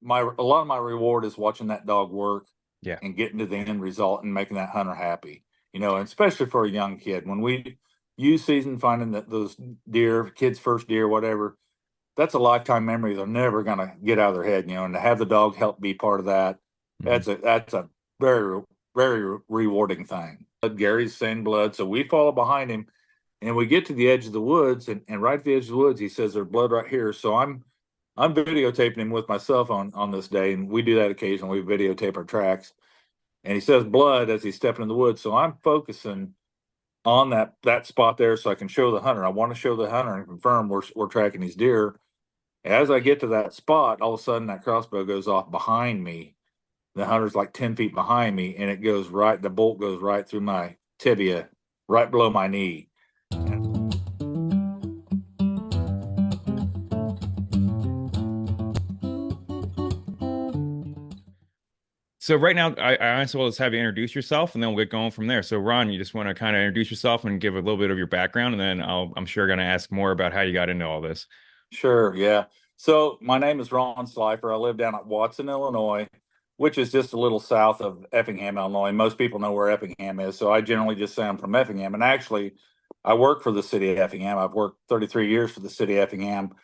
a lot of my reward is watching that dog work Yeah. and getting to the end result and making that hunter happy. And especially for a young kid, when we use season finding that those deer, kids' first deer, whatever, that's a lifetime memory they're never going to get out of their head. And to have the dog help be part of that, Hmm. that's a very, very rewarding thing. Gary's saying blood, so we follow behind him, and we get to the edge of the woods, and right at the edge of the woods, he says there's blood right here. So I'm videotaping him with my cell phone on this day, and we do that occasionally. We videotape our tracks, and he says blood as he's stepping in the woods. So I'm focusing on that spot there so I can show the hunter. I want to show the hunter and confirm we're tracking these deer. As I get to that spot, all of a sudden that crossbow goes off behind me. The hunter's like 10 feet behind me, and the bolt goes right through my tibia, right below my knee. So right now, I also will just have you introduce yourself, and then we'll get going from there. So Ron, you just want to kind of introduce yourself and give a little bit of your background, and then I'm sure going to ask more about how you got into all this. Sure, yeah. So my name is Ron Slifer. I live down at Watson, Illinois, which is just a little south of Effingham, Illinois. Most people know where Effingham is, so I generally just say I'm from Effingham. And actually, I work for the city of Effingham. I've worked 33 years for the city of Effingham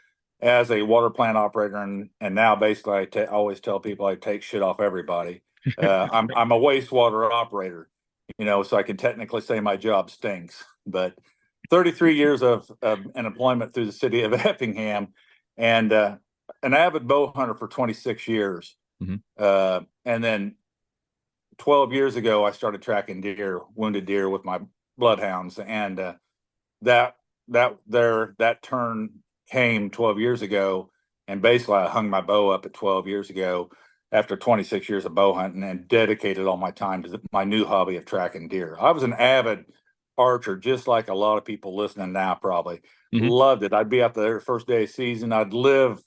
as a water plant operator, and now basically I always tell people I take shit off everybody. I'm a wastewater operator, so I can technically say my job stinks, but 33 years of an employment through the city of Effingham, and an avid bow hunter for 26 years. Hmm. And then 12 years ago, I started tracking wounded deer with my bloodhounds, and that that turn came 12 years ago, and basically I hung my bow up at 12 years ago after 26 years of bow hunting and dedicated all my time to my new hobby of tracking deer. I was an avid archer, just like a lot of people listening now probably. Hmm. Loved it. I'd be out there the first day of season. I'd live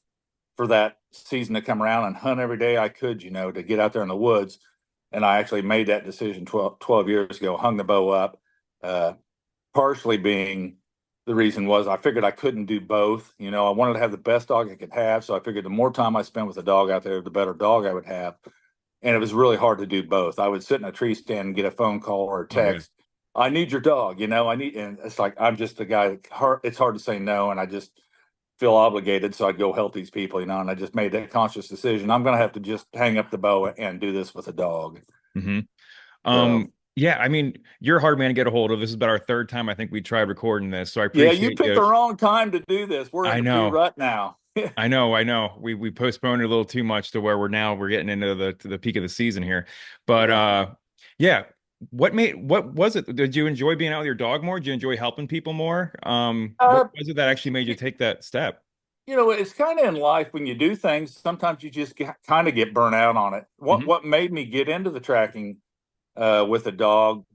for that season to come around and hunt every day I could, to get out there in the woods. And I actually made that decision 12 years ago, hung the bow up, uh, partially being the reason was I figured I couldn't do both. I wanted to have the best dog I could have. So I figured the more time I spent with a dog out there, the better dog I would have. And it was really hard to do both. I would sit in a tree stand and get a phone call or a Oh yeah. text. I need your dog, and it's like, I'm just the guy it's hard to say no. And I just feel obligated. So I'd go help these people, and I just made that conscious decision. I'm going to have to just hang up the bow and do this with a dog. Hmm. So, Yeah, I mean, you're a hard man to get a hold of. This is about our third time I think we tried recording this, so I yeah, you appreciate picked you. the wrong time to do this. We're in I the bee know. rut now. I know. We postponed it a little too much to where we're getting into the peak of the season here. But Yeah. yeah, what was it? Did you enjoy being out with your dog more? Did you enjoy helping people more? What Uh, was it that actually made you take that step? it's kind of in life when you do things, sometimes you just kind of get burnt out on it. What Hmm. what made me get into the tracking with a dog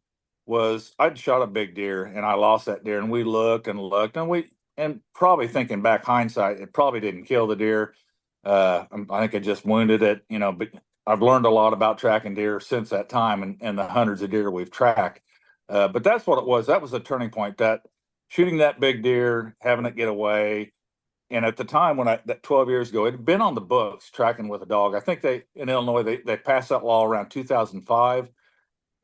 was I'd shot a big deer and I lost that deer, and we looked and looked, and probably thinking back hindsight, it probably didn't kill the deer. I think it just wounded it, but I've learned a lot about tracking deer since that time, and the hundreds of deer we've tracked. But that's what it was. That was a turning point, that shooting that big deer, having it get away. And at the time that 12 years ago, it had been on the books tracking with a dog. I think in Illinois, they passed that law around 2005.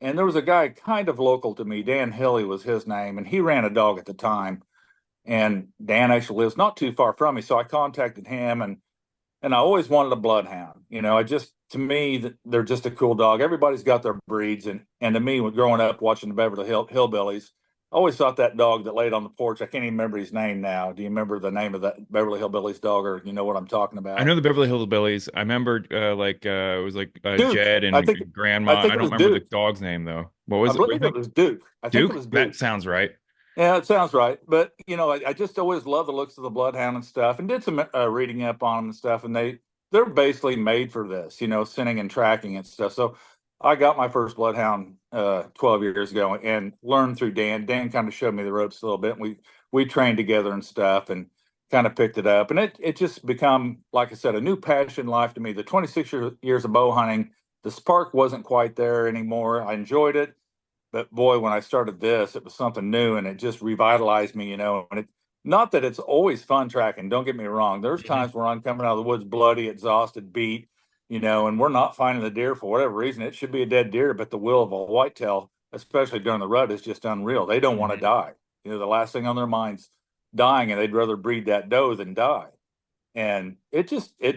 And there was a guy kind of local to me, Dan Hilly was his name, and he ran a dog at the time. And Dan actually lives not too far from me. So I contacted him, and I always wanted a bloodhound. I just, to me, they're just a cool dog. Everybody's got their breeds. And to me, when growing up watching the Hillbillies, I always thought that dog that laid on the porch, I can't even remember his name now. Do you remember the name of that Beverly Hillbillies dog, or you know what I'm talking I know about? the Beverly Hillbillies. I remember it was like Duke. Jed and I Grandma. think I it don't was remember the Duke. dog's name though. What I was it? What do you believe it think? was Duke. I think it Duke? was That Duke. sounds right. Yeah, it sounds right. But I just always loved the looks of the bloodhound and stuff, and did some reading up on them and stuff. And they're basically made for this, scenting and tracking and stuff. So I got my first bloodhound 12 years ago and learned through Dan. Dan kind of showed me the ropes a little bit. We trained together and stuff, and kind of picked it up. And it just become, like I said, a new passion in life to me. The 26 years of bow hunting, the spark wasn't quite there anymore. I enjoyed it, but boy, when I started this, it was something new, and it just revitalized me, And not that it's always fun tracking. Don't get me wrong. There's Mhm. times where I'm coming out of the woods bloody, exhausted, beat, and we're not finding the deer for whatever reason. It should be a dead deer, but the will of a whitetail, especially during the rut, is just unreal. They don't want to Mhm. die. The last thing on their mind's dying, and they'd rather breed that doe than die. And it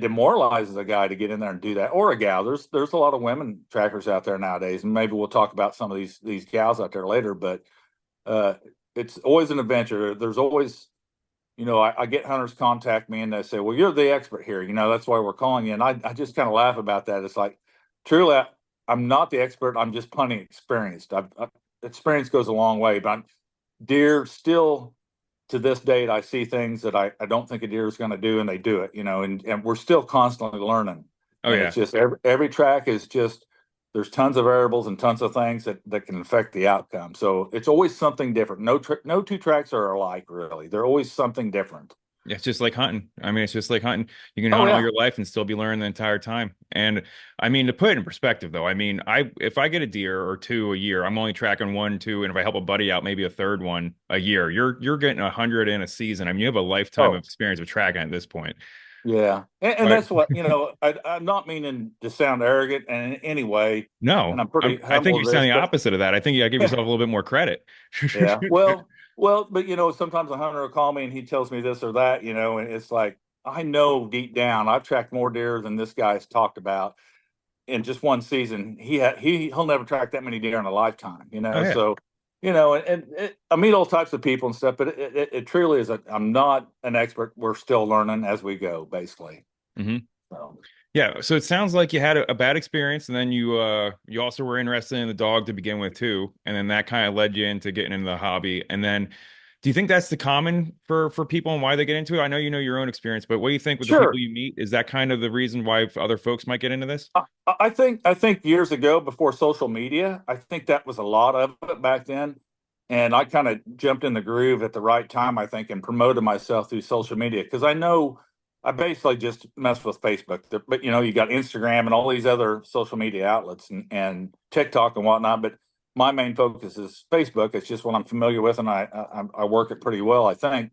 demoralizes a guy to get in there and do that, or a gal. There's a lot of women trackers out there nowadays, and maybe we'll talk about some of these gals out there later. But uh, it's always an adventure. There's always, I get hunters contact me and they say, "Well, you're the expert here. That's why we're calling you." And I just kind of laugh about that. It's like, truly, I'm not the expert. I'm just plenty experienced. Experience goes a long way, but deer still, to this date, I see things that I don't think a deer is going to do, and they do it, and we're still constantly learning. Oh And it's yeah. just every track is just, there's tons of variables and tons of things that can affect the outcome. So it's always something different. No two tracks are alike, really. They're always something different. It's just like hunting. I mean, it's just like hunting. You can Oh, hunt all yeah. your life and still be learning the entire time. And I mean, to put it in perspective, though, I mean, if I get a deer or two a year, I'm only tracking one, two, and if I help a buddy out, maybe a third one a year. You're getting 100 in a season. I mean, you have a lifetime of Oh, experience with tracking at this point. yeah. And Right? that's what, I'm not meaning to sound arrogant in any way, and No, I'm pretty I think humble you're with this, saying the but opposite of that. I think you gotta give yourself a little bit more credit. yeah. Well, but sometimes a hunter will call me and he tells me this or that, and it's like, I know deep down I've tracked more deer than this guy's talked about in just one season. He'll never track that many deer in a lifetime. Oh yeah. So, I meet all types of people and stuff, but it truly is I'm not an expert. We're still learning as we go, basically. Hmm. So, Yeah, so it sounds like you had a bad experience, and then you also were interested in the dog to begin with too, and then that kind of led you into getting into the hobby. And then, do you think that's the common for people and why they get into it? I know you know your own experience, but what do you think with the people sure. you meet? Is that kind of the reason why other folks might get into this? I think years ago, before social media, I think that was a lot of it back then, and I kind of jumped in the groove at the right time, I think, and promoted myself through social media, because I know I basically just messed with Facebook, but you got Instagram and all these other social media outlets and TikTok and whatnot. But my main focus is Facebook. It's just what I'm familiar with, and I work it pretty well, I think.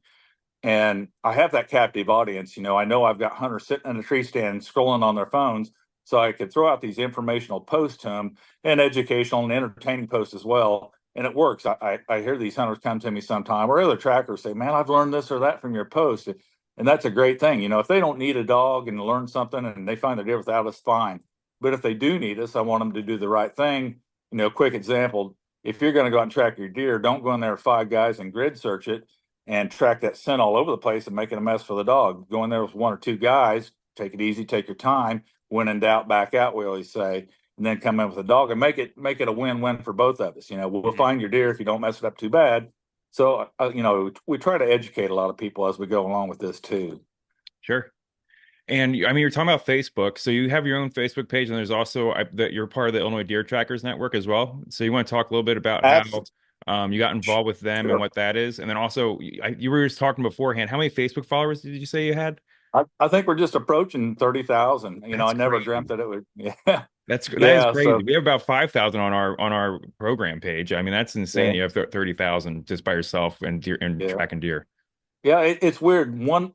And I have that captive audience. I know I've got hunters sitting in a tree stand scrolling on their phones, so I could throw out these informational posts to them, and educational and entertaining posts as well. And it works. I hear these hunters come to me sometime, or other trackers say, "Man, I've learned this or that from your post." And that's a great thing. If they don't need a dog and learn something and they find the deer without us, fine. But if they do need us, I want them to do the right thing. Quick example: if you're going to go out and track your deer, don't go in there with five guys and grid search it and track that scent all over the place and making a mess for the dog. Go in there with one or two guys, take it easy, take your time. When in doubt, back out, we always say, and then come in with a dog and make it a win-win for both of us. We'll Mhm. find your deer if you don't mess it up too bad. So, we try to educate a lot of people as we go along with this too. Sure. And I mean, you're talking about Facebook, so you have your own Facebook page, and there's also that you're part of the Illinois Deer Trackers Network as well. So you want to talk a little bit about how That's you got involved with them and sure. what that is, and then also you were just talking beforehand. How many Facebook followers did you say you had? I think we're just approaching 30,000. That's I never dreamt crazy. that it would. Yeah, That is yeah. crazy. So We have about 5,000 on our program page. I mean, that's insane. yeah, You have 30,000 just by yourself and deer and yeah. tracking deer. Yeah, it's weird. One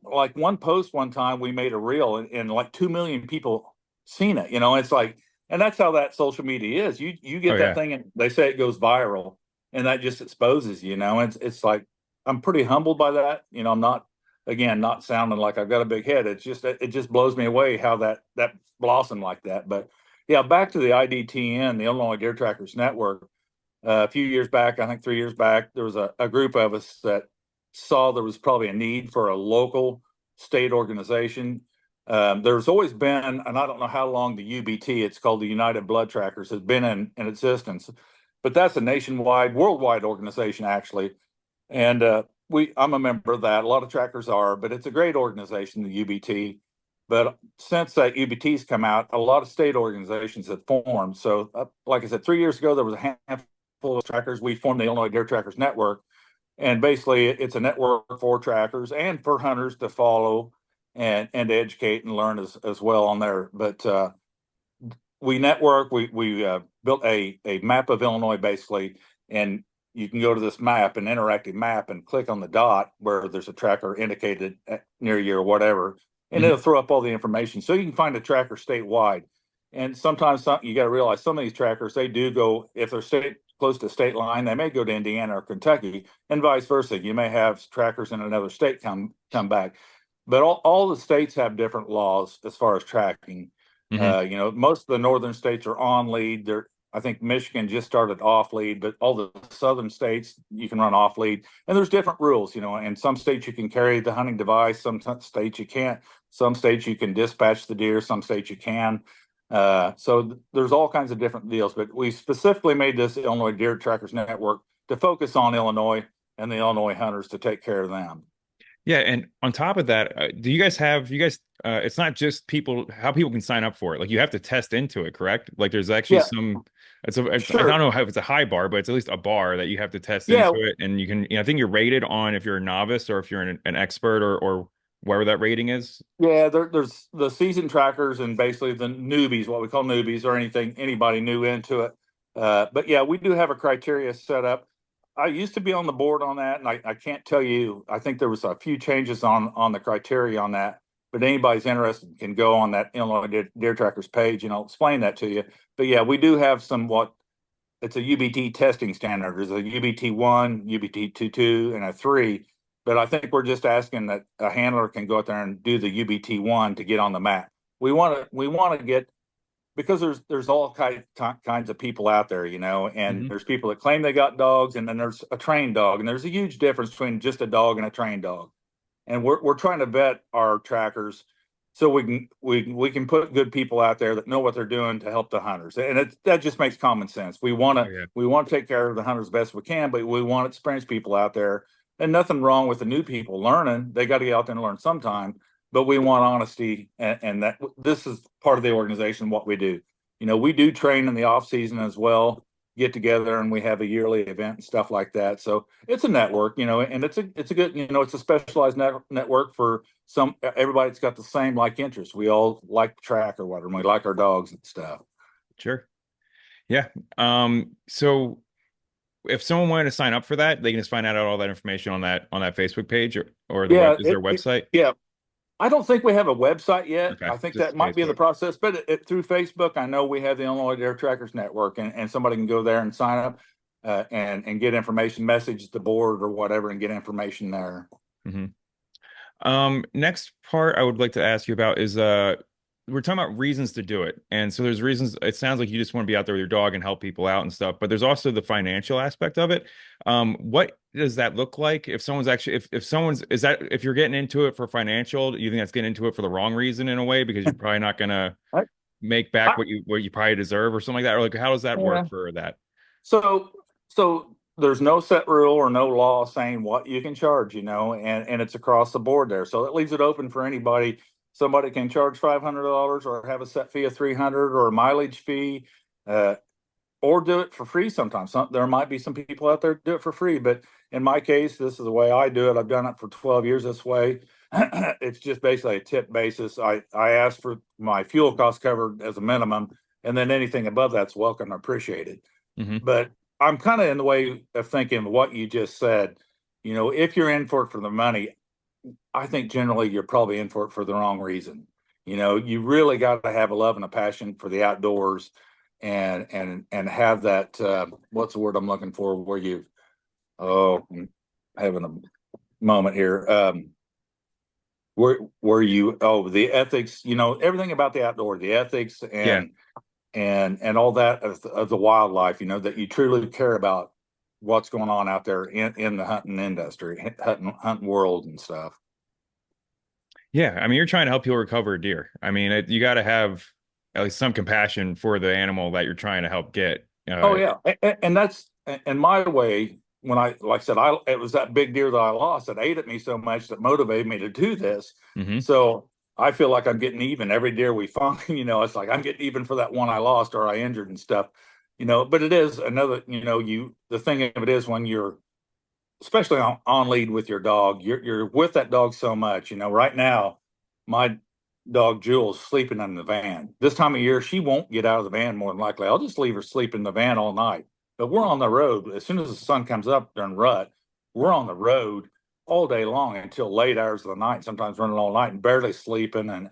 post one time we made a reel, and like 2 million people seen it. It's like, and that's how that social media is. You Oh get that yeah. thing, and they say it goes viral, and that just exposes. It's like, I'm pretty humbled by that. I'm not, again, not sounding like I've got a big head. It's just, it just blows me away how that blossomed like that. But yeah, back to the IDTN, the Illinois Deer Trackers Network. A few years back, I think 3 years back, there was a group of us that saw there was probably a need for a local state organization. There's always been, and I don't know how long the UBT, it's called the United Blood Trackers, has been in existence, but that's a nationwide, worldwide organization actually. And I'm a member of that. A lot of trackers are, but it's a great organization, the UBT. But since that UBT's come out, a lot of state organizations have formed. So, like I said, 3 years ago, there was a handful of trackers. We formed the Illinois Deer Trackers Network, and basically it's a network for trackers and for hunters to follow and to educate and learn as well on there. But we network. We built a map of Illinois basically, and you can go to this map, an interactive map, and click on the dot where there's a tracker indicated near you or whatever, and Mhm. it'll throw up all the information so you can find a tracker statewide. And sometimes you got to realize some of these trackers, they do go, if they're close to state line, they may go to Indiana or Kentucky, and vice versa. You may have trackers in another state come back, but all the states have different laws as far as tracking. Hmm. Most of the northern states are on lead. I think Michigan just started off lead, but all the southern states you can run off lead, and there's different rules. In some states you can carry the hunting device, some states you can't. Some states you can dispatch the deer, some states you can. So there's all kinds of different deals, but we specifically made this Illinois Deer Trackers Network to focus on Illinois and the Illinois hunters to take care of them. Yeah, and on top of that, do you guys it's not just people how people can sign up for it. Like you have to test into it, correct? Like there's actually Yeah, some I don't sure. know how it's a high bar, but it's at least a bar that you have to test into Yeah, it and you can I think you're rated on if you're a novice or if you're an expert or wherever that rating is. yeah. There's the season trackers and basically the newbies, what we call newbies, or anybody new into it. But yeah, we do have a criteria set up. I used to be on the board on that, and I can't tell you. I think there was a few changes on the criteria on that. But anybody's interested can go on that Illinois Deer Trackers page, and I'll explain that to you. But yeah, we do have what it's a UBT testing standard. There's a UBT 1, UBT 2, and a 3. But I think we're just asking that a handler can go out there and do the UBT 1 to get on the map. We want to get, because there's all kinds of people out there, and Hmm. there's people that claim they got dogs, and then there's a trained dog, and there's a huge difference between just a dog and a trained dog. And we're trying to vet our trackers so we can put good people out there that know what they're doing to help the hunters, and that just makes common sense. We want Oh to yeah. we want to take care of the hunters best we can, but we want experienced people out there, and nothing wrong with the new people learning. They got to get out there and learn sometime, but we want honesty, and that this is part of the organization. What we do, we do train in the off season as well, get together, and we have a yearly event and stuff like that. So it's a network, and it's a good, it's a specialized network for everybody's got the same like interests. We all like track or whatever, and we like our dogs and stuff. Sure. Yeah. So if someone wanted to sign up for that, they can just find out all that information on that Facebook page or the web Yeah, is there a website? yeah. I don't think we have a website yet. Okay, I think that just might be in the Facebook. process, but through Facebook, I know we have the Illinois Air Trackers Network, and somebody can go there and sign up, and get information, message the board or whatever, and get information there. Hmm. Next part I would like to ask you about is we're talking about reasons to do it. And so there's reasons it sounds like you just want to be out there with your dog and help people out and stuff, but there's also the financial aspect of it. What does that look like if someone's actually if someone's is that if you're getting into it for financial, you think that's getting into it for the wrong reason in a way because you're probably not gonna I, make back I, what you probably deserve or something like that? Or like how does that yeah. work for that? So so there's no set rule or no law saying what you can charge, and it's across the board there. So it leaves it open for anybody. Somebody can charge $500 or have a set fee of 300 or a mileage fee, uh, or do it for free sometimes. There might be some people out there do it for free, but in my case, this is the way I do it. I've done it for 12 years this way. It's just basically a tip basis. I ask for my fuel costs covered as a minimum, and then anything above that's welcome and appreciated. Hmm. But I'm kind of in the way of thinking what you just said. If you're in for it for the money, I think generally you're probably in for it for the wrong reason. You really got to have a love and a passion for the outdoors, and have that. What's the word I'm looking for? Where you, oh, I'm having a moment here. Where you, the ethics. Everything about the outdoor, the ethics, Yeah. and all that of the wildlife. That you truly care about what's going on out there in the hunting industry, hunting world and stuff. Yeah, I mean, you're trying to help people recover a deer. I mean, you got to have at least some compassion for the animal that you're trying to help get. Oh yeah, and that's in my way. When like I said, it was that big deer that I lost that ate at me so much that motivated me to do this. Hmm. So I feel like I'm getting even every deer we find. It's like I'm getting even for that one I lost or I injured and stuff. But it is another. The thing of it is when you're especially on lead with your dog, you're with that dog so much. Right now, my dog Jules sleeping in the van. This time of year, she won't get out of the van more than likely. I'll just leave her sleep in the van all night. But we're on the road. As soon as the sun comes up during rut, we're on the road all day long until late hours of the night, sometimes running all night and barely sleeping. And,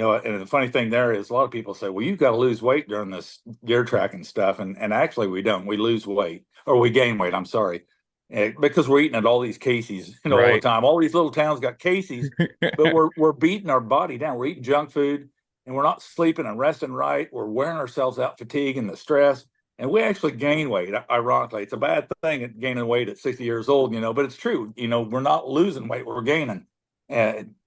And the funny thing there is a lot of people say, well, you've got to lose weight during this deer tracking stuff. And actually we don't. We lose weight or we gain weight. I'm sorry. Because we're eating at all these Casey's, all the Right. time. All these little towns got Casey's, but we're beating our body down. We're eating junk food and we're not sleeping and resting right. We're wearing ourselves out, fatigue and the stress. And we actually gain weight. Ironically, it's a bad thing at gaining weight at 60 years old, but it's true. We're not losing weight, we're gaining.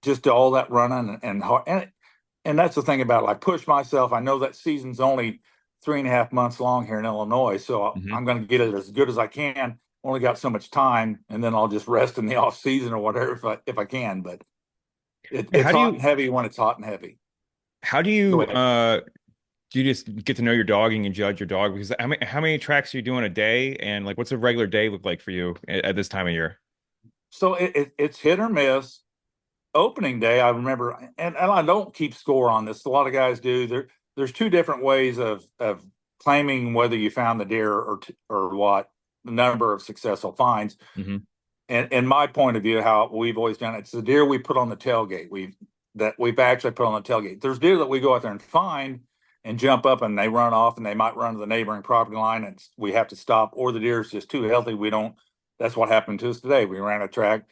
Just all that running and that's the thing about it. I push myself. I know that season's only 3.5 months long here in Illinois, so Hmm. I'm going to get it as good as I can. Only got so much time, and then I'll just rest in the off season or whatever if I can. But it's How do hot and you heavy when it's hot and heavy. how Go ahead. do you just get to know your dog and you judge your dog? Because how many tracks are you doing a day, and like what's a regular day look like for you at this time of year? So it's hit or miss. Opening day, I remember, and I don't keep score on this. A lot of guys do. There's two different ways of claiming whether you found the deer or what the number of successful finds. Hmm. And in my point of view, how we've always done it, it's the deer we put on the tailgate. We've actually put on the tailgate. There's deer that we go out there and find and jump up and they run off and they might run to the neighboring property line and we have to stop, or the deer is just too healthy. We don't. That's what happened to us today. We ran a track,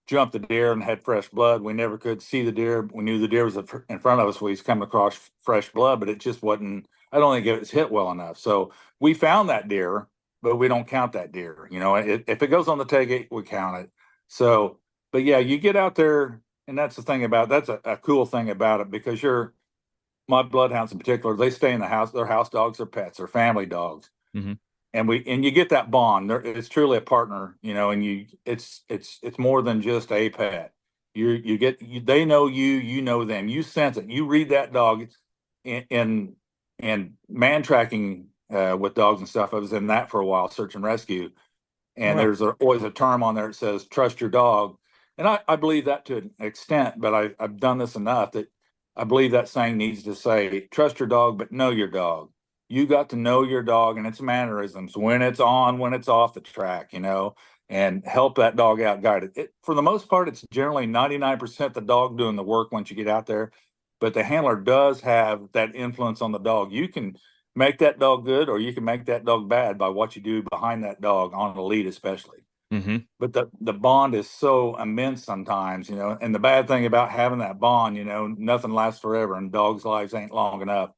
jumped the deer and had fresh blood. We never could see the deer. We knew the deer was in front of us. We was coming across fresh blood, but it just wasn't. I don't think it was hit well enough. So we found that deer, but we don't count that deer. If it goes on the tailgate, we count it. So, but yeah, you get out there, and that's the thing about that's a cool thing about it because my bloodhounds in particular, they stay in the house. They're house dogs, they're pets, they're family dogs, Hmm. and you get that bond. It's truly a partner, and it's more than just a pet. They know you, you know them, you sense it. You read that dog in man tracking with dogs and stuff. I was in that for a while, search and rescue, Oh, and wow. there's always a term on there that says trust your dog, and I believe that to an extent, but I've done this enough that I believe that saying needs to say trust your dog but know your dog. You got to know your dog and its mannerisms, when it's on, when it's off the track, and help that dog out, guide it. For the most part, it's generally 99% the dog doing the work once you get out there, but the handler does have that influence on the dog. You can make that dog good or you can make that dog bad by what you do behind that dog on the lead, especially. Hmm. But the bond is so immense sometimes, and the bad thing about having that bond, nothing lasts forever and dogs' lives ain't long enough.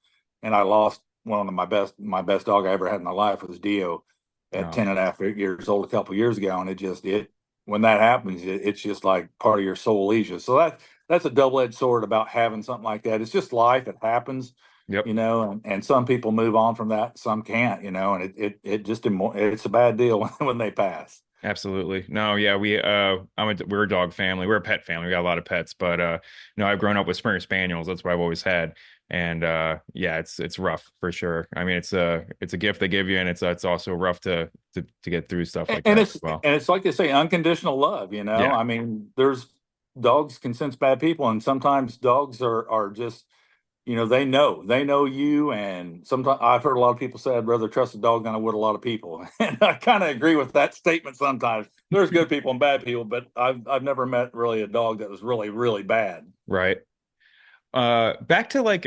And I lost one of my best dog I ever had in my life was Dio at No. 10 and a half years old a couple of years ago. And when that happens, it's just like part of your soul leaves you. So that's a double-edged sword about having something like that. It's just life. It happens, Yep. and some people move on from that, some can't, and it just it's a bad deal when they pass. Absolutely. No, yeah, we're a dog family. We're a pet family. We got a lot of pets, but I've grown up with Springer Spaniels. That's what I've always had. And yeah, it's rough for sure. I mean, it's a gift they give you, and it's also rough to get through stuff like and that it's as well. and it's like they say, unconditional love. Yeah. I mean, there's dogs can sense bad people, and sometimes dogs are just, they know you. And sometimes I've heard a lot of people say I'd rather trust a dog than I would a lot of people, and I kind of agree with that statement. Sometimes there's good people and bad people, but I've never met really a dog that was really really bad. Right. Back to like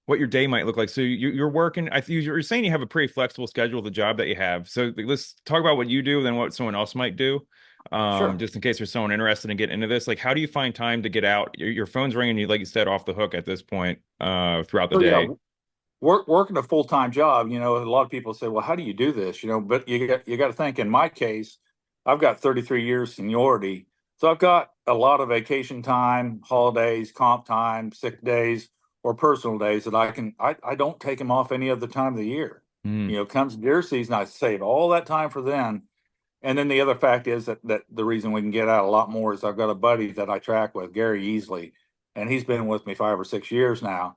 what your day might look like. So you're working. You're saying you have a pretty flexible schedule, the job that you have. So like, let's talk about what you do, then what someone else might do. Sure. Just in case there's someone interested in getting into this. Like, how do you find time to get out? Your phone's ringing, you like you said, off the hook at this point, throughout the So yeah, day. working a full-time job, a lot of people say, well, how do you do this? But you got to think, in my case, I've got 33 years seniority. So I've got a lot of vacation time, holidays, comp time, sick days, or personal days that I don't take them off any other time of the year. Mm, Comes deer season, I save all that time for then. And then the other fact is that the reason we can get out a lot more is I've got a buddy that I track with, Gary Easley, and he's been with me 5 or 6 years now.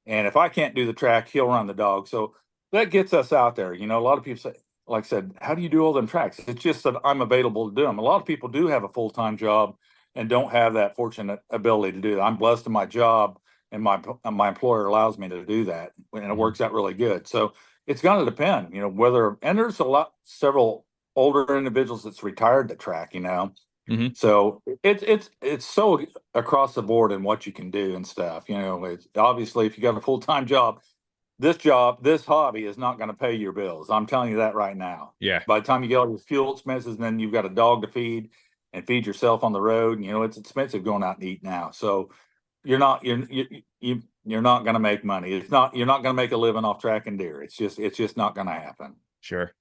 And if I can't do the track, he'll run the dog. So that gets us out there. A lot of people say, like I said, how do you do all them tracks? It's just that I'm available to do them. A lot of people do have a full-time job and don't have that fortunate ability to do that. I'm blessed in my job, and my employer allows me to do that, and it mhm. works out really good. So it's going to depend, whether, and there's several older individuals that's retired that track. Hmm. So it's so across the board in what you can do and stuff. It's obviously if you got a full-time job, this hobby is not going to pay your bills. I'm telling you that right now. Yeah, By the time you get all your fuel expenses, and then you've got a dog to feed and feed yourself on the road. It's expensive going out and eat now. So you're not going to make money. You're not going to make a living off tracking deer. It's just not going to happen. sure.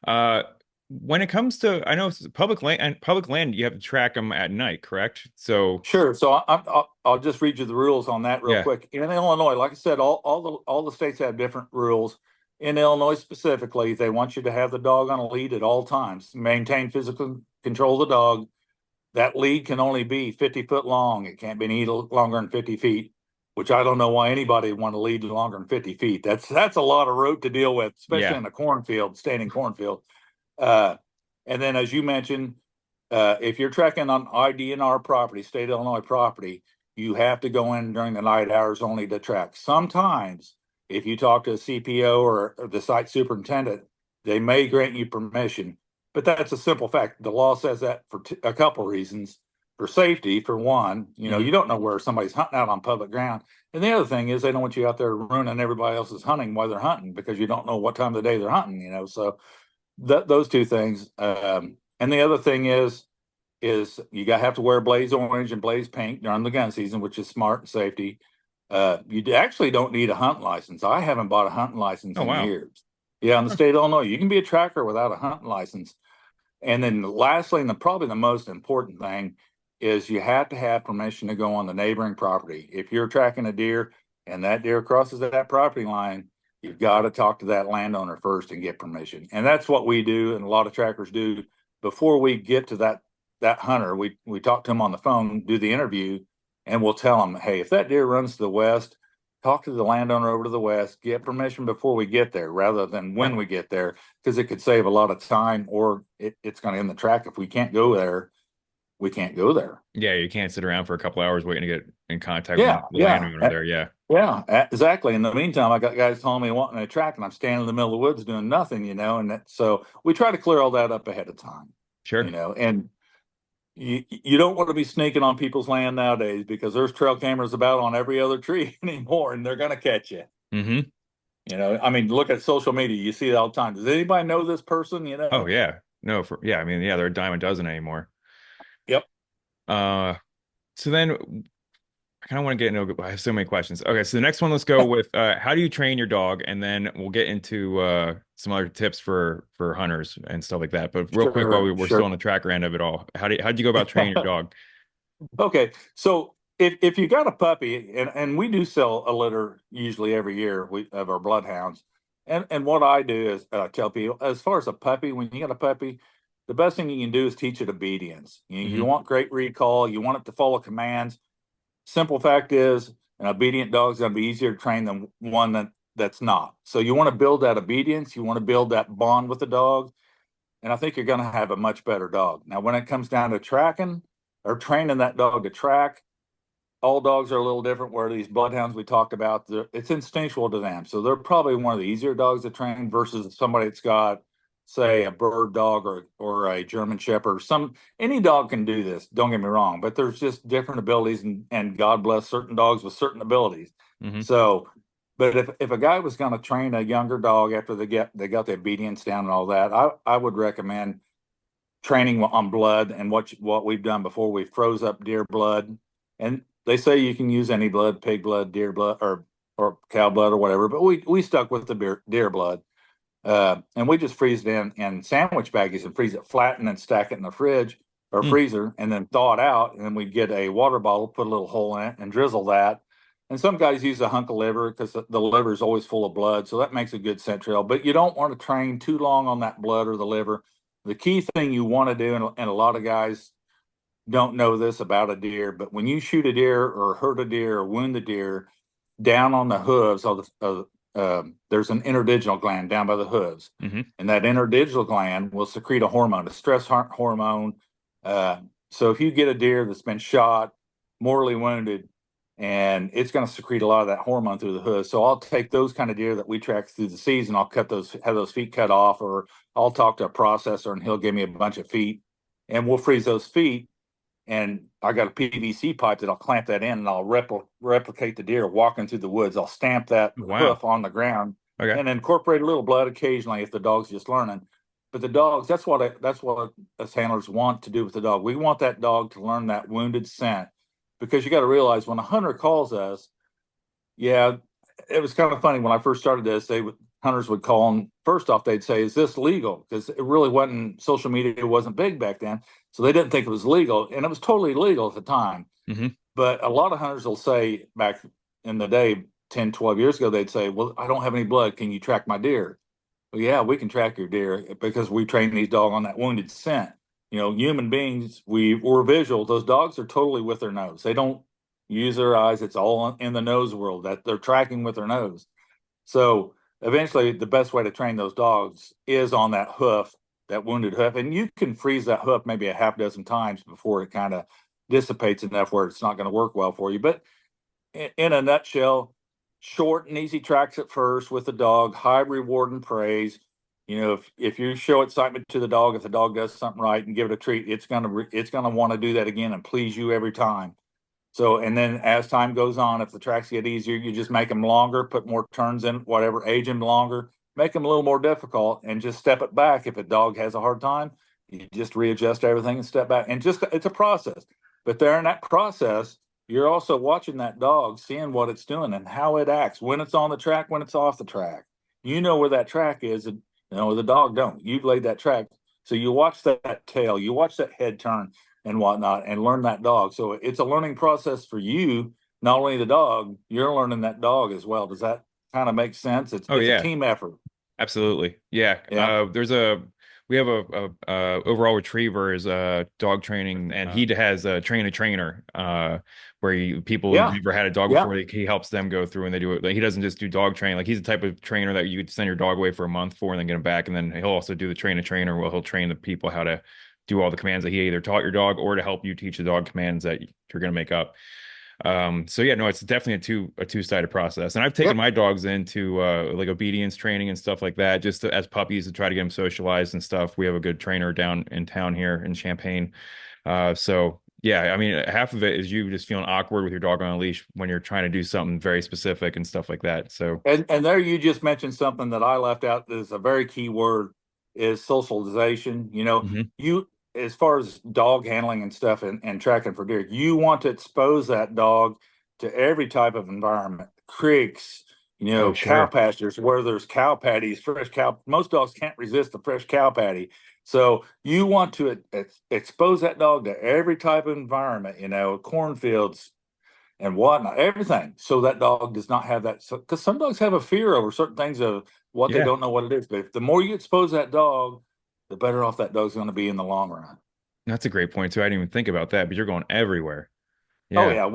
Uh, when it comes to, I know it's public land, you have to track them at night, correct? So, Sure. So I'll just read you the rules on that real yeah. quick. In Illinois, like I said, all the states have different rules. In Illinois specifically, they want you to have the dog on a lead at all times, maintain physical control of the dog. That lead can only be 50 foot long. It can't be any longer than 50 feet, which I don't know why anybody would want to lead longer than 50 feet. That's a lot of rope to deal with, especially Yeah. in a cornfield, standing cornfield. Uh, and then, as you mentioned, if you're trekking on IDNR property, state of Illinois property, you have to go in during the night hours only to track. Sometimes, if you talk to a CPO or the site superintendent, they may grant you permission, but that's a simple fact. The law says that for a couple reasons. For safety, for one, Hmm. you don't know where somebody's hunting out on public ground. And the other thing is they don't want you out there ruining everybody else's hunting while they're hunting because you don't know what time of the day they're hunting. So those two things. And the other thing is you got have to wear blaze orange and blaze pink during the gun season, which is smart and safety. You actually don't need a hunting license. I haven't bought a hunting license Oh, in wow. years. Yeah, in the state of Illinois, you can be a tracker without a hunting license. And then lastly, and probably the most important thing is you have to have permission to go on the neighboring property. If you're tracking a deer and that deer crosses that property line, you've got to talk to that landowner first and get permission. And that's what we do, and a lot of trackers do. Before we get to that hunter, we talk to him on the phone, do the interview, and we'll tell him, hey, if that deer runs to the west, talk to the landowner over to the west, get permission before we get there rather than when we get there, because it could save a lot of time, or it's going to end the track. If we can't go there, we can't go there. Yeah, you can't sit around for a couple hours waiting to get in contact with Yeah, the yeah, landowner there. Yeah, yeah, exactly. In the meantime, I got guys telling me wanting a track, and I'm standing in the middle of the woods doing nothing, so we try to clear all that up ahead of time, sure. and you don't want to be sneaking on people's land nowadays because there's trail cameras about on every other tree anymore, and they're going to catch you. Hmm. I mean, look at social media. You see it all the time. Does anybody know this person? Oh, yeah. No, yeah, I mean, yeah, they're a dime a dozen anymore. Yep. Uh, so then I kind of want to get into, I have so many questions. Okay, so the next one, let's go with how do you train your dog? And then we'll get into some other tips for hunters and stuff like that. But real quick, while Sure, we're still sure. on the tracker end of it all, how'd you go about training your dog? Okay, so if you got a puppy, and we do sell a litter usually every year of our bloodhounds, and what I do is tell people as far as a puppy, when you got a puppy, the best thing you can do is teach it obedience. You Hmm. want great recall, you want it to follow commands. Simple fact is, an obedient dog is going to be easier to train than one that's not. So you want to build that obedience, you want to build that bond with the dog, and I think you're going to have a much better dog. Now, when it comes down to tracking or training that dog to track, all dogs are a little different. Where these bloodhounds we talked about, it's instinctual to them, so they're probably one of the easier dogs to train versus somebody that's got, say, a bird dog or a German Shepherd. Any dog can do this. Don't get me wrong, but there's just different abilities, and God bless certain dogs with certain abilities. Hmm. So, but if a guy was going to train a younger dog after they got the obedience down and all that, I would recommend training on blood. And what we've done before, we froze up deer blood, and they say you can use any blood, pig blood, deer blood, or cow blood or whatever, but we stuck with the deer blood. And we just freeze it in sandwich baggies and freeze it flat and then stack it in the fridge or Mm. freezer and then thaw it out. And then we get a water bottle, put a little hole in it and drizzle that. And some guys use a hunk of liver because the liver is always full of blood. So that makes a good scent trail. But you don't want to train too long on that blood or the liver. The key thing you want to do, and a lot of guys don't know this about a deer, but when you shoot a deer or hurt a deer or wound the deer, down on the hooves there's an interdigital gland down by the hooves, Hmm. and that interdigital gland will secrete a hormone, a stress hormone. So if you get a deer that's been shot, mortally wounded, and it's going to secrete a lot of that hormone through the hooves. So I'll take those kind of deer that we track through the season. I'll have those feet cut off, or I'll talk to a processor and he'll give me a bunch of feet, and we'll freeze those feet. And I got a PVC pipe that I'll clamp that in, and I'll replicate the deer walking through the woods. I'll stamp that Wow. hoof on the ground Okay. and incorporate a little blood occasionally if the dog's just learning. But the dogs, that's what us handlers want to do with the dog. We want that dog to learn that wounded scent, because you got to realize when a hunter calls us, yeah, it was kind of funny when I first started this. Hunters would call, and first off they'd say, "Is this legal?" Because it really wasn't, social media wasn't big back then, so they didn't think it was legal, and it was totally legal at the time. Hmm. But a lot of hunters will say, back in the day, 10, 12 years ago, they'd say, "Well, I don't have any blood. Can you track my deer?" Well, yeah, we can track your deer because we train these dogs on that wounded scent. Human beings, we're visual. Those dogs are totally with their nose. They don't use their eyes. It's all in the nose world that they're tracking with their nose. So eventually, the best way to train those dogs is on that hoof, that wounded hoof, and you can freeze that hoof maybe a half dozen times before it kind of dissipates enough where it's not going to work well for you. But in a nutshell, short and easy tracks at first with the dog, high reward and praise. If you show excitement to the dog, if the dog does something right and give it a treat, it's gonna want to do that again and please you every time. So, and then as time goes on, if the tracks get easier, you just make them longer, put more turns in, whatever, age them longer, make them a little more difficult, and just step it back. If a dog has a hard time, you just readjust everything and step back. And just, it's a process. But there in that process, you're also watching that dog, seeing what it's doing and how it acts, when it's on the track, when it's off the track. You know where that track is, and the dog don't. You've laid that track. So you watch that tail, you watch that head turn and whatnot, and learn that dog. So it's a learning process for you, not only the dog, you're learning that dog as well. Does that kind of make sense? It's Oh it's a yeah. team effort. Absolutely. Yeah. Yeah. We have a overall retriever is dog training, and he has a train a trainer, where people who've Yeah. never had a dog Yeah. before, he helps them go through and they do it. Like, he doesn't just do dog training. Like, he's the type of trainer that you would send your dog away for a month for and then get him back. And then he'll also do the train a trainer where he'll train the people how to do all the commands that he either taught your dog or to help you teach the dog commands that you're going to make up. So yeah, no, it's definitely a two-sided process. And I've taken Yep. my dogs into like obedience training and stuff like that, just as puppies to try to get them socialized and stuff. We have a good trainer down in town here in Champaign. So yeah, I mean, half of it is you just feeling awkward with your dog on a leash when you're trying to do something very specific and stuff like that. So And there you just mentioned something that I left out that is a very key word, is socialization. mhm. You, as far as dog handling and stuff, and tracking for deer, you want to expose that dog to every type of environment. Creeks, Oh cow sure. pastures where there's cow patties, fresh cow. Most dogs can't resist the fresh cow patty. So you want to expose that dog to every type of environment, cornfields, and whatnot, everything, so that dog does not have that. Because some dogs have a fear over certain things of what they Yeah, don't know what it is. But if the more you expose that dog, the better off that dog's going to be in the long run. that's a great point too. I didn't even think about that, but you're going everywhere. Oh Yeah.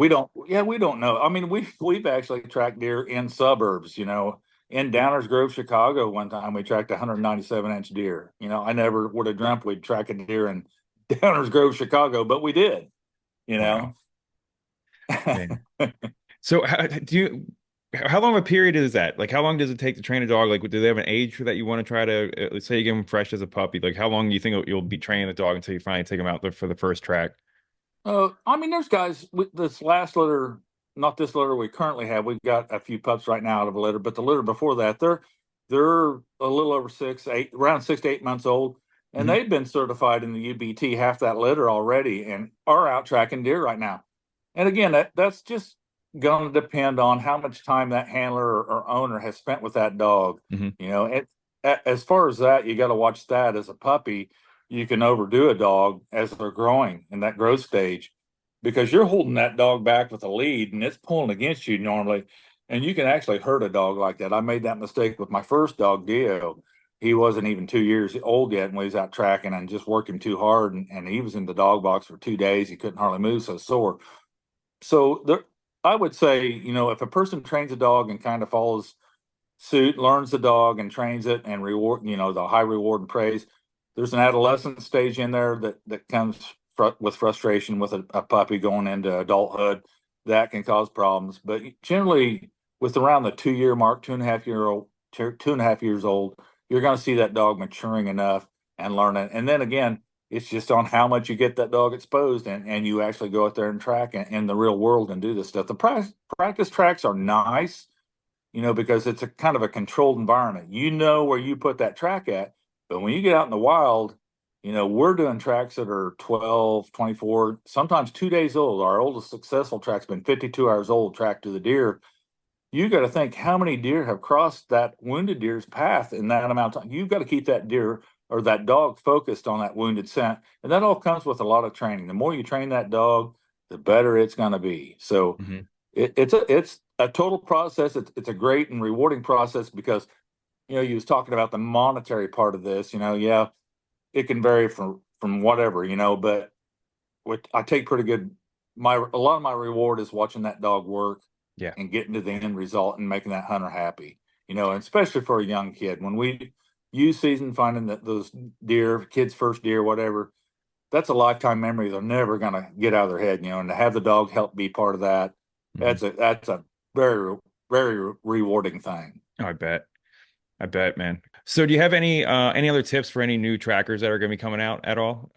yeah, we don't know. I mean, we've actually tracked deer in suburbs. In Downers Grove, Chicago, one time we tracked a 197-inch deer. I never would have dreamt we'd track a deer in Downers Grove, Chicago, but we did. You know. Wow. Man. So how long of a period is that? Like, how long does it take to train a dog? Like, do they have an age that you want to try to, let's say you give them fresh as a puppy. Like, how long do you think you'll be training the dog until you finally take them out there for the first track? I mean, there's guys with this last litter, not this litter we currently have. We've got a few pups right now out of a litter, but the litter before that, they're a little over 6, 8, around 6 to 8 months old, and Hmm. they've been certified in the UBT half that litter already, and are out tracking deer right now. And again, that's just going to depend on how much time that handler or owner has spent with that dog. Hmm. As far as that, you got to watch that. As a puppy, you can overdo a dog as they're growing in that growth stage, because you're holding that dog back with a lead and it's pulling against you normally. And you can actually hurt a dog like that. I made that mistake with my first dog, Dio. He wasn't even 2 years old yet, and we was out tracking and just worked him too hard. And he was in the dog box for 2 days. He couldn't hardly move, so sore. So I would say, if a person trains a dog and kind of follows suit, learns the dog and trains it and reward, the high reward and praise. There's an adolescent stage in there that comes with frustration with a puppy going into adulthood that can cause problems. But generally, with around the 2 year mark, 2.5 years old, you're going to see that dog maturing enough and learning. And then again, It's just on how much you get that dog exposed, and you actually go out there and track in the real world and do this stuff. The practice tracks are nice, because it's a kind of a controlled environment. You know where you put that track at, but when you get out in the wild, we're doing tracks that are 12, 24, sometimes 2 days old. Our oldest successful track's been 52 hours old, tracked to the deer. You got to think how many deer have crossed that wounded deer's path in that amount of time. You've got to keep that deer or that dog focused on that wounded scent. And that all comes with a lot of training. The more you train that dog, the better it's going to be. So Hmm. it's a total process. It's a great and rewarding process because, you was talking about the monetary part of this, yeah, it can vary from whatever, but I take pretty good. A lot of my reward is watching that dog work Yeah. and getting to the end result and making that hunter happy. And especially for a young kid, when we use season finding that those deer, kids' first deer, whatever, that's a lifetime memory they're never gonna get out of their head. And to have the dog help be part of that, Hmm. that's a very very rewarding thing. Oh, I bet, man. So do you have any other tips for any new trackers that are going to be coming out at all?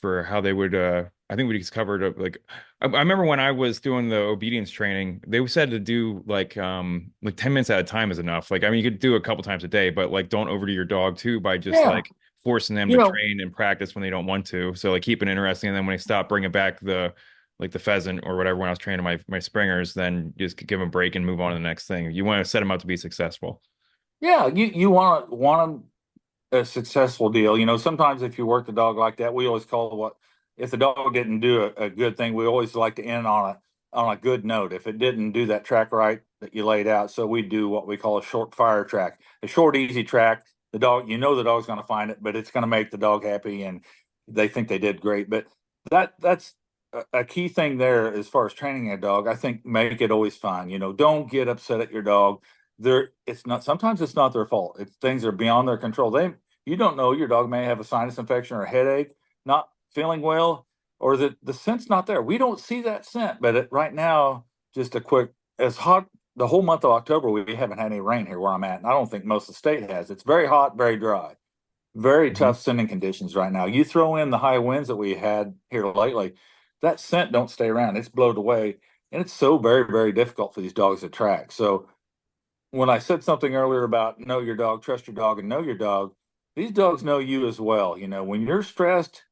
For how they would I think we just covered like I remember when I was doing the obedience training, they said to do like 10 minutes at a time is enough. Like I mean you could do a couple times a day, but like don't overdo your dog too by just Yeah, like forcing them you to know, train and practice when they don't want to. So like keep it interesting and then when they stop bringing back the like the pheasant or whatever when I was training my springers, then just give them a break and move on to the next thing. You want to set them up to be successful. yeah, you want a successful deal. Sometimes if you work the dog like that, we always call what if the dog didn't do a good thing, we always like to end on a good note. If it didn't do that track right that you laid out, so we do what we call a short fire track, a short easy track. The dog, the dog's going to find it, but it's going to make the dog happy, and they think they did great. But that's a key thing there as far as training a dog. I think make it always fun. Don't get upset at your dog. It's not, sometimes it's not their fault. It's things that are beyond their control. You don't know, your dog may have a sinus infection or a headache, not feeling well, or the scent's not there. We don't see that scent, but right now, just a quick, as hot the whole month of October, we haven't had any rain here where I'm at, and I don't think most of the state has. It's very hot, very dry, very Mhm. tough scenting conditions right now. You throw in the high winds that we had here lately, that scent don't stay around. It's blown away, and it's so very, very difficult for these dogs to track. So when I said something earlier about know your dog, trust your dog, and know your dog, these dogs know you as well. When you're stressed,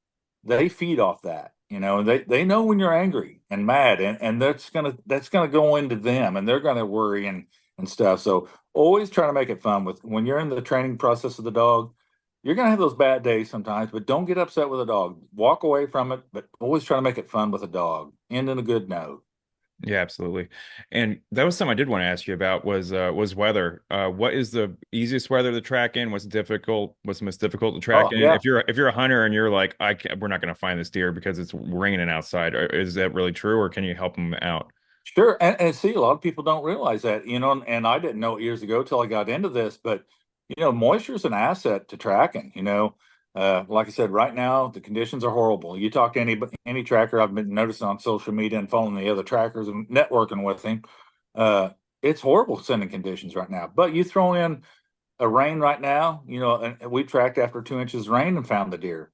they feed off that. They know when you're angry and mad, and that's gonna go into them, and they're gonna worry and stuff. So always try to make it fun with when you're in the training process of the dog. You're gonna have those bad days sometimes, but don't get upset with a dog. Walk away from it, but always try to make it fun with a dog. End in a good note. Yeah, absolutely. And that was something I did want to ask you about was weather. What is the easiest weather to track in? What's difficult? What's the most difficult to track Oh in? yeah. If you're a hunter and you're like, we're not going to find this deer because it's raining outside. Is that really true, or can you help them out? Sure, and see, a lot of people don't realize that, and I didn't know it years ago till I got into this, but moisture is an asset to tracking. Like I said, right now the conditions are horrible. You talk to any tracker I've been noticing on social media and following the other trackers and networking with him, uh, it's horrible sending conditions right now. But you throw in a rain right now, and we tracked after 2 inches of rain and found the deer.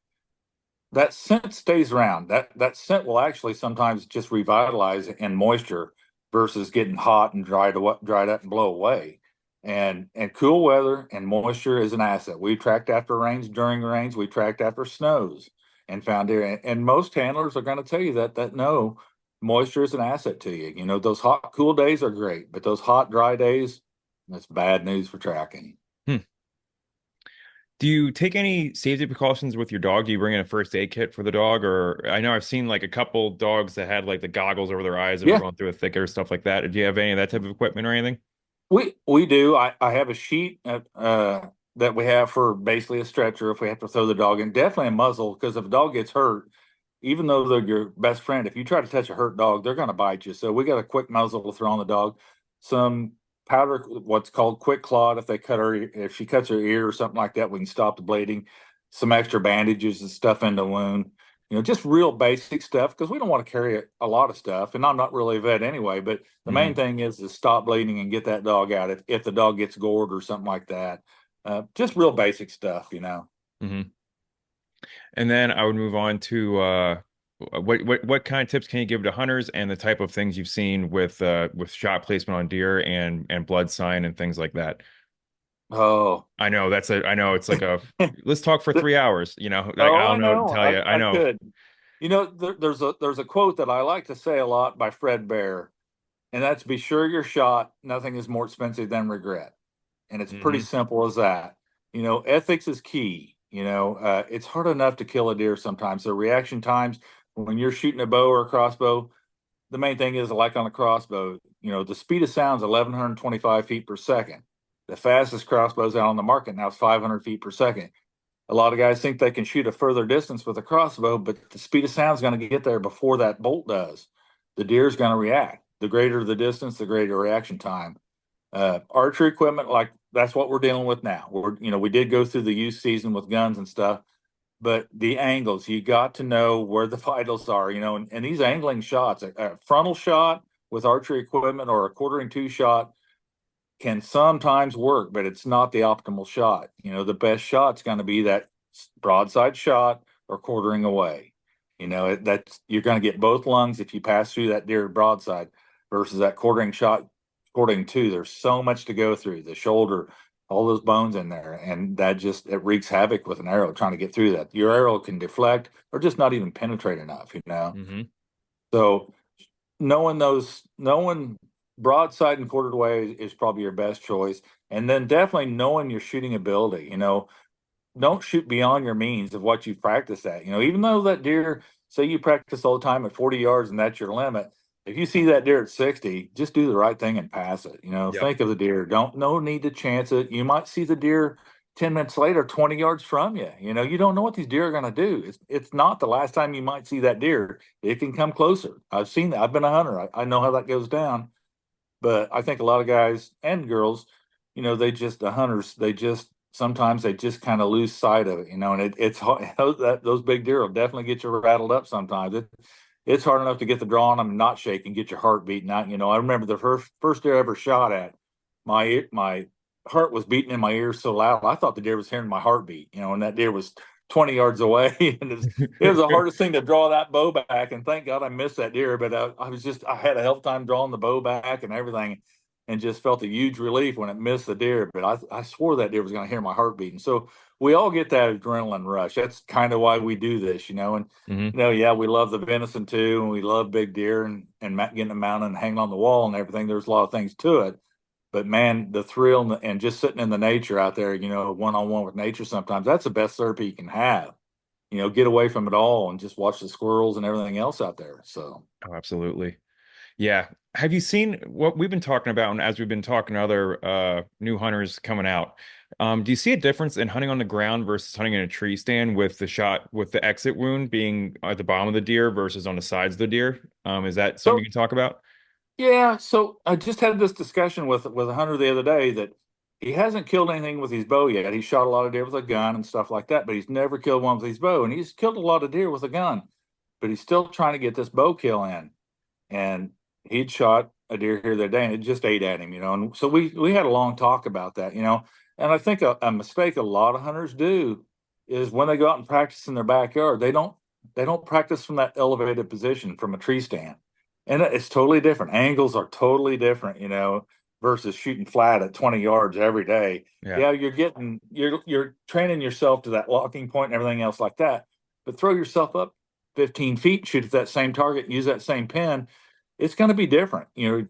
That scent stays around. That scent will actually sometimes just revitalize in moisture versus getting hot and dried up and blow away. And cool weather and moisture is an asset. We tracked after rains during rains. We tracked after snows and found deer. And most handlers are going to tell you that no, moisture is an asset to you. Those hot, cool days are great, but those hot, dry days, that's bad news for tracking. Hmm. Do you take any safety precautions with your dog? Do you bring in a first aid kit for the dog? Or I know I've seen like a couple dogs that had like the goggles over their eyes and were Yeah, going through a thicket or stuff like that. Do you have any of that type of equipment or anything? we do. I have a sheet that we have for basically a stretcher if we have to throw the dog in. Definitely a muzzle because if a dog gets hurt, even though they're your best friend, if you try to touch a hurt dog, they're going to bite you. So we got a quick muzzle to throw on the dog. Some powder, what's called quick clot. If she cuts her ear or something like that, we can stop the bleeding. Some extra bandages and stuff in the wound. Just real basic stuff because we don't want to carry a lot of stuff. And I'm not really a vet anyway, but the main Hmm. thing is to stop bleeding and get that dog out if the dog gets gored or something like that. Just real basic stuff. Hmm. And then I would move on to what kind of tips can you give to hunters and the type of things you've seen with shot placement on deer and blood sign and things like that. Oh, I know it's like a let's talk for 3 hours, like I oh, don't I know what to know. tell you. I I know. could. There's a quote that I like to say a lot by Fred Bear, and that's be sure you're shot. Nothing is more expensive than regret. And it's pretty Hmm. simple as that. Ethics is key. It's hard enough to kill a deer sometimes. So reaction times when you're shooting a bow or a crossbow, the main thing is like on a crossbow, the speed of sound is 1,125 feet per second. The fastest crossbows out on the market now is 500 feet per second. A lot of guys think they can shoot a further distance with a crossbow, but the speed of sound is going to get there before that bolt does. The deer is going to react. The greater the distance, the greater reaction time. Archery equipment, like that's what we're dealing with now. We did go through the youth season with guns and stuff, but the angles, you got to know where the vitals are, and these angling shots, a frontal shot with archery equipment or a quartering two shot can sometimes work, but it's not the optimal shot. The best shot's going to be that broadside shot or quartering away. That's you're going to get both lungs if you pass through that deer broadside versus that quartering shot, quartering two. There's so much to go through the shoulder, all those bones in there, and that just it wreaks havoc with an arrow trying to get through that. Your arrow can deflect or just not even penetrate enough. Hmm. So knowing broadside and quartered away is probably your best choice. And then definitely knowing your shooting ability. Don't shoot beyond your means of what you've practiced at. Even though that deer, say you practice all the time at 40 yards and that's your limit, if you see that deer at 60, just do the right thing and pass it. Yep. Think of the deer. Don't no need to chance it. You might see the deer 10 minutes later, 20 yards from you. You don't know what these deer are going to do. It's not the last time you might see that deer. It can come closer. I've seen that. I've been a hunter. I know how that goes down. But I think a lot of guys and girls, the hunters, sometimes they just kind of lose sight of it, and it's hard, those big deer will definitely get you rattled up sometimes. It's hard enough to get the draw on them and not shake and get your heart beating out. I remember the first deer I ever shot at, my heart was beating in my ears so loud. I thought the deer was hearing my heartbeat, and that deer was 20 yards away. And it was the hardest thing to draw that bow back. And thank God I missed that deer. But I had a hell of a time drawing the bow back and everything, and just felt a huge relief when it missed the deer. But I swore that deer was going to hear my heart beating. So we all get that adrenaline rush. That's kind of why we do this. And Hmm. yeah, we love the venison too, and we love big deer and getting them mounted and hanging on the wall and everything. There's a lot of things to it. But man, the thrill and just sitting in the nature out there, one on one with nature sometimes, that's the best therapy you can have. Get away from it all and just watch the squirrels and everything else out there. So, Oh, absolutely. Yeah. Have you seen what we've been talking about, and as we've been talking to other new hunters coming out? Do you see a difference in hunting on the ground versus hunting in a tree stand with the shot with the exit wound being at the bottom of the deer versus on the sides of the deer? Is that something so you can talk about? yeah. So I just had this discussion with a hunter the other day that he hasn't killed anything with his bow yet. He shot a lot of deer with a gun and stuff like that, but he's never killed one with his bow. And he's killed a lot of deer with a gun, but he's still trying to get this bow kill in. And he'd shot a deer here the other day and it just ate at him. And so we had a long talk about that. And I think a mistake a lot of hunters do is when they go out and practice in their backyard, they don't practice from that elevated position from a tree stand. And it's totally different. Angles are totally different, versus shooting flat at 20 yards every day. Yeah. Yeah, you're training yourself to that locking point and everything else like that. But throw yourself up 15 feet, shoot at that same target, use that same pin, it's going to be different. Your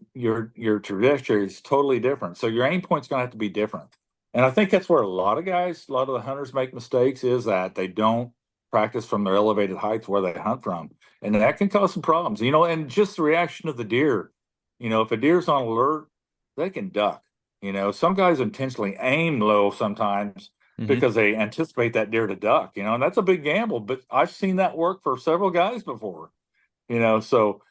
trajectory is totally different. So your aim point's going to have to be different. And I think that's where a lot of the hunters make mistakes is that they don't practice from their elevated heights where they hunt from. And that can cause some problems, and just the reaction of the deer. If a deer's on alert, they can duck. Some guys intentionally aim low sometimes Hmm. because they anticipate that deer to duck, and that's a big gamble. But I've seen that work for several guys before. So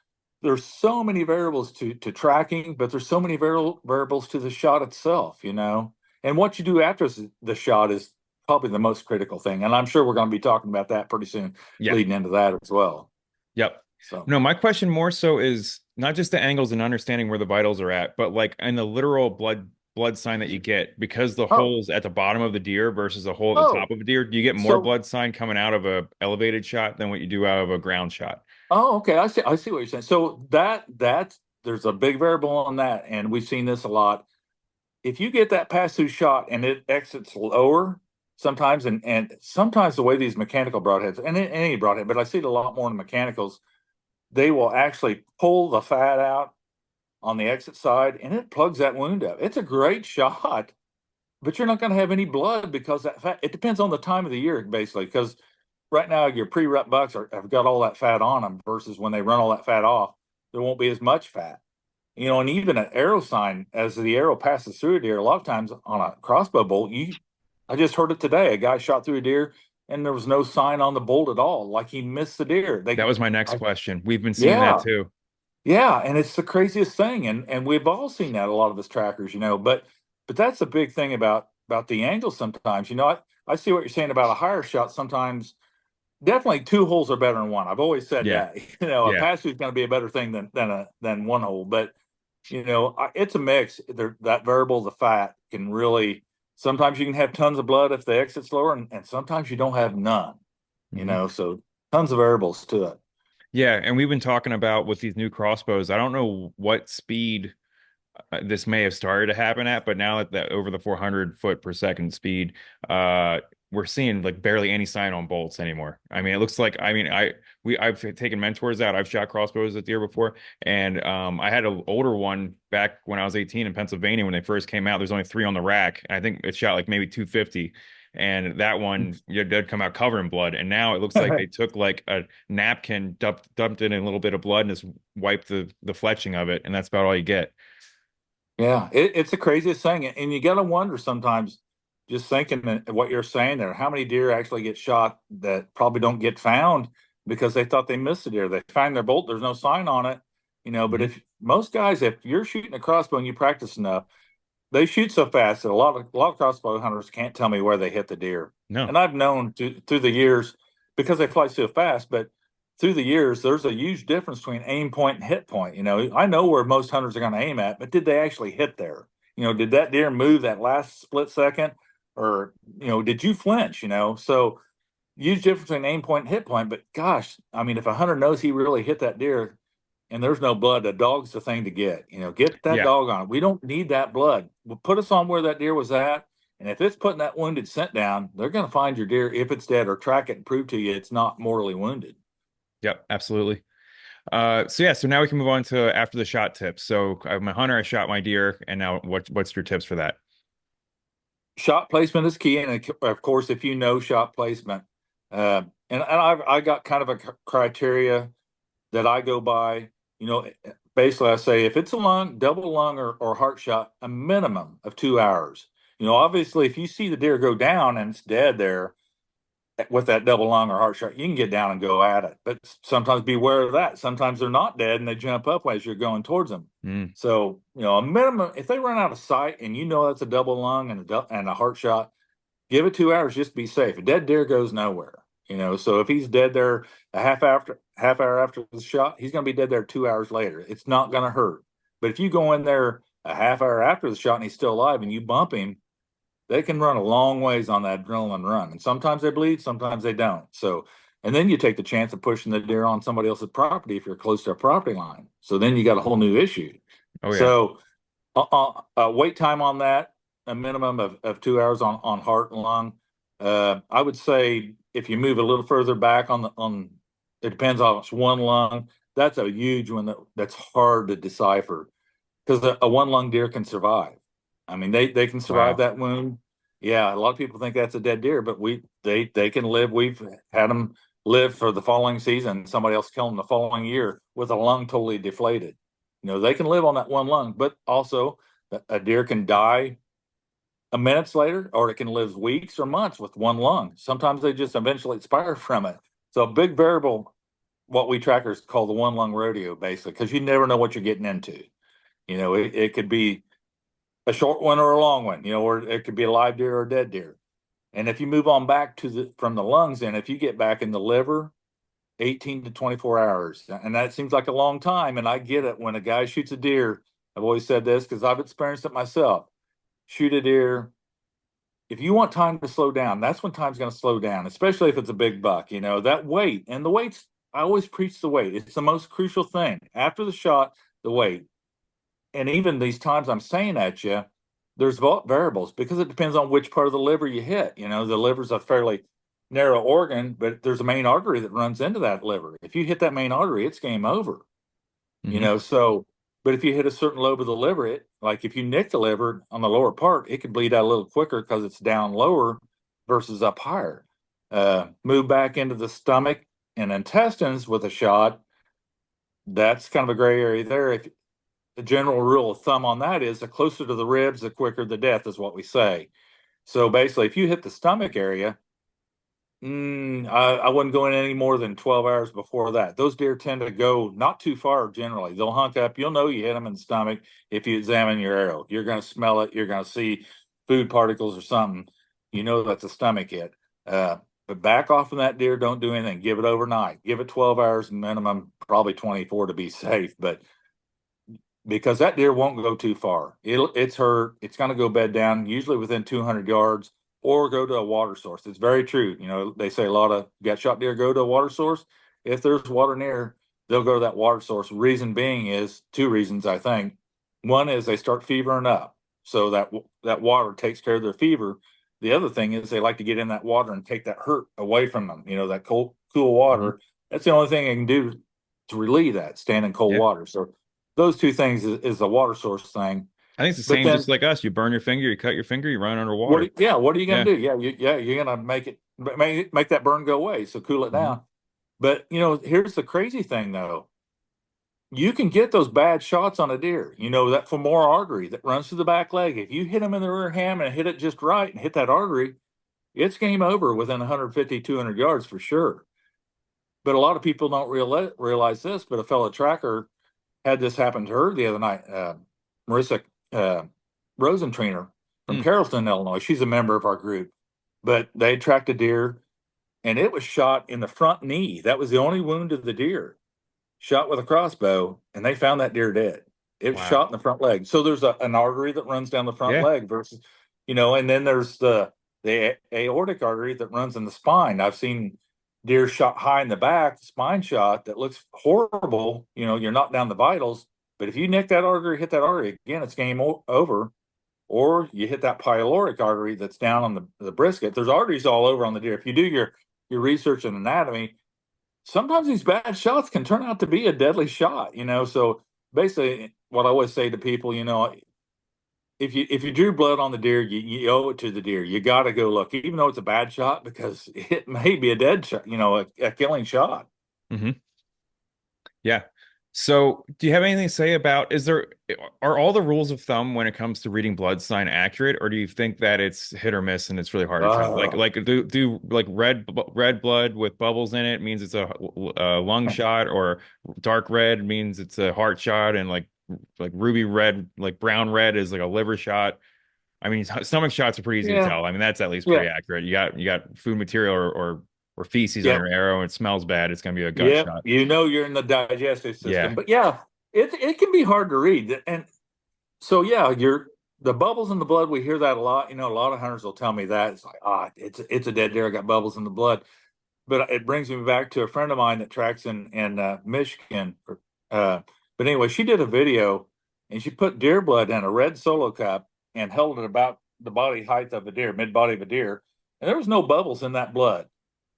there's so many variables to tracking, but there's so many variables to the shot itself. And what you do after the shot is probably the most critical thing. And I'm sure we're going to be talking about that pretty soon, Yeah. leading into that as well. Yep. So, No, my question more so is not just the angles and understanding where the vitals are at, but like in the literal blood blood sign that you get because the Oh, hole's at the bottom of the deer versus the hole at the top oh, of a deer? Do you get more so blood sign coming out of a elevated shot than what you do out of a ground shot? oh, okay. I see what you're saying. So that's there's a big variable on that, and we've seen this a lot. If you get that pass through shot and it exits lower sometimes, and sometimes the way these mechanical broadheads and any broadhead, but I see it a lot more in the mechanicals, they will actually pull the fat out on the exit side and it plugs that wound up. It's a great shot, but you're not going to have any blood because that fat, it depends on the time of the year, basically. Because right now, your pre rut bucks have got all that fat on them versus when they run all that fat off, there won't be as much fat. And even an arrow sign, as the arrow passes through a deer, a lot of times on a crossbow bolt, I just heard it today. A guy shot through a deer and there was no sign on the bolt at all, like he missed the deer. That was my next I, question. We've been seeing that yeah, too. yeah, and it's the craziest thing, and we've all seen that a lot of us trackers, but that's the big thing about the angle sometimes. I see what you're saying about a higher shot sometimes. Definitely two holes are better than one. I've always said Yeah, that. A yeah. pass through is going to be a better thing than one hole, but it's a mix. That variable, the fat, can really. Sometimes you can have tons of blood if the exit's lower, and sometimes you don't have none. Mhm. So tons of variables to it. Yeah, and we've been talking about with these new crossbows. I don't know what speed this may have started to happen at, but now that over the 400 foot per second speed, we're seeing like barely any sign on bolts anymore. I mean, it looks like I've taken mentors out. I've shot crossbows at deer before, and I had an older one back when I was 18 in Pennsylvania when they first came out. There's only three on the rack. I think it shot like maybe 250. And that one did come out covered in blood. And now it looks like they took like a napkin, dumped it in a little bit of blood, and just wiped the fletching of it. And that's about all you get. Yeah, it's the craziest thing, and you got to wonder sometimes, just thinking that what you're saying there, how many deer actually get shot that probably don't get found because they thought they missed a deer. They find their bolt, there's no sign on it, But Mhm. if most guys, if you're shooting a crossbow and you practice enough, they shoot so fast that a lot of crossbow hunters can't tell me where they hit the deer. No. And I've known through the years because they fly so fast, but through the years, there's a huge difference between aim point and hit point. I know where most hunters are going to aim at, but did they actually hit there? Did that deer move that last split second, or did you flinch? So huge difference between aim point and hit point. But gosh, I mean, if a hunter knows he really hit that deer, and there's no blood, the dog's the thing to get. Get that Yeah. dog on. We don't need that blood. We'll put us on where that deer was at. And if it's putting that wounded scent down, they're going to find your deer if it's dead or track it and prove to you it's not mortally wounded. Yep. Absolutely. So yeah. So now we can move on to after the shot tips. So I'm a hunter. I shot my deer, and now what's your tips for that? Shot placement is key. And of course, if you know shot placement, and I got kind of a criteria that I go by. Basically, I say if it's a lung, double lung, or heart shot, a minimum of 2 hours. Obviously, if you see the deer go down and it's dead there with that double lung or heart shot, you can get down and go at it. But sometimes beware of that. Sometimes they're not dead and they jump up as you're going towards them. Mm, So, a minimum, if they run out of sight and that's a double lung and a heart shot, give it 2 hours just to be safe. A dead deer goes nowhere. So if he's dead there a half hour after the shot, he's going to be dead there 2 hours later. It's not going to hurt. But if you go in there a half hour after the shot and he's still alive and you bump him, they can run a long ways on that adrenaline run. And sometimes they bleed, sometimes they don't. So, and then you take the chance of pushing the deer on somebody else's property if you're close to a property line. So then you got a whole new issue. oh yeah. So wait time on that, a minimum of 2 hours on heart and lung. I would say if you move a little further back on it depends on it's one lung. That's a huge one that's hard to decipher because a one lung deer can survive. I mean, they can survive Wow. that wound. Yeah, a lot of people think that's a dead deer, but they can live. We've had them live for the following season. Somebody else killed them the following year with a lung totally deflated. They can live on that one lung, but also a deer can die a minutes later, or it can live weeks or months with one lung. Sometimes they just eventually expire from it. So a big variable, what we trackers call the one lung rodeo, basically, because you never know what you're getting into. It could be a short one or a long one, or it could be a live deer or a dead deer. And if you move on back from the lungs, and if you get back in the liver, 18 to 24 hours. And that seems like a long time. And I get it when a guy shoots a deer. I've always said this because I've experienced it myself. shoot a deer. If you want time to slow down, that's when time's going to slow down, especially if it's a big buck. That weight, and the weights, I always preach the weight. It's the most crucial thing. After the shot, the weight. And even these times I'm saying at you, there's variables because it depends on which part of the liver you hit. The liver's a fairly narrow organ, but there's a main artery that runs into that liver. If you hit that main artery, it's game over. Hmm. So, but if you hit a certain lobe of the liver, like if you nick the liver on the lower part, it could bleed out a little quicker because it's down lower versus up higher. Move back into the stomach and intestines with a shot. That's kind of a gray area there. If the general rule of thumb on that is the closer to the ribs, the quicker the death is what we say. So basically, if you hit the stomach area, I wouldn't go in any more than 12 hours before that. Those deer tend to go not too far generally. They'll hunk up. You'll know you hit them in the stomach if you examine your arrow. You're going to smell it. You're going to see food particles or something. You know that's a stomach hit. But back off from that deer. Don't do anything. Give it overnight. Give it 12 hours minimum, probably 24 to be safe. But because that deer won't go too far. It's hurt. It's going to go bed down, usually within 200 yards, or go to a water source. It's very true. They say a lot of gut shot deer go to a water source. If there's water near, they'll go to that water source. Reason being is two reasons, I think. One is they start fevering up, so that water takes care of their fever. The other thing is they like to get in that water and take that hurt away from them. That cool Hmm. water. That's the only thing they can do to relieve that, stand in cold Yeah. water. So those two things is the water source thing. I think it's the But same, just then like us. You burn your finger, you cut your finger, you run underwater. what are you going Yeah. to do? You're going to make that burn go away. So cool it Hmm. down. But here's the crazy thing though. You can get those bad shots on a deer. That femoral artery that runs through the back leg. If you hit them in the rear ham and hit it just right and hit that artery, it's game over within 150, 200 yards for sure. But a lot of people don't realize this. But a fellow tracker had this happen to her the other night. Marissa uh, Rosentrainer from Mm. Carrollton, Illinois. She's a member of our group, but they tracked a deer and it was shot in the front knee. That was the only wound of the deer, shot with a crossbow, and they found that deer dead. It was Wow. shot in the front leg. So there's an artery that runs down the front Yeah. leg versus, and then there's the aortic artery that runs in the spine. I've seen deer shot high in the back, spine shot that looks horrible. You're not down the vitals, but if you nick that artery, hit that artery again, it's game over. Or you hit that pyloric artery that's down on the brisket. There's arteries all over on the deer. If you do your research in anatomy, sometimes these bad shots can turn out to be a deadly shot. So basically, what I always say to people, if you drew blood on the deer, you owe it to the deer. You got to go look, even though it's a bad shot, because it may be a dead shot, a killing shot. Hmm. Yeah. So, do you have anything to say about are all the rules of thumb when it comes to reading blood sign accurate, or do you think that it's hit or miss and it's really hard to tell? Uh, Do like red blood with bubbles in it means it's a lung shot, or dark red means it's a heart shot, and like ruby red, like brown red is like a liver shot. I mean, stomach shots are pretty easy to yeah, tell. I mean, that's at least yeah, pretty accurate. You got food material or feces on yeah, your arrow, and it smells bad. It's gonna be a gut yeah. shot. You're in the digestive system, Yeah. but yeah, it can be hard to read. And so yeah, you're the bubbles in the blood. We hear that a lot. A lot of hunters will tell me that it's like, it's a dead deer. I got bubbles in the blood. But it brings me back to a friend of mine that tracks in Michigan. Uh, but anyway, she did a video and she put deer blood in a red solo cup and held it about the body height of a deer, mid body of a deer, and there was no bubbles in that blood.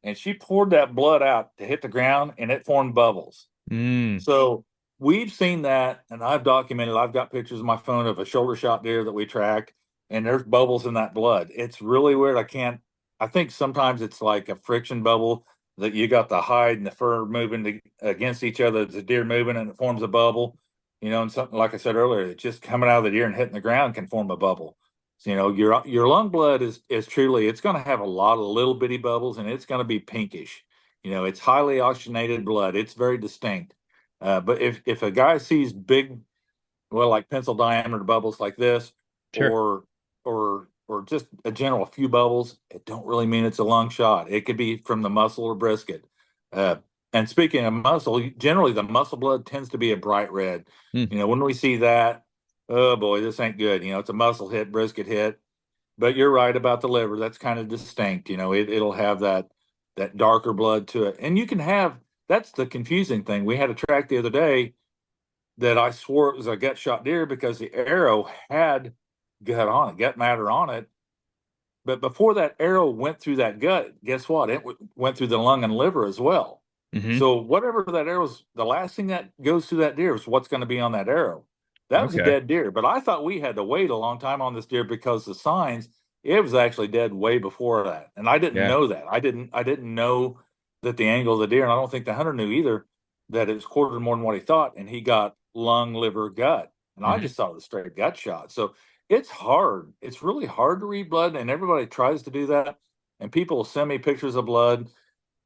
And she poured that blood out to hit the ground, and it formed bubbles. Mm. So we've seen that, and I've documented. I've got pictures on my phone of a shoulder shot deer that we tracked, and there's bubbles in that blood. It's really weird. I can't. I think sometimes it's like a friction bubble that you got the hide and the fur moving against each other. It's a deer moving, and it forms a bubble. And something like I said earlier, it's just coming out of the deer and hitting the ground can form a bubble. So, your lung blood is truly it's going to have a lot of little bitty bubbles, and it's going to be pinkish. It's highly oxygenated blood. It's very distinct. But if a guy sees big, well, like pencil diameter bubbles like this, Sure. or just a general few bubbles, it don't really mean it's a lung shot. It could be from the muscle or brisket. Uh, and speaking of muscle, generally the muscle blood tends to be a bright red. Mm. When we see that, oh boy, this ain't good. It's a muscle hit, brisket hit. But you're right about the liver. That's kind of distinct. It'll have that darker blood to it. And you can have that's the confusing thing. We had a track the other day that I swore it was a gut shot deer because the arrow had gut matter on it. But before that arrow went through that gut, guess what? It went through the lung and liver as well. Hmm. So whatever that arrow's, the last thing that goes through that deer is what's going to be on that arrow. That was a Okay. dead deer, but I thought we had to wait a long time on this deer because the signs it was actually dead way before that, and I didn't Yeah. know that. I didn't know that the angle of the deer, and I don't think the hunter knew either that it was quartered more than what he thought, and he got lung, liver, gut, and I Hmm. just thought it was straight gut shot. So it's hard. It's really hard to read blood, and everybody tries to do that. And people will send me pictures of blood.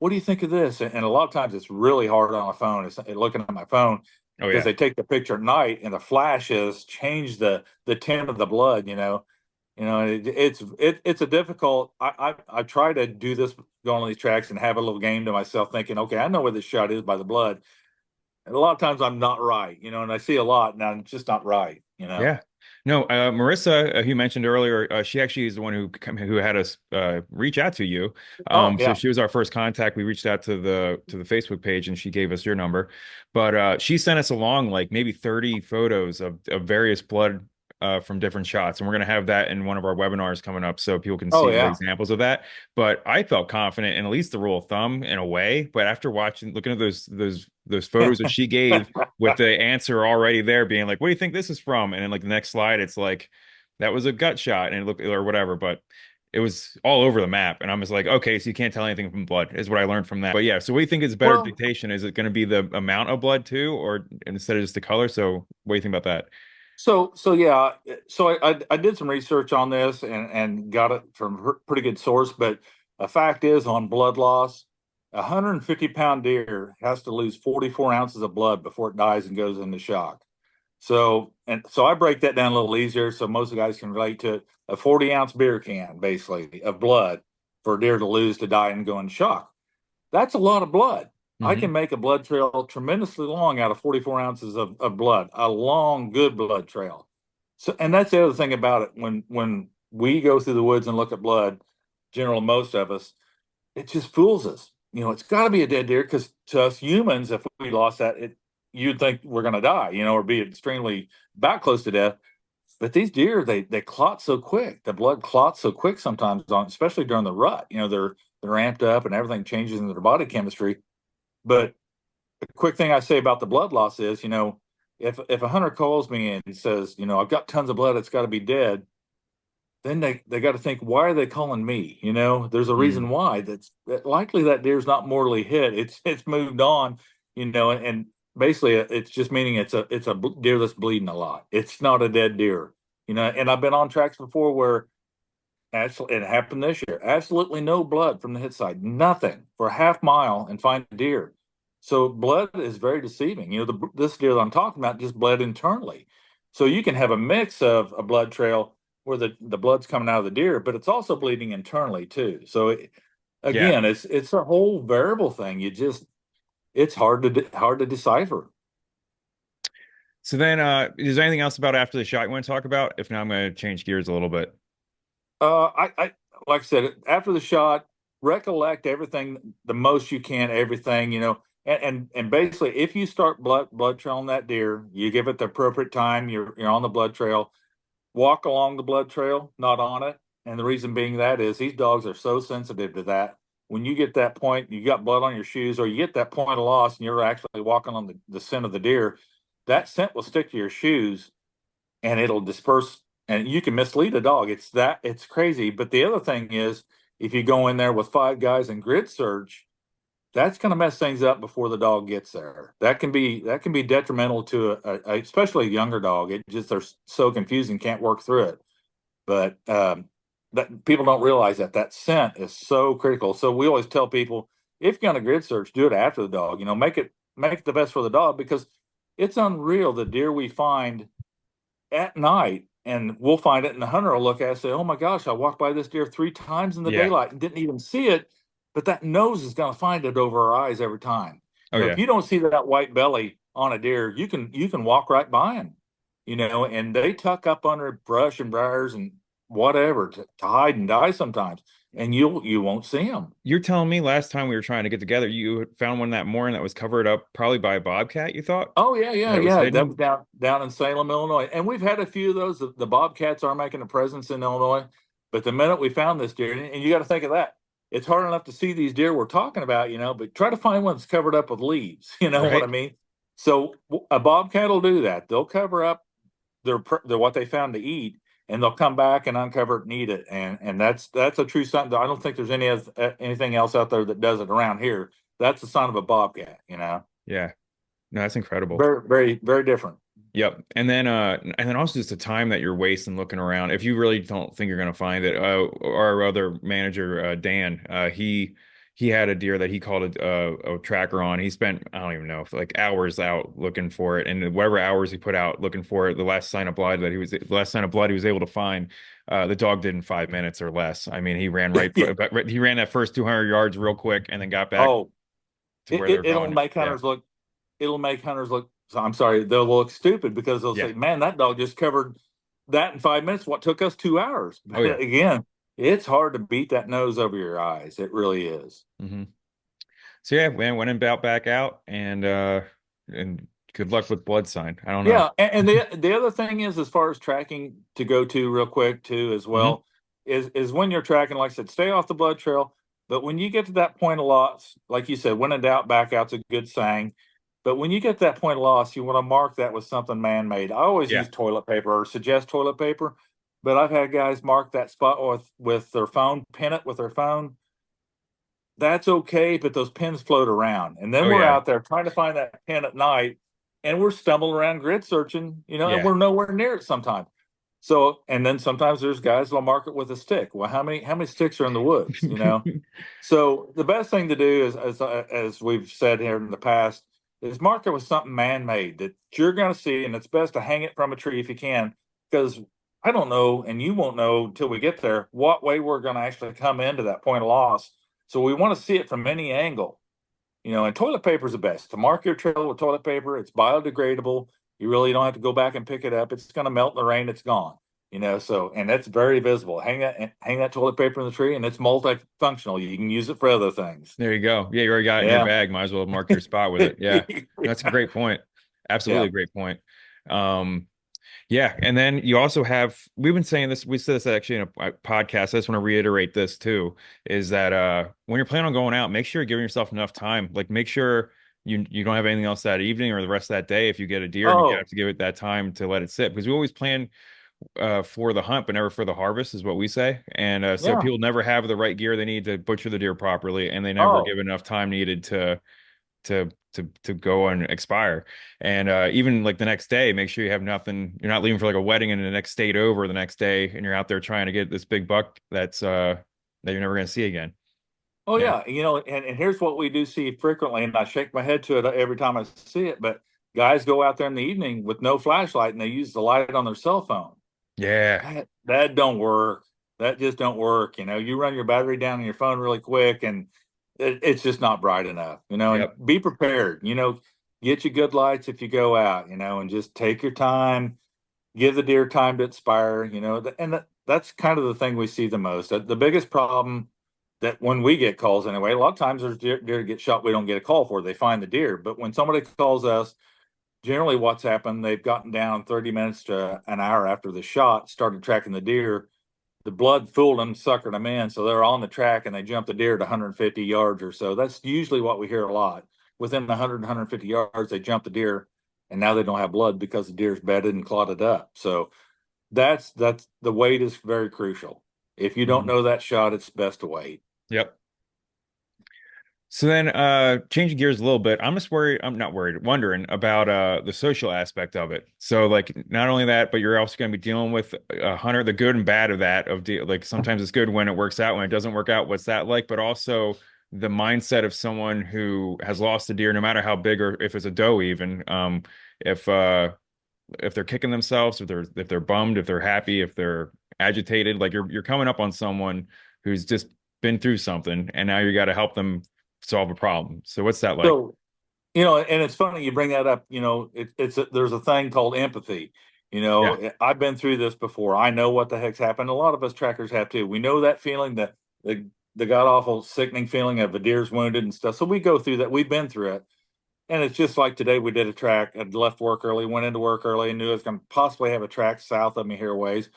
What do you think of this? And a lot of times it's really hard on a phone. It's looking at my phone Oh because yeah. they take the picture at night and the flashes change the tint of the blood. It's a difficult. I try to do this going on these tracks and have a little game to myself, thinking, okay, I know where this shot is by the blood. And a lot of times I'm not right, and I see a lot and I'm just not right. Yeah. No, Marissa, who you mentioned earlier, she actually is the one who had us reach out to you. Oh So yeah. she was our first contact. We reached out to the Facebook page, and she gave us your number. But she sent us along like maybe 30 photos of various blood from different shots, and we're gonna have that in one of our webinars coming up, so people can Oh see more yeah. examples of that. But I felt confident in at least the rule of thumb in a way. But after looking at those photos that she gave with the answer already there being like, what do you think this is from? And then like the next slide, it's like that was a gut shot and it looked or whatever, but it was all over the map. And I'm just like, okay, so you can't tell anything from blood, is what I learned from that. But yeah, so what do you think is better Well, dictation? Is it going to be the amount of blood too, or instead of just the color? So what do you think about that? so yeah, so I did some research on this and got it from a pretty good source. But a fact is, on blood loss, a 150-pound deer has to lose 44 ounces of blood before it dies and goes into shock. So I break that down a little easier so most guys can relate to it. A 40-ounce beer can, basically, of blood for a deer to lose to die and go into shock. That's a lot of blood. I Hmm. can make a blood trail tremendously long out of 44 ounces of blood, a long, good blood trail. So, and that's the other thing about it. When we go through the woods and look at blood, general most of us, it just fools us. It's got to be a dead deer because to us humans, if we lost that, you'd think we're going to die, or be extremely back close to death. But these deer, they clot so quick. The blood clots so quick sometimes, especially during the rut. They're amped up and everything changes in their body chemistry. But the quick thing I say about the blood loss is, if a hunter calls me and says, I've got tons of blood, it's got to be dead, then they got to think, why are they calling me? There's a reason Mm. why. That likely that deer's not mortally hit. It's moved on, and basically it's just meaning it's a deer that's bleeding a lot. It's not a dead deer, And I've been on tracks before where actually it happened this year. Absolutely no blood from the hit side, nothing for a half mile and find a deer. So blood is very deceiving. This deer that I'm talking about just bled internally. So you can have a mix of a blood trail where the blood's coming out of the deer, but it's also bleeding internally too. So Yeah. again, it's a whole variable thing. It's hard to decipher. So then, is there anything else about after the shot you want to talk about? If not, I'm going to change gears a little bit. I like I said, after the shot, recollect everything the most you can, everything, and basically, if you start blood trailing that deer, you give it the appropriate time. You're on the blood trail. Walk along the blood trail, not on it. And the reason being that is these dogs are so sensitive to that. When you get that point, you got blood on your shoes, or you get that point of loss, and you're actually walking on the scent of the deer, that scent will stick to your shoes and it'll disperse and you can mislead a dog. It's crazy. But the other thing is if you go in there with five guys and grid search, that's going to mess things up before the dog gets there. That can be detrimental to especially a younger dog. It just they're so confused and can't work through it. But that people don't realize that scent is so critical. So we always tell people if you're going to grid search, do it after the dog. Make it the best for the dog because it's unreal the deer we find at night, and we'll find it, and the hunter will look at it and say, "Oh my gosh, I walked by this deer 3 times in the Yeah. daylight and didn't even see it." But that nose is going to find it over our eyes every time. Oh yeah. If you don't see that white belly on a deer, you can walk right by him. and they tuck up under brush and briars and whatever to hide and die sometimes, and you won't see them. You're telling me last time we were trying to get together, you found one that morning that was covered up probably by a bobcat, you thought? Oh yeah, yeah, That it was yeah. That was hidden? down in Salem, Illinois, and we've had a few of those. The bobcats are making a presence in Illinois, but the minute we found this deer, and you got to think of that, it's hard enough to see these deer we're talking about, but try to find one that's covered up with leaves. You know what I Right? mean? So a bobcat will do that. They'll cover up their what they found to eat, and they'll come back and uncover it and eat it. And that's a true sign. I don't think there's anything else out there that does it around here. That's the sign of a bobcat. Yeah. No, that's incredible. Very, very, very different. Yep. And then also just the time that you're wasting looking around. If you really don't think you're going to find it, our other manager, Dan, he had a deer that he called a tracker on. He spent, I don't even know, like hours out looking for it, and whatever hours he put out looking for it, the last sign of blood he was able to find, the dog did in 5 minutes or less. I mean, he ran Yeah. he ran that first 200 yards real quick, and then got back Oh, to where they're it'll going. make Yeah. hunters look. It'll make hunters look. I'm sorry, they'll look stupid because they'll Yeah. say, "Man, that dog just covered that in 5 minutes. What took us 2 hours?" Oh yeah. But again, it's hard to beat that nose over your eyes. It really is. Hmm. So yeah, man, went and out back out, and good luck with blood sign. I don't know. Yeah, and the other thing is, as far as tracking to go to real quick too, as Hmm. well, is when you're tracking, like I said, stay off the blood trail. But when you get to that point of loss, like you said, when in doubt, back out's a good saying. But when you get to that point of loss, you want to mark that with something man-made. I always Yeah. use toilet paper or suggest toilet paper, but I've had guys mark that spot with their phone, pin it with their phone. That's okay, but those pins float around. And then Oh we're yeah. out there trying to find that pin at night, and we're stumbling around grid searching, and Yeah. we're nowhere near it sometimes. So, and then sometimes there's guys that'll mark it with a stick. Well, how many sticks are in the woods? So the best thing to do is, as we've said here in the past, is mark it with something man-made that you're going to see, and it's best to hang it from a tree if you can, because I don't know, and you won't know until we get there what way we're going to actually come into that point of loss. So we want to see it from any angle, and toilet paper is the best. To mark your trail with toilet paper, it's biodegradable. You really don't have to go back and pick it up. It's going to melt in the rain. It's gone. So and that's very visible. Hang that toilet paper in the tree, and it's multifunctional. You can use it for other things. There you go. Yeah, you already got it in your Yeah. bag. Might as well mark your spot with it. Yeah. That's a great point. Absolutely Yeah. a great point. Um, Yeah, and then you also have we've been saying this, we said this actually in a podcast. I just want to reiterate this too, is that when you're planning on going out, make sure you're giving yourself enough time. Like make sure you don't have anything else that evening or the rest of that day if you get a deer and you Oh, have to give it that time to let it sit. Because we always plan for the hunt, but never for the harvest, is what we say. And so yeah. people never have the right gear they need to butcher the deer properly, and they never Oh, give enough time needed to go and expire. And even like the next day, make sure you have nothing. You're not leaving for like a wedding in the next state over the next day, and you're out there trying to get this big buck that you're never going to see again. oh, Yeah. yeah. And here's what we do see frequently, and I shake my head to it every time I see it. But guys go out there in the evening with no flashlight, and they use the light on their cell phone. Yeah. That don't work. That just don't work. You run your battery down on your phone really quick, and it's just not bright enough. And Yep. be prepared. Get your good lights if you go out. And just take your time. Give the deer time to expire. And that's kind of the thing we see the most. The biggest problem that when we get calls anyway, a lot of times there's deer get shot. We don't get a call for. They find the deer, but when somebody calls us, generally what's happened, they've gotten down 30 minutes to an hour after the shot, started tracking the deer. The blood fooled them, suckered them in, so they're on the track and they jump the deer at 150 yards or so. That's usually what we hear a lot. Within 150 yards, they jump the deer, and now they don't have blood because the deer's bedded and clotted up. So that's the wait is very crucial. If you don't Mhm. know that shot, it's best to wait. Yep. So then changing gears a little bit, I'm not worried, wondering about the social aspect of it. So like not only that, but you're also going to be dealing with a hunter, the good and bad of that like sometimes it's good when it works out, when it doesn't work out, what's that like? But also the mindset of someone who has lost a deer, no matter how big or if it's a doe even, if uh if they're kicking themselves, if they're bummed, if they're happy, if they're agitated, like you're coming up on someone who's just been through something and now you got to help them solve a problem. So what's that like? So and it's funny you bring that up. There's a thing called empathy, Yeah. I've been through this before. I know what the heck's happened. A lot of us trackers have too. We know that feeling, that the god awful sickening feeling of a deer's wounded and stuff. So we go through that. We've been through it. And it's just like today we did a track. I'd left work early, went into work early, and knew I was going to possibly have a track south of me here a ways.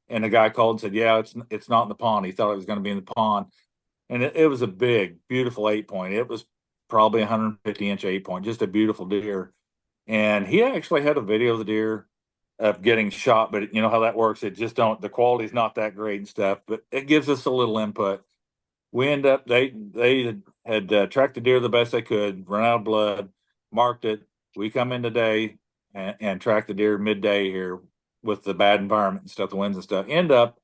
And the guy called and said, "Yeah, it's not in the pond." He thought it was going to be in the pond, and it was a big, beautiful 8 point. It was probably 150-inch 8 point, just a beautiful deer. And he actually had a video of the deer of getting shot, but you know how that works. It just don't, the quality's not that great and stuff, but it gives us a little input. We end up, they had tracked the deer the best they could, run out of blood, marked it. We come in today and track the deer midday here with the bad environment and stuff, the winds and stuff. End up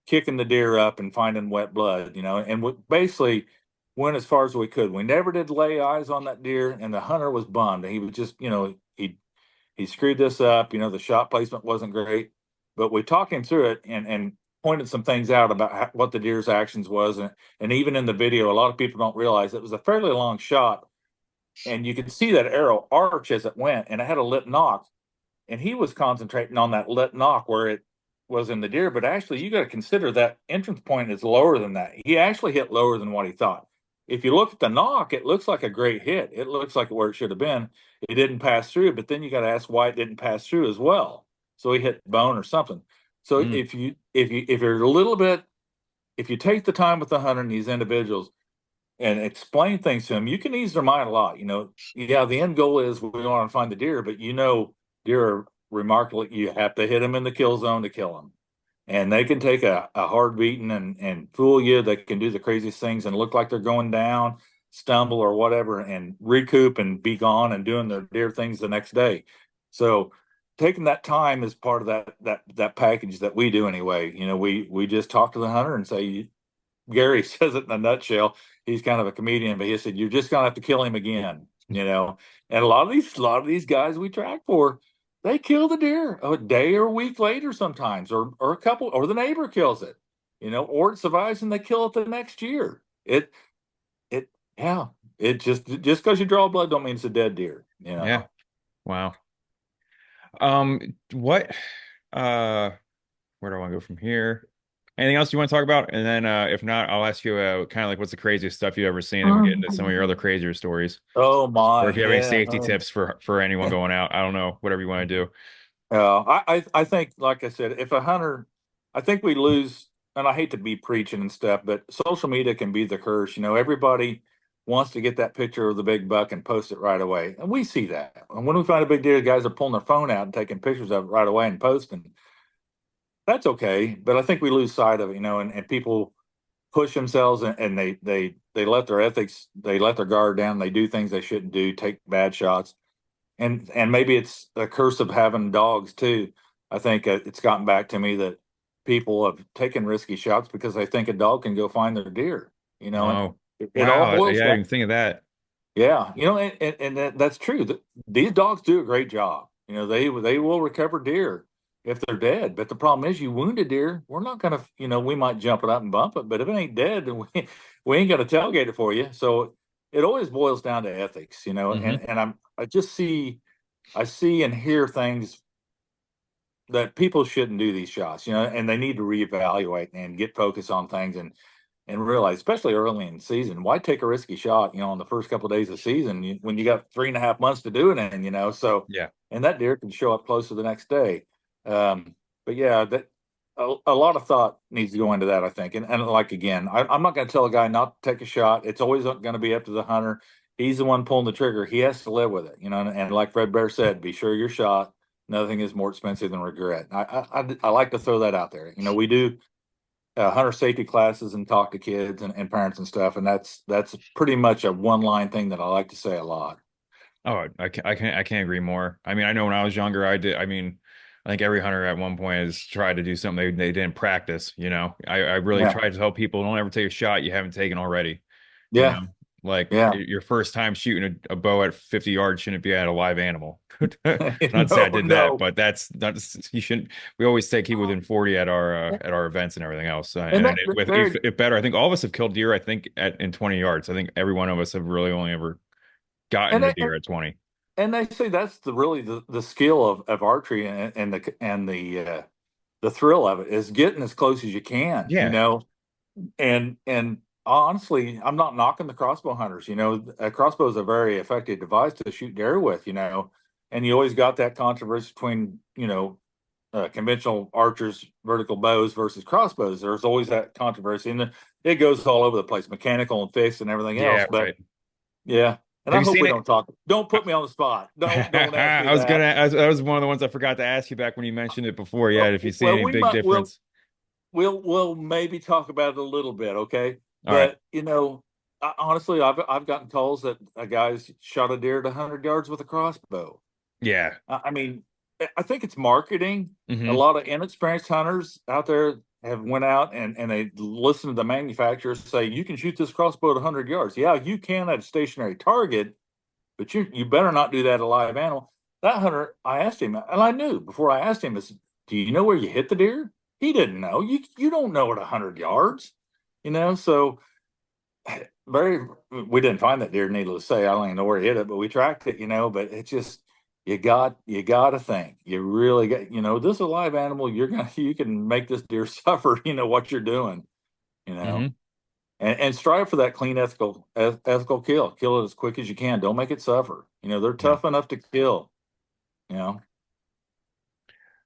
kicking the deer up and finding wet blood, and we basically went as far as we could. We never did lay eyes on that deer, and the hunter was bummed. He was just, he screwed this up. The shot placement wasn't great, but we talked him through it and pointed some things out about what the deer's actions was, and even in the video, a lot of people don't realize it was a fairly long shot, and you could see that arrow arch as it went, and it had a lit knock, and he was concentrating on that lit knock where it was in the deer. But actually, you got to consider that entrance point is lower than that. He actually hit lower than what he thought. If you look at the knock, it looks like a great hit. It looks like where it should have been. It didn't pass through, but then you got to ask why it didn't pass through as well. So he hit bone or something. So Mm. if you're a little bit, if you take the time with the hunter and these individuals and explain things to them, you can ease their mind a lot. Yeah, the end goal is we want to find the deer, but deer are remarkable. You have to hit them in the kill zone to kill them. And they can take a hard beating and fool you. They can do the craziest things and look like they're going down, stumble or whatever, and recoup and be gone and doing their deer things the next day. So taking that time is part of that package that we do anyway. We just talk to the hunter and say, Gary says it in a nutshell. He's kind of a comedian, but he said, "You're just gonna have to kill him again." And a lot of these guys we track for, they kill the deer a day or a week later sometimes, or a couple, or the neighbor kills it, or it survives and they kill it the next year. It yeah. It just because you draw blood don't mean it's a dead deer. Yeah. Wow. What uh where do I want to go from here? Anything else you want to talk about? And then if not, I'll ask you kind of like what's the craziest stuff you've ever seen, and we get into some of your other crazier stories. Oh Or my, if you have any yeah. safety tips for anyone going out. I don't know, whatever you want to do. I think, like I said, if a hunter, I think we lose, and I hate to be preaching and stuff, but social media can be the curse. Everybody wants to get that picture of the big buck and post it right away, and we see that. And when we find a big deer, the guys are pulling their phone out and taking pictures of it right away and posting. That's okay, but I think we lose sight of it, and people push themselves and they let their ethics, they let their guard down, they do things they shouldn't do, take bad shots, and maybe it's a curse of having dogs too. I think it's gotten back to me that people have taken risky shots because they think a dog can go find their deer. And Oh, it all wow. boils Yeah, I down. didn't think of that. Yeah, that's true. These dogs do a great job. They will recover deer if they're dead. But the problem is, you wound a deer, we're not gonna, we might jump it up and bump it, but if it ain't dead, then we ain't gonna tailgate it for you. So it always boils down to ethics, Hmm. and I just I see and hear things that people shouldn't do these shots, and they need to reevaluate and get focused on things and realize, especially early in the season, why take a risky shot, on the first couple of days of season when you got 3.5 months to do it in, so, Yeah. and that deer can show up closer the next day. But yeah, that a lot of thought needs to go into that, I think. And like, again, I'm not going to tell a guy not to take a shot. It's always going to be up to the hunter. He's the one pulling the trigger. He has to live with it, and like Fred Bear said, be sure you're shot. Nothing is more expensive than regret. I like to throw that out there. We do hunter safety classes and talk to kids and parents and stuff, and that's pretty much a one line thing that I like to say a lot. Oh, I can't agree more. I mean, I know when I was younger, I did. I mean, I think every hunter at one point has tried to do something they didn't practice. I really Yeah, tried to tell people don't ever take a shot you haven't taken already. You yeah, know, like yeah. your first time shooting a bow at 50 yards shouldn't be at a live animal. Not to say I No, did that, no, but that's you shouldn't. We always take keep within 40 at our events and everything else. and And with there if better, I think all of us have killed deer. I think at in 20 yards. I think every one of us have really only ever gotten and a that, deer at 20. and they say that's the skill of archery the thrill of it is getting as close as you can, Yeah. and honestly, I'm not knocking the crossbow hunters. A crossbow is a very effective device to shoot deer with. And you always got that controversy between conventional archers, vertical bows versus crossbows. There's always that controversy, and it goes all over the place, mechanical and fixed and everything else. Yeah, But right. yeah, and Have I you hope seen we it? don't talk. Don't put me on the spot. Don't ask me I was that. that was one of the ones I forgot to ask you back when you mentioned it before. Yeah, if you see Well, any we big might. We'll difference. we'll maybe talk about it a little bit, okay? All right. But honestly, I've gotten calls that a guy's shot a deer at 100 yards with a crossbow. Yeah. I mean, I think it's marketing. A Hmm. lot of inexperienced hunters out there have went out and they listen to the manufacturers say you can shoot this crossbow at 100 yards. Yeah, you can at a stationary target, but you better not do that at a live animal. That hunter, I asked him, and I knew before I asked him, is, do you know where you hit the deer? He didn't know. You don't know at 100 yards, So very, we didn't find that deer. Needless to say, I don't even know where he hit it, but we tracked it. But it's just you got to think. You really got this is a live animal. You can make this deer suffer. What you're doing. You know Hmm. and strive for that clean, ethical kill. Kill it as quick as you can. Don't make it suffer. They're Yeah. tough enough to kill. You know.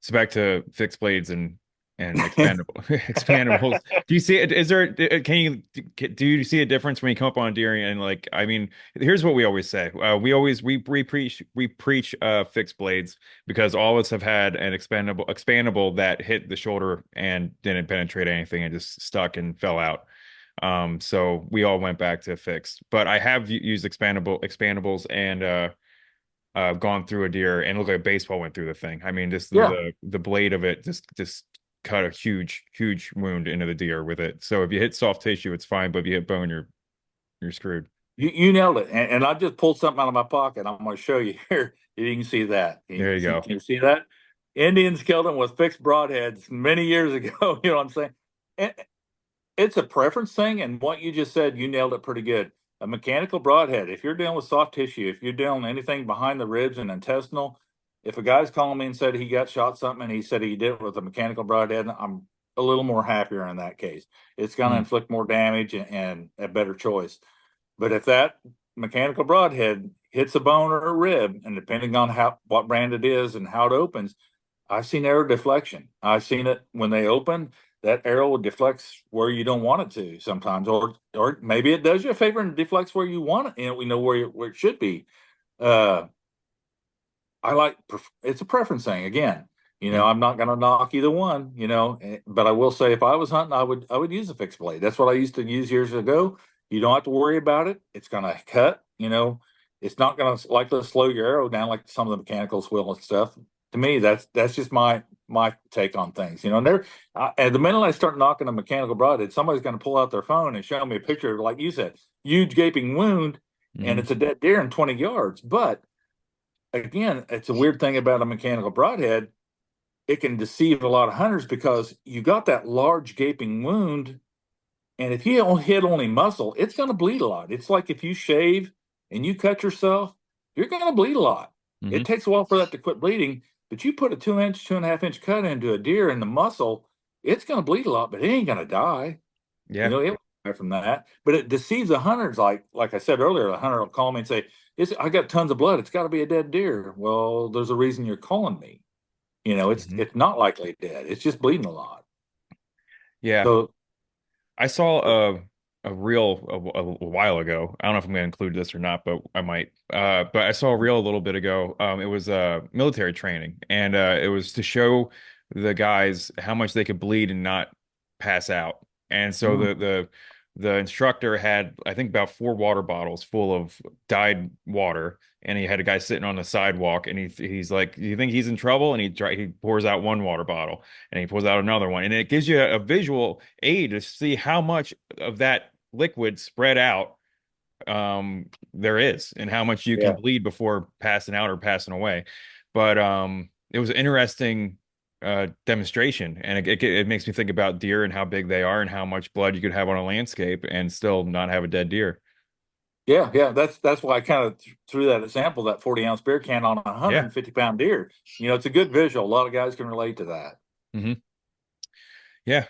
So back to fixed blades and expandable expandables. Do you see it? Is there? Can you do you see a difference when you come up on deer and like? I mean, here's what we always say. We preach fixed blades because all of us have had an expandable that hit the shoulder and didn't penetrate anything and just stuck and fell out. So we all went back to fixed. But I have used expandables and gone through a deer and look like a baseball went through the thing. I mean, just Yeah, the blade of it just cut a huge wound into the deer with it. So if you hit soft tissue, it's fine, but if you hit bone, you're screwed. you nailed it. And I just pulled something out of my pocket. I'm going to show you here. You can see that. There you go. Can you see that? Indians killed them with fixed broadheads many years ago. You know what I'm saying? And it's a preference thing. And what you just said, you nailed it pretty good. A mechanical broadhead, if you're dealing with soft tissue, if you're dealing with anything behind the ribs and intestinal, if a guy's calling me and said he got shot something and he said he did it with a mechanical broadhead, I'm a little more happier in that case. It's going to Mm, inflict more damage and a better choice. But if that mechanical broadhead hits a bone or a rib, and depending on what brand it is and how it opens, I've seen arrow deflection. I've seen it when they open, that arrow deflects where you don't want it to sometimes, or maybe it does you a favor and deflects where you want it. We know where it should be. Uh, I like it's a preference thing again. mm, I'm not going to knock either one. But I will say if I was hunting, I would use a fixed blade. That's what I used to use years ago. You don't have to worry about it. It's going to cut. It's not going to likely slow your arrow down like some of the mechanicals will and stuff. To me, that's just my take on things. And the minute I start knocking a mechanical broadhead, somebody's going to pull out their phone and show me a picture, like you said, huge gaping wound, and mm, it's a dead deer in 20 yards. But again, it's a weird thing about a mechanical broadhead. It can deceive a lot of hunters because you got that large gaping wound, and if you don't hit only muscle, it's going to bleed a lot. It's like if you shave and you cut yourself, you're going to bleed a lot. It mm. takes a while for that to quit bleeding, but you put a 2 inch, 2.5 inch cut into a deer in the muscle, it's going to bleed a lot, but it ain't going to die. Yeah. It will die from that. But it deceives the hunters. Like I said earlier, the hunter will call me and say, I got tons of blood. It's got to be a dead deer. Well, there's a reason you're calling me. It's Hmm. it's not likely dead. It's just bleeding a lot. Yeah. So I saw a reel a while ago. I don't know if I'm going to include this or not, but I might. But I saw a reel a little bit ago. It was military training, and it was to show the guys how much they could bleed and not pass out. And so mm, the instructor had, I think, about four water bottles full of dyed water, and he had a guy sitting on the sidewalk, and he's like, "Do you think he's in trouble?" And he pours out one water bottle, and he pulls out another one, and it gives you a visual aid to see how much of that liquid spread out there is, and how much you can yeah. bleed before passing out or passing away. But it was an interesting demonstration, and it makes me think about deer and how big they are and how much blood you could have on a landscape and still not have a dead deer. Yeah, yeah, that's why I kind of threw that example, that 40-ounce beer can on a Yeah. 150-pound deer. It's a good visual. A lot of guys can relate to that. Hmm. Yeah.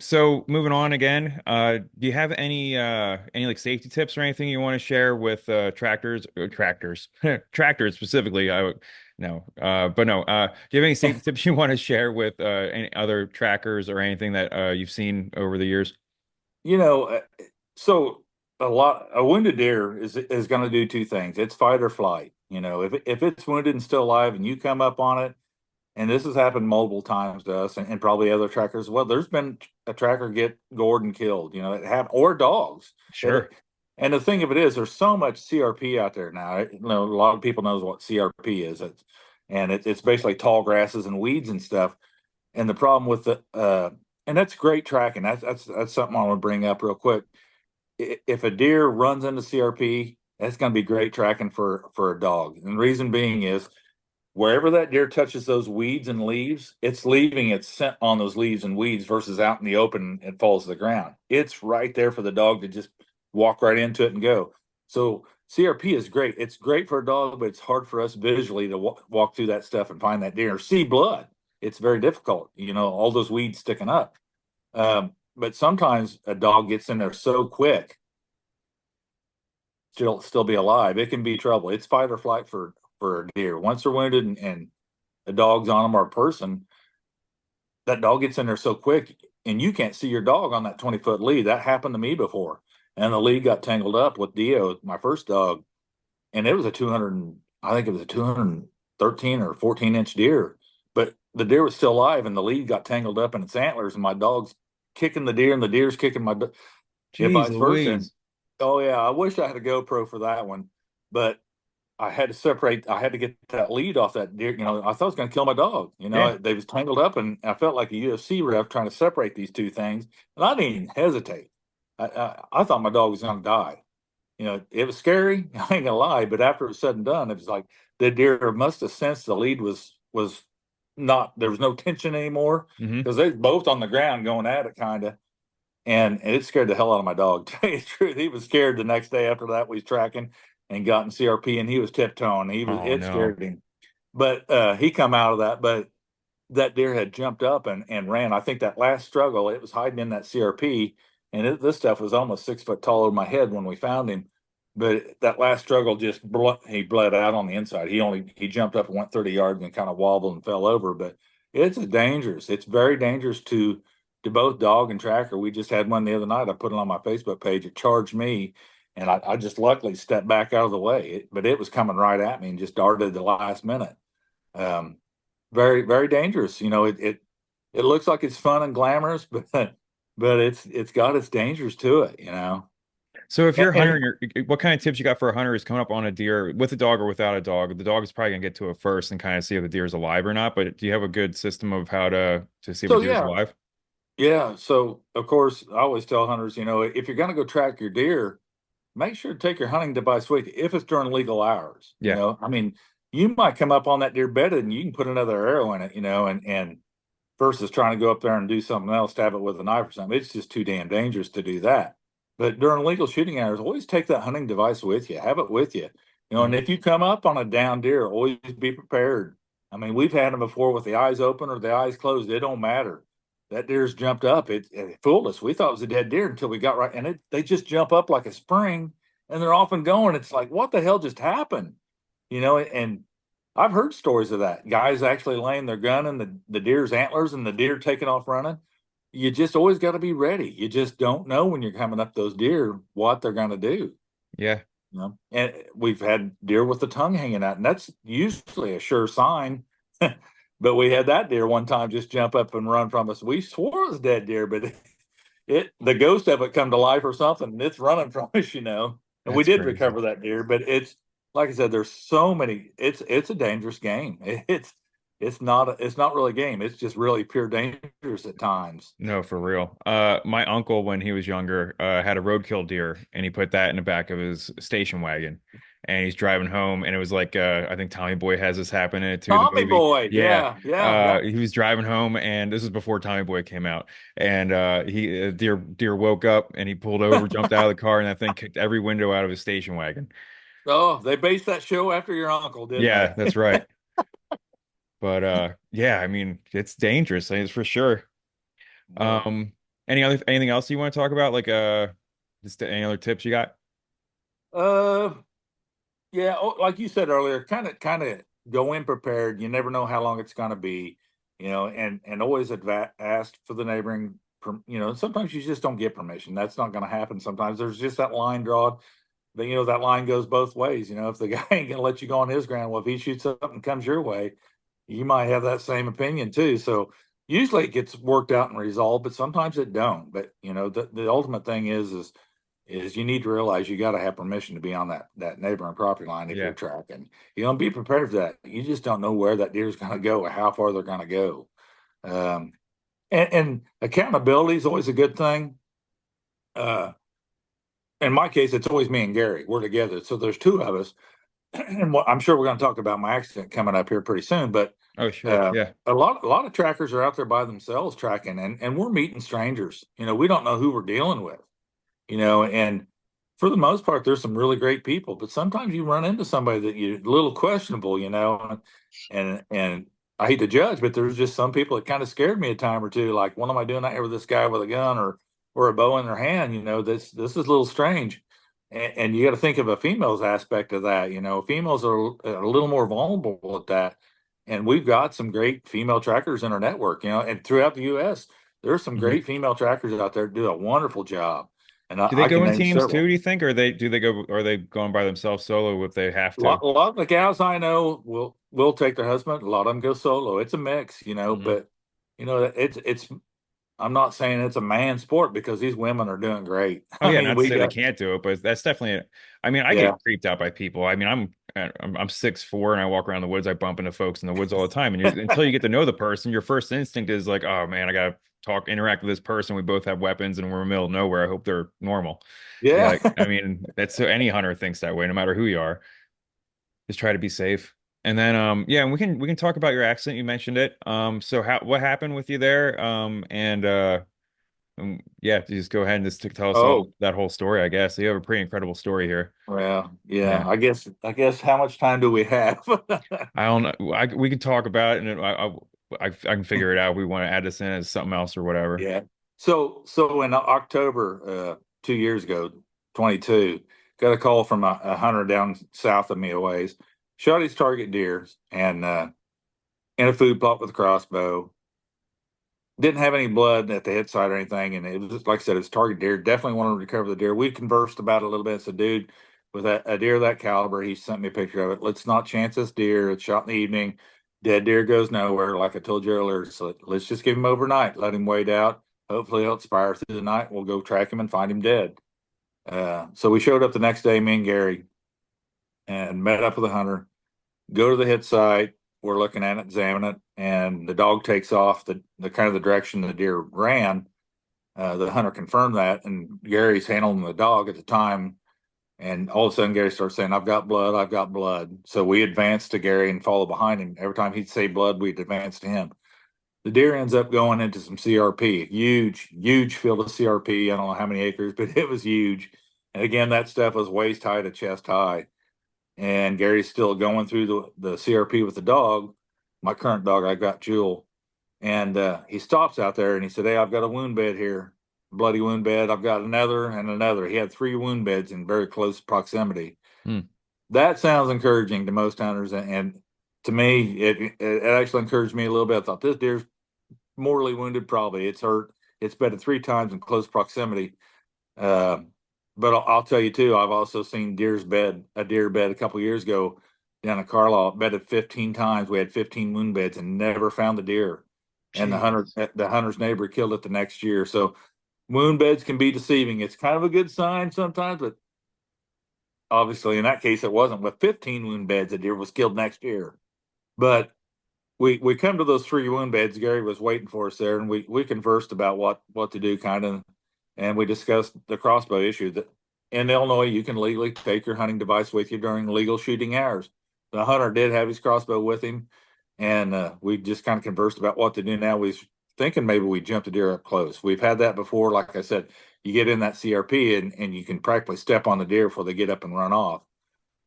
So moving on again, do you have any like safety tips or anything you want to share with tractors, tractors specifically? I would no, but no. Do you have any safety tips you want to share with any other trackers or anything that you've seen over the years? You know, uh, so a wounded deer is going to do two things. It's fight or flight. If it's wounded and still alive, and you come up on it, and this has happened multiple times to us, and probably other trackers as well. There's been a tracker get gored and killed. It have or dogs that. Sure. And the thing of it is, there's so much CRP out there now. A lot of people knows what CRP is. It's basically tall grasses and weeds and stuff. And the problem with and that's great tracking. That's something I want to bring up real quick. If a deer runs into CRP, that's going to be great tracking for a dog. And the reason being is wherever that deer touches those weeds and leaves, it's leaving its scent on those leaves and weeds versus out in the open, it falls to the ground. It's right there for the dog to just walk right into it and go. So CRP is great. It's great for a dog, but it's hard for us visually to walk through that stuff and find that deer or see blood. It's very difficult, all those weeds sticking up. But sometimes a dog gets in there so quick, still be alive. It can be trouble. It's fight or flight for a deer. Once they're wounded and a dog's on them or a person, that dog gets in there so quick and you can't see your dog on that 20-foot lead. That happened to me before. And the lead got tangled up with Dio, my first dog, and it was a 200, I think it was a 213 or 14-inch deer. But the deer was still alive and the lead got tangled up in its antlers, and my dog's kicking the deer and the deer's kicking and Jeez vice versa. And Louise. oh yeah, I wish I had a GoPro for that one, but I had to separate. I had to get that lead off that deer. I thought it was going to kill my dog. Yeah. They was tangled up, and I felt like a UFC ref trying to separate these two things. And I didn't even hesitate. I thought my dog was going to die. It was scary. I ain't gonna lie, but after it was said and done, it was like the deer must have sensed the lead was not. There was no tension anymore Hmm. because they was both on the ground going at it, kind of. And it scared the hell out of my dog. To tell you the truth, he was scared the next day after that. We was tracking and got in CRP, and he was tiptoeing. Oh It no. scared him, but he come out of that. But that deer had jumped up and ran. I think that last struggle, it was hiding in that CRP, and this stuff was almost 6 foot tall over my head when we found him. But that last struggle he bled out on the inside. He jumped up and went 30 yards and kind of wobbled and fell over. But it's very dangerous to both dog and tracker. We just had one the other night. I put it on my Facebook page. It charged me, and I just luckily stepped back out of the way. But it was coming right at me and just darted at the last minute. Um, Very, very dangerous. It looks like it's fun and glamorous, but it's got its dangers to it. So if And, you're a hunter, and and what kind of tips you got for a hunter who's coming up on a deer with a dog or without a dog? The dog is probably gonna get to it first and kind of see if the deer is alive or not. But do you have a good system of how to see if a so deer is yeah, alive? yeah. So of course, I always tell hunters, if you're going to go track your deer, make sure to take your hunting device with you if it's during legal hours. Yeah. I mean, you might come up on that deer bedded and you can put another arrow in it, and versus trying to go up there and do something else, stab it with a knife or something. It's just too damn dangerous to do that. But during legal shooting hours, always take that hunting device with you. Have it with you. And Mhm. if you come up on a down deer, always be prepared. I mean, we've had them before with the eyes open or the eyes closed. It don't matter. That deer's jumped up. It fooled us. We thought it was a dead deer until we got right, and they just jump up like a spring, and they're off and going. It's like, what the hell just happened? And I've heard stories of that. Guys actually laying their gun in the deer's antlers and the deer taking off running. You just always got to be ready. You just don't know when you're coming up those deer what they're going to do. Yeah. And we've had deer with the tongue hanging out, and that's usually a sure sign. But we had that deer one time just jump up and run from us. We swore it was dead deer, but it the ghost of it come to life or something, and it's running from us. And we That's did crazy. recover that deer, but it's like I said, there's so many. It's a dangerous game. It's not really a game. It's just really pure dangerous at times. No, for real. My uncle, when he was younger, had a roadkill deer, and he put that in the back of his station wagon. and he's driving home, and it was like I think Tommy Boy has this happen in it too, the Tommy movie. Boy. Yeah. Yeah, yeah, yeah. He was driving home, and this was before Tommy Boy came out, and he deer woke up, and he pulled over, jumped out of the car, and that thing kicked every window out of his station wagon. Oh, they based that show after your uncle, didn't Yeah, they? that's right. But yeah, I mean, it's dangerous, it's for sure. Oh. Um, anything else you want to talk about? Like just any other tips you got? Uh, yeah. Like you said earlier, kind of go in prepared. You never know how long it's going to be, and always ask for the neighboring. Sometimes you just don't get permission. That's not going to happen. Sometimes there's just that line drawn. That line goes both ways. If the guy ain't going to let you go on his ground, well, if he shoots up and comes your way, you might have that same opinion too. So usually it gets worked out and resolved, but sometimes it don't. But the ultimate thing is you need to realize you got to have permission to be on that neighboring property line if you're Yeah. tracking. Be prepared for that. You just don't know where that deer is going to go or how far they're going to go. Um, and accountability is always a good thing. Uh, in my case, it's always me and Gary. We're together, so there's two of us. And I'm sure we're going to talk about my accident coming up here pretty soon. But Oh, sure. Yeah. a lot of trackers are out there by themselves tracking, and we're meeting strangers. We don't know who we're dealing with. And for the most part, there's some really great people, but sometimes you run into somebody that you're a little questionable, and I hate to judge, but there's just some people that kind of scared me a time or two. Like, what am I doing out here with this guy with a gun or a bow in their hand? This is a little strange. And you got to think of a female's aspect of that. Females are a little more vulnerable at that. And we've got some great female trackers in our network, and throughout the U.S., there's some Hmm. great female trackers out there that do a wonderful job. And Do they I go can in name teams too, several. do you think? Or are they going by themselves solo if they have to? A lot of the gals I know will take their husband. A lot of them go solo. It's a mix, Hmm. but it's I'm not saying it's a man sport because these women are doing great. Oh I yeah, mean, not to we say they got can't do it, but that's definitely. I mean, I yeah, get creeped out by people. I mean, I'm 6'4" and I walk around the woods. I bump into folks in the woods all the time, and until you get to know the person, your first instinct is like, oh man, I gotta interact with this person. We both have weapons, and we're in the middle of nowhere. I hope they're normal. Yeah, yeah. I mean, that's so any hunter thinks that way, no matter who you are. Just try to be safe. And then yeah, and we can talk about your accident. You mentioned it. So what happened with you there? Yeah, just go ahead and just tell us all Oh, that whole story, I guess. You have a pretty incredible story here. well, yeah. Yeah. I guess how much time do we have? I don't know. We can talk about it and I can figure it out. We want to add this in as something else or whatever. Yeah. So in October, 2 years ago, 22, got a call from a hunter down south of me a ways. Shot his target deer and in a food plot with a crossbow. Didn't have any blood at the head side or anything, and it was just, like I said, it's target deer. Definitely wanted to recover the deer. We conversed about it a little bit. Said, dude, with a deer of that caliber, he sent me a picture of it. Let's not chance this deer. It's shot in the evening. Dead deer goes nowhere, like I told you earlier. So let's just give him overnight. Let him wait out. Hopefully, he'll expire through the night. We'll go track him and find him dead. So we showed up the next day, me and Gary, and met up with the hunter. Go to the hit site. We're looking at it, examining it, and the dog takes off the kind of the direction the deer ran. The hunter confirmed that, and Gary's handling the dog at the time. And all of a sudden, Gary starts saying, "I've got blood. I've got blood." So we advanced to Gary and followed behind him. Every time he'd say blood, we'd advance to him. The deer ends up going into some CRP, huge, huge field of CRP. I don't know how many acres, but it was huge. And again, that stuff was waist high to chest high. And Gary's still going through the CRP with the dog, my current dog. I got Jewel, and he stops out there and he said, "Hey, I've got a wound bed here, bloody wound bed. I've got another and another." He had three wound beds in very close proximity. Hmm. That sounds encouraging to most hunters, and to me, it actually encouraged me a little bit. I thought this deer's mortally wounded, probably it's hurt. It's bedded three times in close proximity. Uh, but I'll tell you too, I've also seen a deer bed a couple years ago down in Carlisle, bedded 15 times. We had 15 wound beds and never found the deer. And Jeez. the hunter's neighbor killed it the next year. So wound beds can be deceiving. It's kind of a good sign sometimes, but obviously in that case it wasn't. With 15 wound beds, a deer was killed next year. But we come to those three wound beds. Gary was waiting for us there, and we conversed about what to do, kind of, and we discussed the crossbow issue. That in Illinois, you can legally take your hunting device with you during legal shooting hours. The hunter did have his crossbow with him, and we just kind of conversed about what to do now. We was thinking maybe we jump the deer up close. We've had that before. Like I said, you get in that CRP and you can practically step on the deer before they get up and run off.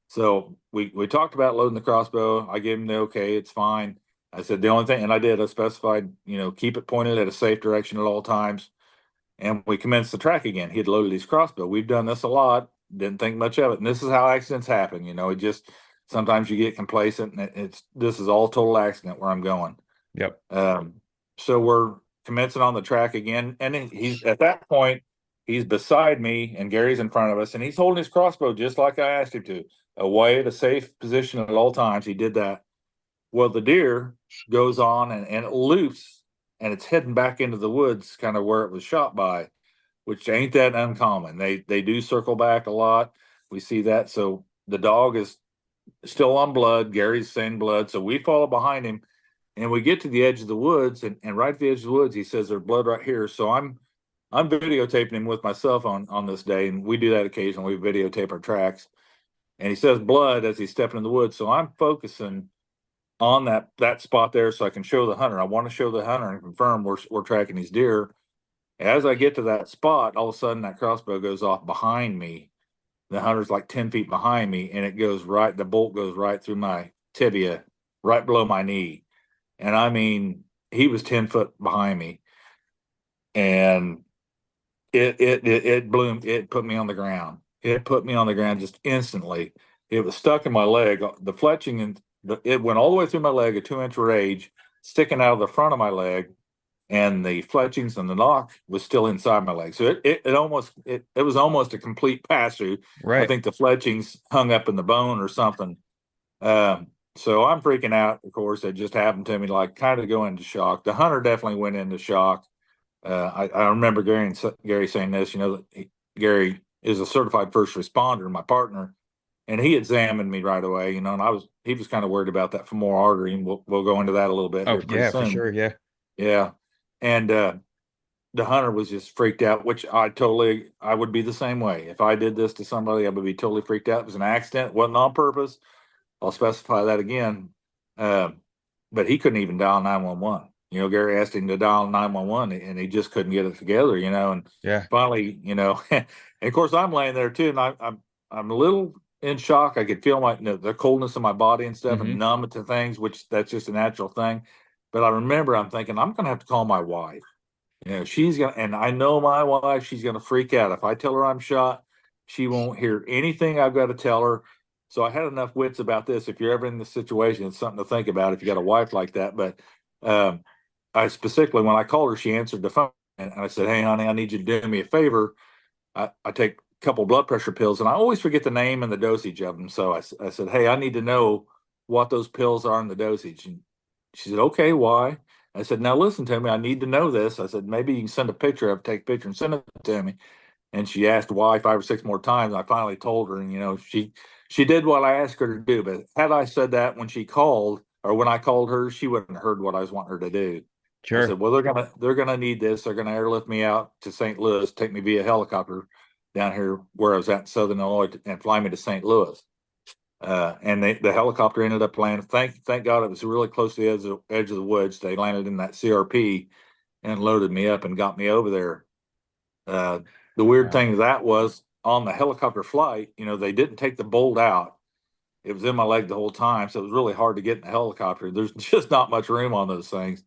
So we talked about loading the crossbow. I gave him the okay, it's fine. I said the only thing, and I did, I specified, keep it pointed at a safe direction at all times. And we commenced the track again. He had loaded his crossbow. We've done this a lot, didn't think much of it. And this is how accidents happen. It just sometimes you get complacent and this is all total accident where I'm going. Yep. Um, so we're commencing on the track again. And he's at that point, he's beside me and Gary's in front of us and he's holding his crossbow just like I asked him to, away at a safe position at all times. He did that. Well, the deer goes on and it loops and it's heading back into the woods, kind of where it was shot by, which ain't that uncommon. They do circle back a lot. We see that. So the dog is still on blood. Gary's saying blood. So we follow behind him and we get to the edge of the woods and right at the edge of the woods, he says there's blood right here. So I'm videotaping him with my cell phone on this day, and we do that occasionally. We videotape our tracks. And he says blood as he's stepping in the woods. So I'm focusing on that spot there so I can show the hunter. I want to show the hunter and confirm we're tracking these deer. As I get to that spot, all of a sudden that crossbow goes off behind me. The hunter's like 10 feet behind me, and the bolt goes right through my tibia, right below my knee. And I mean, he was 10 foot behind me. And it put me on the ground. It put me on the ground just instantly. It was stuck in my leg. The fletching and it went all the way through my leg, a 2-inch rage, sticking out of the front of my leg, and the fletchings and the knock was still inside my leg. So it was almost a complete pass through. I Right. think the fletchings hung up in the bone or something. So I'm freaking out. Of course, it just happened to me, like kind of go into shock. The hunter definitely went into shock. I remember Gary saying this. Gary is a certified first responder, my partner, and he examined me right away. And he was kind of worried about that femoral artery, and we'll go into that a little bit Oh here pretty yeah, for soon. sure. Yeah. Yeah, and the hunter was just freaked out, which I would be the same way. If I did this to somebody, I would be totally freaked out. It was an accident, it wasn't on purpose. I'll specify that again. Uh, but he couldn't even dial 911. Gary asked him to dial 911 and he just couldn't get it together, and Yeah. finally, and of course I'm laying there too. And I'm a little in shock. I could feel the coldness of my body and stuff and Hmm. numb to things, which that's just a natural thing. But I remember I'm thinking, I'm going to have to call my wife. She's going to, and I know my wife, she's going to freak out. If I tell her I'm shot, she won't hear anything I've got to tell her. So I had enough wits about this. If you're ever in this situation, it's something to think about if you got a wife like that. But um, I specifically, when I called her, she answered the phone and I said, "Hey, honey, I need you to do me a favor. I take a couple blood pressure pills and I always forget the name and the dosage of them. So I said, hey, I need to know what those pills are and the dosage." And she said, okay, why? I said, now listen to me. I need to know this. I said, maybe you can send a picture of, take a picture and send it to me. And she asked why 5 or 6 more times. I finally told her, and she did what I asked her to do. But had I said that when she called or when I called her, she wouldn't have heard what I was wanting her to do. I Sure. said, well, they're gonna need this. They're gonna airlift me out to St. Louis, take me via helicopter down here where I was at in Southern Illinois, and fly me to St. Louis. And the helicopter ended up landing. Thank God it was really close to the edge of the woods. They landed in that CRP and loaded me up and got me over there. Uh, the weird Wow. thing that was on the helicopter flight, they didn't take the bolt out. It was in my leg the whole time, so it was really hard to get in the helicopter. There's just not much room on those things.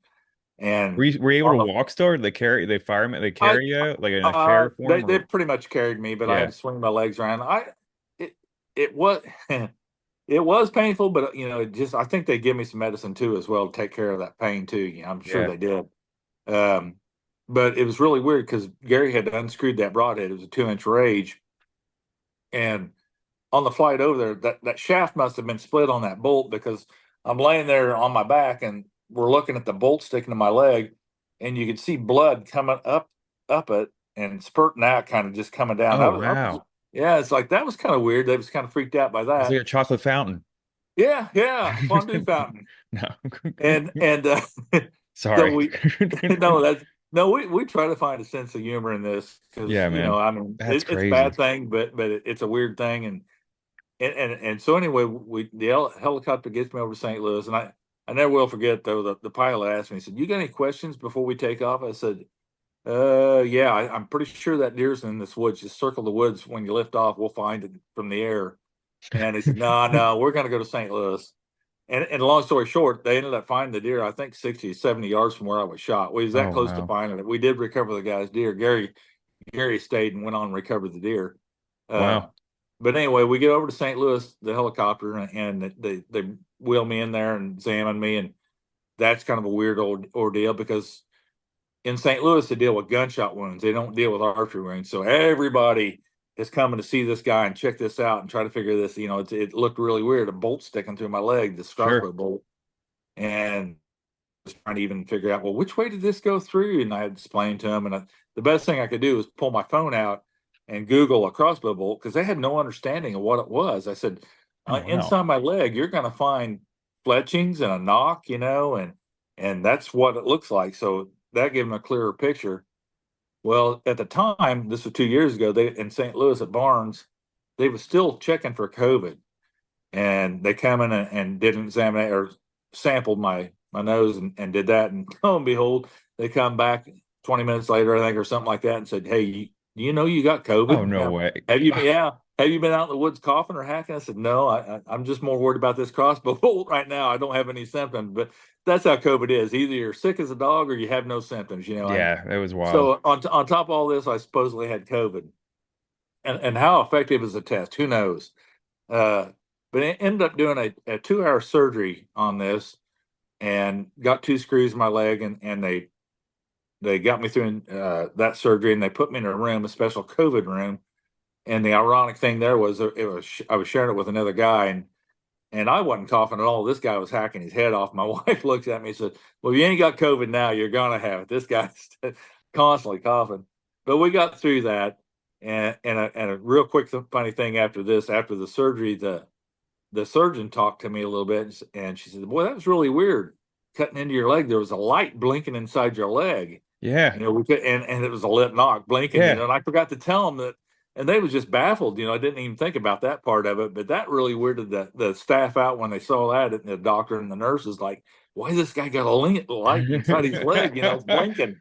And Were you able on to the walk still? Or they fire they I carry you like in a chair they form they or pretty much carried me, but I had yeah. to swing my legs around. It it was it was painful, but it just I think they give me some medicine too as well to take care of that pain too. I'm sure Yeah. they did. Um, but it was really weird because Gary had unscrewed that broadhead. It was a 2-inch rage, and on the flight over there, that shaft must have been split on that bolt because I'm laying there on my back and we're looking at the bolt sticking to my leg, and you could see blood coming up it and spurting out, kind of just coming down. Oh wow. Yeah, it's like that was kind of weird. They was kind of freaked out by It's like that. a chocolate fountain. Yeah, yeah, fondue fountain, No. and Sorry. so we no, No, we try to find a sense of humor in this because Yeah, man. I mean That's it's a crazy. bad thing, but it's a weird thing, and so anyway, the helicopter gets me over to St. Louis, and I never will forget though the pilot asked me, he said, "You got any questions before we take off?" I said, yeah, I'm pretty sure that deer's in this woods. Just circle the woods when you lift off. We'll find it from the air." And he said, "No, no, we're going to go to St. Louis." And long story short, they ended up finding the deer, I think 60, 70 yards from where I was shot. We was that Oh, close to wow. finding it. We did recover the guy's deer. Gary stayed and went on and recovered the deer. Uh, Wow. but anyway, we get over to St. Louis, the helicopter, and they wheel me in there and examine me. And that's kind of a weird old ordeal because in St. Louis, they deal with gunshot wounds. They don't deal with archery wounds. So everybody is coming to see this guy and check this out and try to figure this. It looked really weird. A bolt sticking through my leg, this Sure. crossbow bolt, and was trying to even figure out, well, which way did this go through? And I had explained to him, and the best thing I could do was pull my phone out and Google a crossbow bolt because they had no understanding of what it was. I said, Oh, wow. inside my leg, you're going to find fletchings and a knock, and that's what it looks like. So that gave them a clearer picture. Well, at the time, this was 2 years ago, they in St. Louis at Barnes, they were still checking for COVID, and they come in and did an examination or sampled my nose and did that, and lo and behold, they come back 20 minutes later, I think, or something like that, and said, "Hey, do you know you got Oh, COVID? no Now, way. have you been? Yeah, have you been out in the woods coughing or hacking?" I said, "No, I'm just more worried about this crossbow bolt right now. I don't have any symptoms, but that's how COVID is. Either you're sick as a dog or you have no symptoms, and Yeah, that was wild. so on top of all this, I supposedly had COVID, and how effective is the test? Who knows? Uh, but I ended up doing a 2 hour surgery on this and got two screws in my leg, and they got me through that surgery, and they put me in a room, a special COVID room. And the ironic thing there was I was sharing it with another guy, and I wasn't coughing at all. This guy was hacking his head off. My wife looks at me and said, "Well, you ain't got COVID now. You're gonna have it." This guy's constantly coughing. But we got through that. And a real quick funny thing after this, after the surgery, the surgeon talked to me a little bit, and she said, "Boy, that was really weird. Cutting into your leg, there was a light blinking inside your leg. Yeah. We could, and it was a lit knock blinking. Yeah. And I forgot to tell them that, and they was just baffled. I didn't even think about that part of it, but that really weirded the staff out when they saw that, and the doctor and the nurses like, why this guy got a light inside his leg? It's blinking.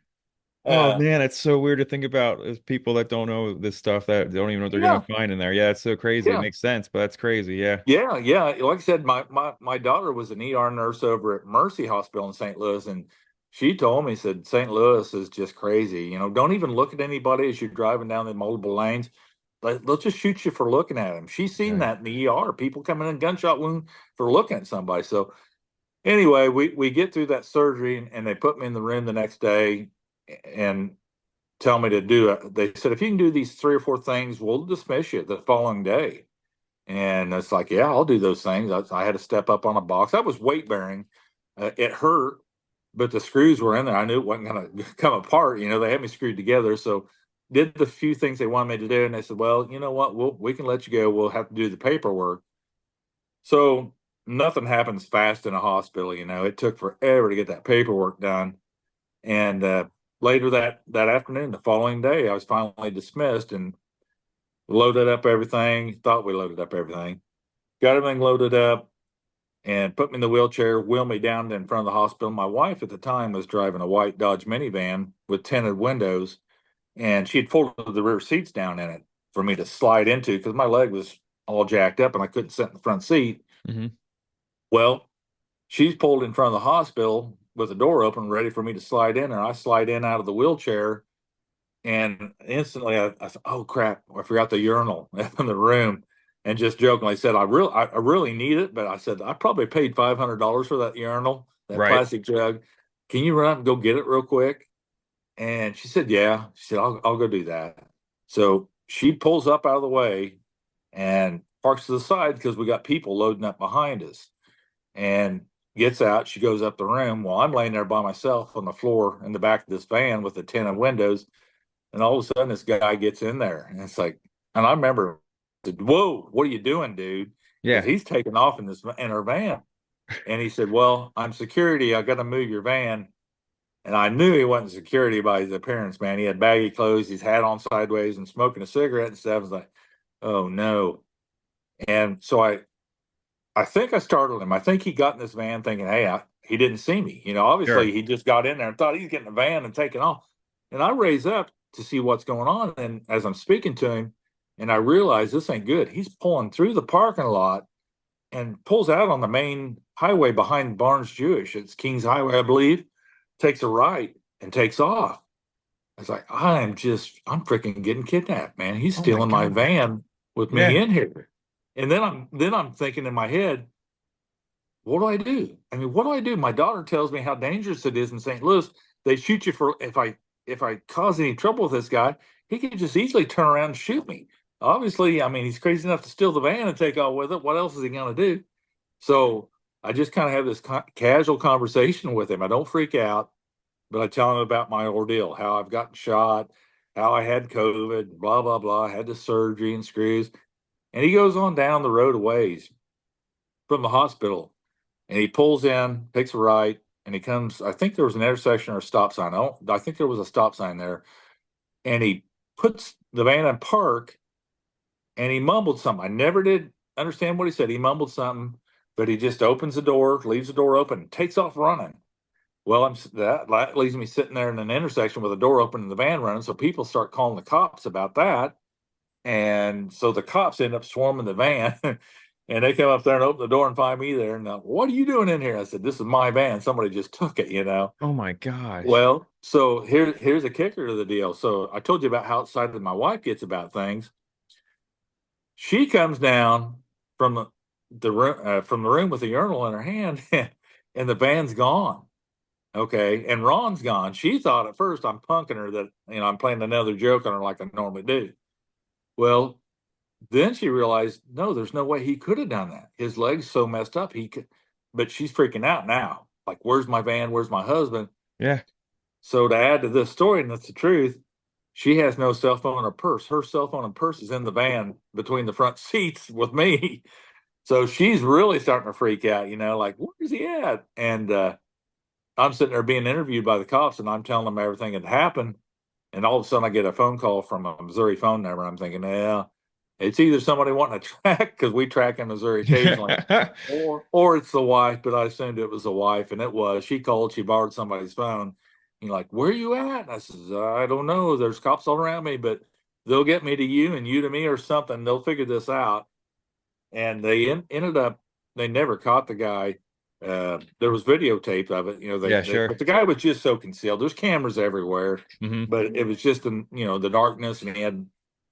Oh Uh, man, it's so weird to think about as people that don't know this stuff that don't even know what they're gonna yeah, find in there. Yeah, it's so crazy. It yeah. makes sense, but that's crazy. Yeah. Yeah, yeah. Like I said, my daughter was an ER nurse over at Mercy Hospital in St. Louis, and she told me, said St. Louis is just crazy. Don't even look at anybody as you're driving down the multiple lanes. They'll just shoot you for looking at them. She's seen Yeah. that in the ER. People coming in gunshot wound for looking at somebody. So anyway, we get through that surgery, and they put me in the room the next day and tell me to do it. They said, if you can do these three or four things, we'll dismiss you the following day. And it's like, yeah, I'll do those things. I had to step up on a box. I was weight bearing. It hurt, but the screws were in there. I knew it wasn't going to come apart. They had me screwed together. So did the few things they wanted me to do. And they said, well, you know what? We can let you go. We'll have to do the paperwork. So nothing happens fast in a hospital. It took forever to get that paperwork done. And later that afternoon, the following day, I was finally dismissed and loaded up everything. Thought we loaded up everything, got everything loaded up, and put me in the wheelchair, wheel me down in front of the hospital. My wife at the time was driving a white Dodge minivan with tinted windows, and she had folded the rear seats down in it for me to slide into because my leg was all jacked up and I couldn't sit in the front seat. Hmm. Well, she's pulled in front of the hospital with the door open, ready for me to slide in, and I slide in out of the wheelchair. And instantly, I thought, "Oh crap! I forgot the urinal in the room." And just jokingly said, I really need it." But I said, "I probably paid $500 for that urinal, that Right. plastic jug. Can you run up and go get it real quick?" And she said, "Yeah." She said, I'll go do that." So she pulls up out of the way and parks to the side because we got people loading up behind us. And gets out. She goes up the room. Well, I'm laying there by myself on the floor in the back of this van with the tinted windows, and all of a sudden, this guy gets in there, and it's like, and I remember, I said, "Whoa, what are you doing, dude?" Because Yeah. he's taking off in our van, and he said, "Well, I'm security. I got to move your van." And I knew he wasn't security by his appearance, man. He had baggy clothes, his hat on sideways, and smoking a cigarette and stuff. I was like, oh no. And so I think I startled him. I think he got in this van thinking, hey, he didn't see me. Obviously Sure. he just got in there and thought he's getting a van and taking off. And I raise up to see what's going on. And as I'm speaking to him, and I realize this ain't good, he's pulling through the parking lot and pulls out on the main highway behind Barnes Jewish. It's Kings Highway, I believe. Takes a right and takes off. I was like, I'm freaking getting kidnapped, man. He's Oh my stealing my gosh. van with me Yeah. in here. And then I'm thinking in my head, what do I do? I mean, what do I do? My daughter tells me how dangerous it is in St. Louis. They shoot you for if I cause any trouble with this guy, he could just easily turn around and shoot me. Obviously, I mean, he's crazy enough to steal the van and take off with it. What else is he going to do? So I just kind of have this casual conversation with him. I don't freak out, but I tell him about my ordeal, how I've gotten shot, how I had COVID, blah, blah, blah. I had the surgery and screws. And he goes on down the road a ways from the hospital and he pulls in, takes a right, and he comes. I think there was an intersection or a stop sign. I think there was a stop sign there. And he puts the van in park and he mumbled something. I never did understand what he said. He mumbled something, but he just opens the door, leaves the door open, takes off running. Well, that leaves me sitting there in an intersection with the door open and the van running. So people start calling the cops about that. And so the cops end up swarming the van and they come up there and open the door and find me there. And what are you doing in here? I said, this is my van. Somebody just took it. Oh my gosh. Well, so here's a kicker to the deal. So I told you about how excited my wife gets about things. She comes down from the room with the urinal in her hand and the van's gone. Okay. And Ron's gone. She thought at first I'm punking her that, I'm playing another joke on her like I normally do. Well, then she realized, no, there's no way he could have done that. His leg's so messed up. He could, but she's freaking out now. Like, where's my van? Where's my husband? Yeah. So to add to this story, and that's the truth, she has no cell phone or purse. Her cell phone and purse is in the van between the front seats with me. So she's really starting to freak out, like, where's he at? And I'm sitting there being interviewed by the cops and I'm telling them everything that happened. And all of a sudden I get a phone call from a Missouri phone number. I'm thinking, yeah, it's either somebody wanting to track because we track in Missouri occasionally, or it's the wife, but I assumed it was the wife, and it was. She called, she borrowed somebody's phone. You're like, where are you at? And I says, I don't know. There's cops all around me, but they'll get me to you and you to me or something. They'll figure this out. And ended up, they never caught the guy. There was videotape of it. Yeah, But sure. the guy was just so concealed. There's cameras everywhere, Hmm. but it was just in, the darkness, and he had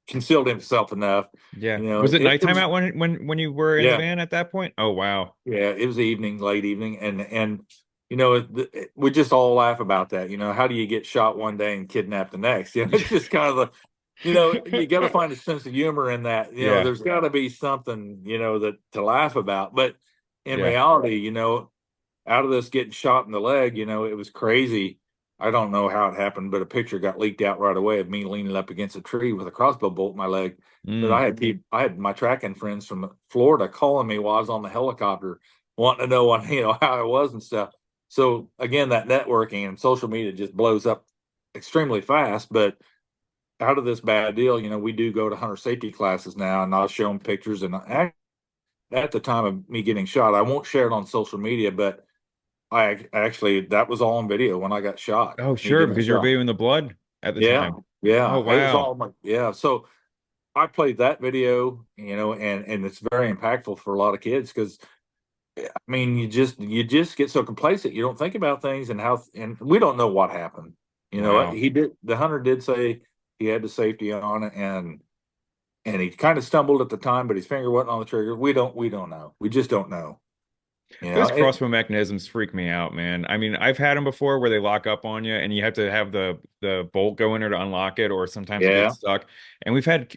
concealed himself enough. Yeah. Was it It nighttime was, out when you were in the yeah, van at that point? Oh wow. yeah, it was evening, late evening, and we just all laugh about that. How do you get shot one day and kidnapped the next? It's just kind of you got to find a sense of humor in that. Yeah. There's got to be something, that to laugh about. But in Yeah. reality, out of this getting shot in the leg, it was crazy. I don't know how it happened, but a picture got leaked out right away of me leaning up against a tree with a crossbow bolt in my leg. But Mm. I had my tracking friends from Florida calling me while I was on the helicopter, wanting to know how I was and stuff. So again, that networking and social media just blows up extremely fast. But out of this bad deal, we do go to hunter safety classes now, and I'll show them pictures. And at the time of me getting shot, I won't share it on social media, but I actually that was all on video when I got shot. Oh, Me sure, getting because you were shot. videoing the blood at the Yeah, time. Oh yeah, it was wow. all yeah. So I played that video, and it's very impactful for a lot of kids because I mean you just get so complacent, you don't think about things and we don't know what happened. Wow. He did the hunter did say he had the safety on it and he kind of stumbled at the time, but his finger wasn't on the trigger. We don't know. We just don't know. Those It, crossbow mechanisms freak me out, man. I mean, I've had them before where they lock up on you and you have to have the bolt go in there to unlock it, or sometimes it yeah, gets stuck. And we've had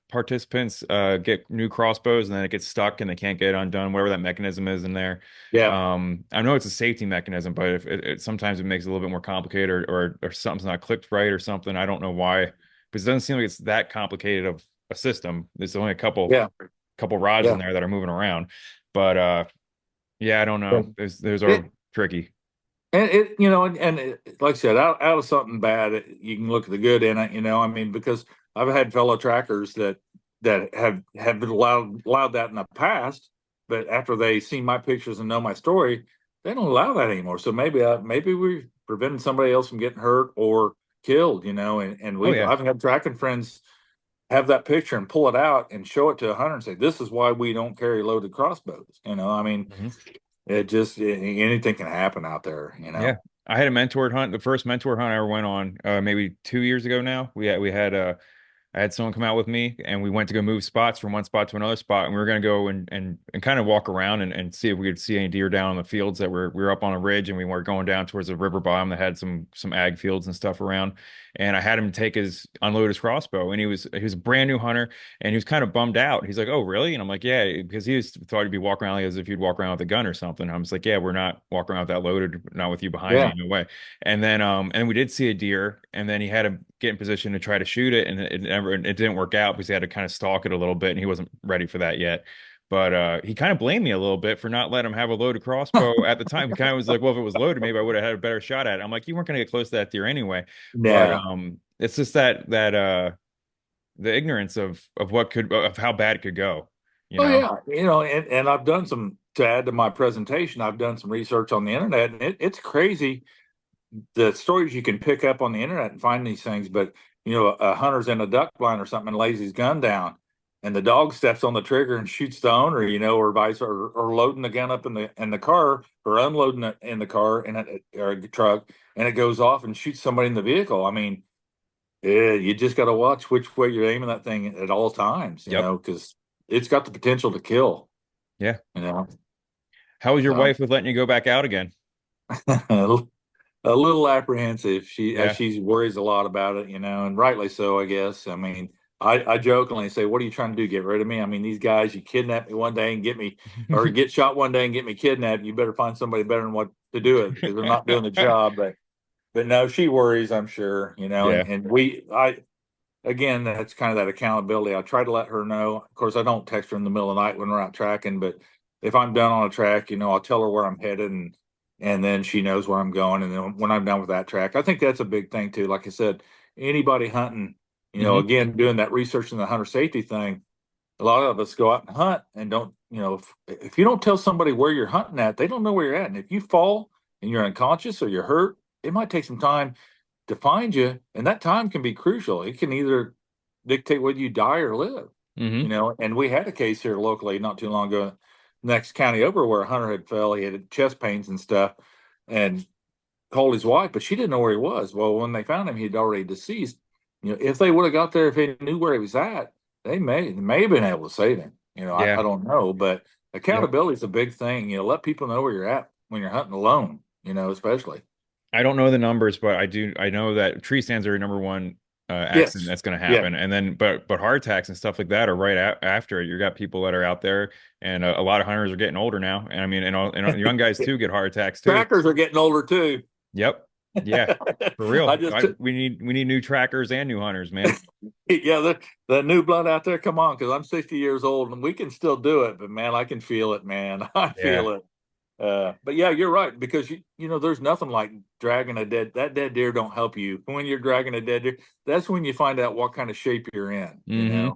participants get new crossbows and then it gets stuck and they can't get it undone, whatever that mechanism is in there. yeah, I know it's a safety mechanism, but if sometimes it makes it a little bit more complicated, or something's not clicked right or something. I don't know why, because it doesn't seem like it's that complicated of a system. There's only a yeah, couple rods in yeah. there that are moving around. But yeah, I don't know. And Those it, are tricky. And like I said, out of something bad, you can look at the good in it. I mean, because I've had fellow trackers that have been allowed that in the past, but after they see my pictures and know my story, they don't allow that anymore. So maybe we prevented somebody else from getting hurt or killed. And Oh we've yeah. I've had tracking friends have that picture and pull it out and show it to a hunter and say, "This is why we don't carry loaded crossbows." I mean, Mhm. anything can happen out there. Yeah. I had a mentored hunt. The first mentor hunt I ever went on, maybe 2 years ago now. We had I had someone come out with me and we went to go move spots from one spot to another spot. And we were going to go and kind of walk around and see if we could see any deer down in the fields that we were up on a ridge and we were going down towards the river bottom that had some ag fields and stuff around. And I had him unload his crossbow and he was a brand new hunter and he was kind of bummed out. He's like, "Oh, really?" And I'm like, "Yeah," because thought he'd be walking around like as if you'd walk around with a gun or something. I'm just like, "Yeah, we're not walking around with that loaded, not with you behind me, Yeah. no way." And we did see a deer, and then he had to get in position to try to shoot it, and it didn't work out because he had to kind of stalk it a little bit, and he wasn't ready for that yet. But he kind of blamed me a little bit for not letting him have a loaded crossbow at the time. He kind of was like, "Well, if it was loaded, maybe I would have had a better shot at it." I'm like, "You weren't going to get close to that deer anyway." But Yeah. it's just that the ignorance of how bad it could go, you Oh know? yeah. And I've done some to add to my presentation. I've done some research on the internet, and it's crazy the stories you can pick up on the internet and find these things. But a hunter's in a duck blind or something and lays his gun down, and the dog steps on the trigger and shoots the owner, or vice or loading the gun up in the car or unloading it in the car or a truck, and it goes off and shoots somebody in the vehicle. I mean, yeah, you just got to watch which way you're aiming that thing at all times, Yep. because it's got the potential to kill, Yeah. you know. How was your So wife with letting you go back out again? a little apprehensive. Yeah. She worries a lot about it, and rightly so, I guess. I mean, I jokingly say, "What are you trying to do? Get rid of me?" I mean, these guys, you kidnap me one day and get me, or get shot one day and get me kidnapped. You better find somebody better than what to do it because they're not doing the job. But no, she worries, I'm sure, Yeah. and I again, that's kind of that accountability. I try to let her know. Of course, I don't text her in the middle of the night when we're out tracking, but if I'm done on a track, I'll tell her where I'm headed, and then she knows where I'm going. And then when I'm done with that track, I think that's a big thing too. Like I said, anybody hunting, Hmm. again, doing that research in the hunter safety thing, a lot of us go out and hunt and don't, if you don't tell somebody where you're hunting at, they don't know where you're at. And if you fall and you're unconscious or you're hurt, it might take some time to find you, and that time can be crucial. It can either dictate whether you die or live. Hmm. And we had a case here locally not too long ago, next county over, where a hunter had fell. He had chest pains and stuff, and called his wife, but she didn't know where he was. Well, when they found him, he'd already deceased. If they would have got there, if they knew where he was at, they may have been able to save him. I Yeah. don't know, but Yep. accountability is a big thing. Let people know where you're at when you're hunting alone. Especially. I don't know the numbers, but I know that tree stands are your number one accident Yes. that's going to Yeah. happen. And then, but heart attacks and stuff like that are right after it. You got people that are out there, and a lot of hunters are getting older now. And I mean, and young guys too get heart attacks too. Trackers are getting older too. Yep. Yeah. For real. I just, We need new trackers and new hunters, man. yeah, the new blood out there, come on, because I'm 60 years old and we can still do it, but man, I can feel it, man. I Yeah. feel it. But yeah, you're right, because there's nothing like dragging that dead deer don't help you when you're dragging a dead deer. That's when you find out what kind of shape you're in, Hmm.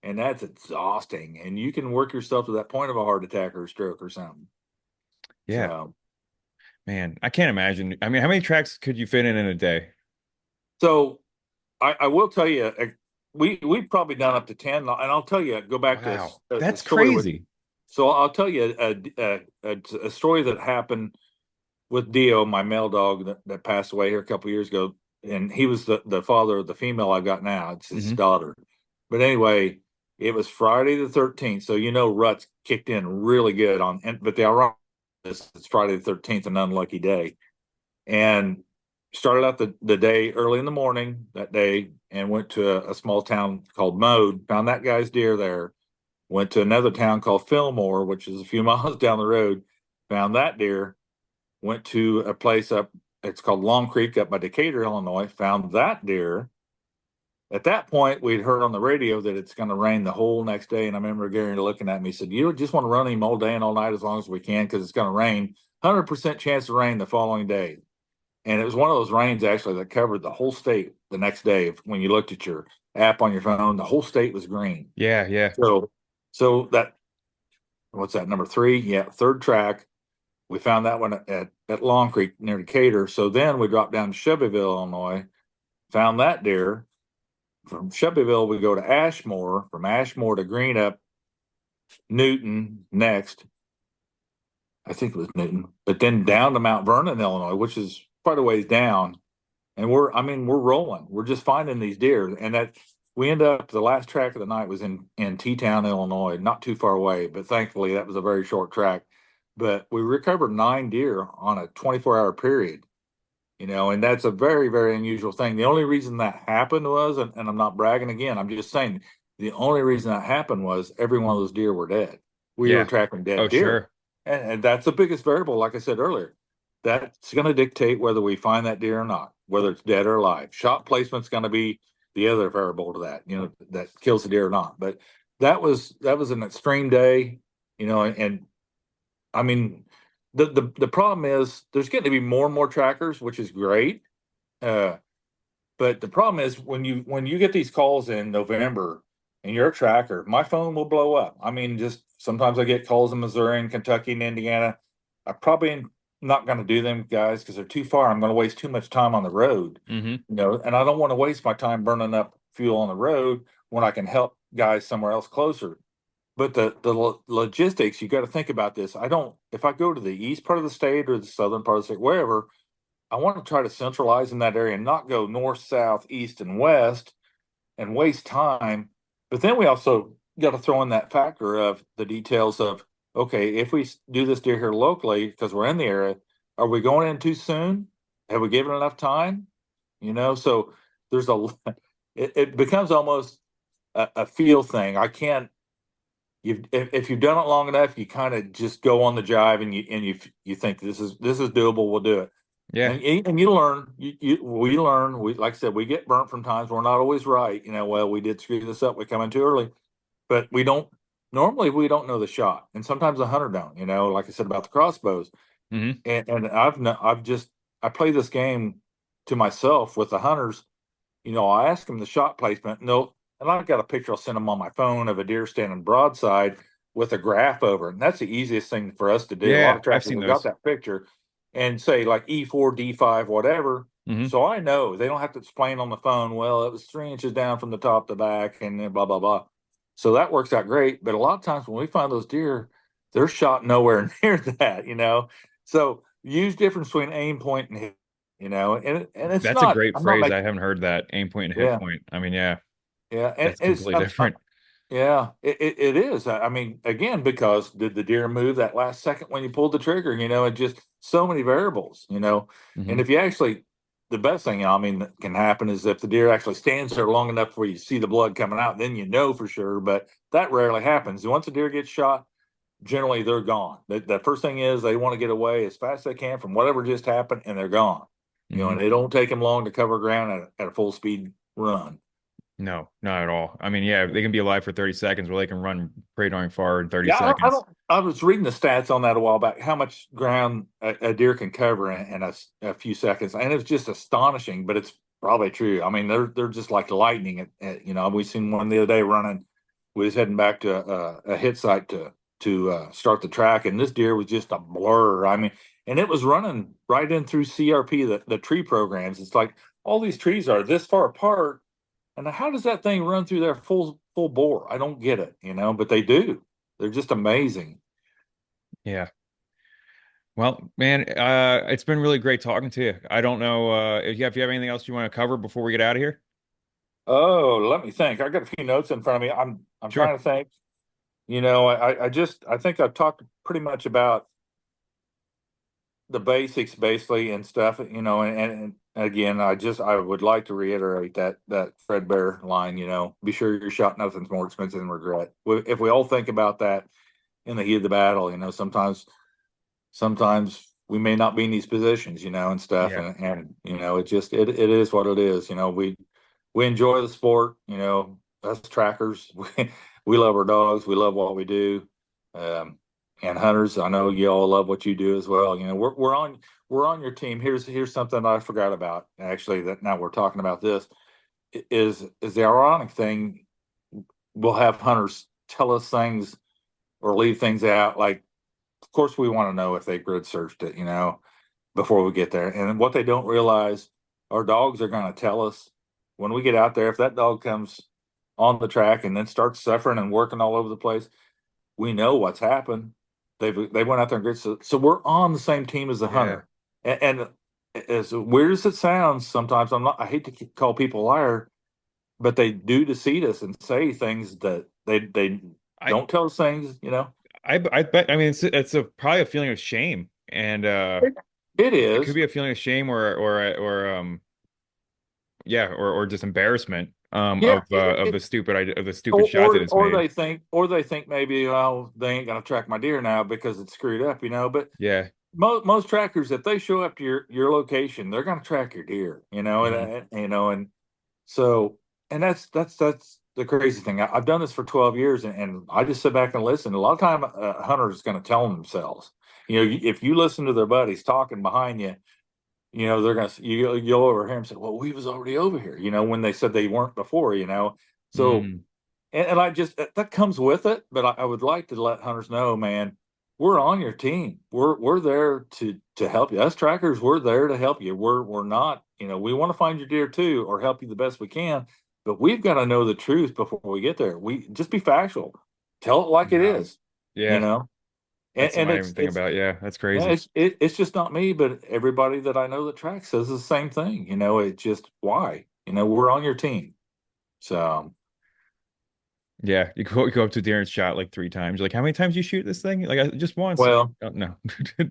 and that's exhausting. And you can work yourself to that point of a heart attack or a stroke or something. Yeah. So, Man, I can't imagine. I mean, how many tracks could you fit in a day? so I will tell you, we've probably done up to 10, and I'll tell you, go back to Wow. a That's story with. crazy. So I'll tell you a story that happened with Dio, my male dog that passed away here a couple of years ago, and he was the father of the female I've got now. It's his Hmm. daughter. But anyway, it was Friday the 13th, so ruts kicked in really good but the ironic is it's Friday the 13th, an unlucky day, and started out the day early in the morning that day and went to a small town called Mode, found that guy's deer there, went to another town called Fillmore, which is a few miles down the road, found that deer, went to a place up, it's called Long Creek up by Decatur, Illinois, found that deer. At that point, we'd heard on the radio that it's going to rain the whole next day. And I remember Gary looking at me, said, "You just want to run him all day and all night as long as we can because it's going to rain. 100% chance of rain the following day." and it was one of those rains actually that covered the whole state the next day. When you looked at your app on your phone, the whole state was green. Yeah, yeah. So, so that what's that, number three? Yeah, third track. We found that one at Long Creek near Decatur. So then we dropped down to Shelbyville, Illinois, found that deer. From Shelbyville, we go to Ashmore. From Ashmore to Greenup, Newton next. I think it was Newton, but then down to Mount Vernon, Illinois, which is quite a ways down. And we're rolling. We're just finding these deer, and that we end up the last track of the night was in T-Town, Illinois, not too far away. But thankfully, that was a very short track. But we recovered 9 deer on a 24-hour period. And that's a very, very unusual thing. The only reason that happened was, and I'm not bragging again, I'm just saying the only reason that happened was every one of those deer were dead. We were Yeah. tracking Oh, dead deer. sure. And that's the biggest variable, like I said earlier. That's going to dictate whether we find that deer or not, whether it's dead or alive. Shot placement's going to be the other variable to that, that kills the deer or not. But that was an extreme day, and I mean, the problem is there's getting to be more and more trackers, which is great. Uh, but the problem is when you get these calls in November and you're a tracker, my phone will blow up. I mean, just sometimes I get calls in Missouri and Kentucky and Indiana. I probably am not going to do them, guys, because they're too far. I'm going to waste too much time on the road, Hmm. and I don't want to waste my time burning up fuel on the road when I can help guys somewhere else closer. But the logistics, you got to think about this. I don't, if I go to the east part of the state or the southern part of the state, wherever, I want to try to centralize in that area and not go north, south, east, and west and waste time. But then we also got to throw in that factor of the details of, okay, if we do this deer here locally because we're in the area, are we going in too soon? Have we given enough time? So there's it becomes almost a feel thing. I can't. If you've done it long enough, you kind of just go on the jive and you think this is doable. We'll do it. Yeah. And you learn, we learn. We, like I said, we get burnt from times. We're not always right. Well, we did screw this up. We come in too early, but we don't. Normally, we don't know the shot, and sometimes the hunter don't. Like I said about the crossbows, Hmm. and I play this game to myself with the hunters. I ask them the shot placement. No, and I've got a picture I'll send them on my phone of a deer standing broadside with a graph over it. And that's the easiest thing for us to do. A lot Yeah, of I've trackers seen have got those. that picture and say like E4, D5, whatever. Hmm. So I know they don't have to explain on the phone, well, it was 3 inches down from the top to back and then blah, blah, blah. So that works out great. But a lot of times when we find those deer, they're shot nowhere near that. So huge difference between aim point and hit, and it's That's a not, great I'm not phrase. I making, haven't heard that. Aim point and hit yeah. point. I mean, yeah, Yeah, and that's completely different. yeah, it is. I mean, again, because did the deer move that last second when you pulled the trigger? It just so many variables. Hmm. And if you actually, the best thing I mean that can happen is if the deer actually stands there long enough where you see the blood coming out, then you know for sure. But that rarely happens. Once a deer gets shot, generally they're gone. The first thing is they want to get away as fast as they can from whatever just happened, and they're gone. Hmm. And they don't take them long to cover ground at a full speed run. No, not at all. I mean, yeah, they can be alive for 30 seconds, or they can run pretty darn far in 30 Yeah, I seconds. don't. I was reading the stats on that a while back. How much ground a deer can cover in a few seconds, and it's just astonishing. But it's probably true. I mean, they're just like lightning. We seen one the other day running. We was heading back to a hit site to start the track, and this deer was just a blur. I mean, and it was running right in through CRP, the tree programs. It's like all these trees are this far apart, and how does that thing run through there full bore? I don't get it, but they do. They're just amazing. Yeah. Well, man, it's been really great talking to you. I don't know if you have anything else you want to cover before we get out of here. Oh, let me think. I got a few notes in front of me. I'm Sure. trying to think. I think I've talked pretty much about the basics basically and stuff, and again, I would like to reiterate that Fred Bear line, be sure your shot nothing's more expensive than regret. If we all think about that in the heat of the battle, sometimes we may not be in these positions, and stuff, Yeah. and it is what it is. We enjoy the sport, us trackers. We love our dogs. We love what we do. Um, and hunters, I know you all love what you do as well. we're on your team. Here's something I forgot about actually. That now we're talking about this is the ironic thing. We'll have hunters tell us things or leave things out. Like, of course, we want to know if they grid searched it, before we get there. And what they don't realize, our dogs are going to tell us when we get out there. If that dog comes on the track and then starts suffering and working all over the place, we know what's happened. They went out there and grid. So we're on the same team as the Yeah. hunter. And as weird as it sounds, sometimes I'm not. I hate to call people a liar, but they do deceive us and say things that they I don't tell us things. I bet. I mean, it's a probably a feeling of shame, and It it could is. be a feeling of shame or yeah, or just embarrassment Yeah. of the stupid idea of the stupid Or, shot that or it's or made. they think maybe, oh, they ain't gonna track my deer now because it's screwed up. But Yeah. most trackers, if they show up to your location, they're gonna track your deer. Hmm. And so, and that's the crazy thing. I've done this for 12 years, and I just sit back and listen. A lot of time, a hunter is going to tell themselves. If you listen to their buddies talking behind you, they're gonna you'll overhear them say, "Well, we was already over here." When they said they weren't before. So, Mm. and I just that comes with it. But I would like to let hunters know, man, we're on your team. We're there to help you. Us trackers, we're there to help you. We're not, we want to find your deer too, or help you the best we can. But we've got to know the truth before we get there. We just be factual. Tell it like it Wow. is. You Yeah, know, and, that's and something I didn't it's even think it's about. Yeah, that's yeah, crazy. it's just not me, but everybody that I know that tracks says the same thing. It's just why. We're on your team. So, Yeah, you go up to deer and shot like 3 times. You're like, how many times you shoot this thing? Like, just once. well, Oh, no.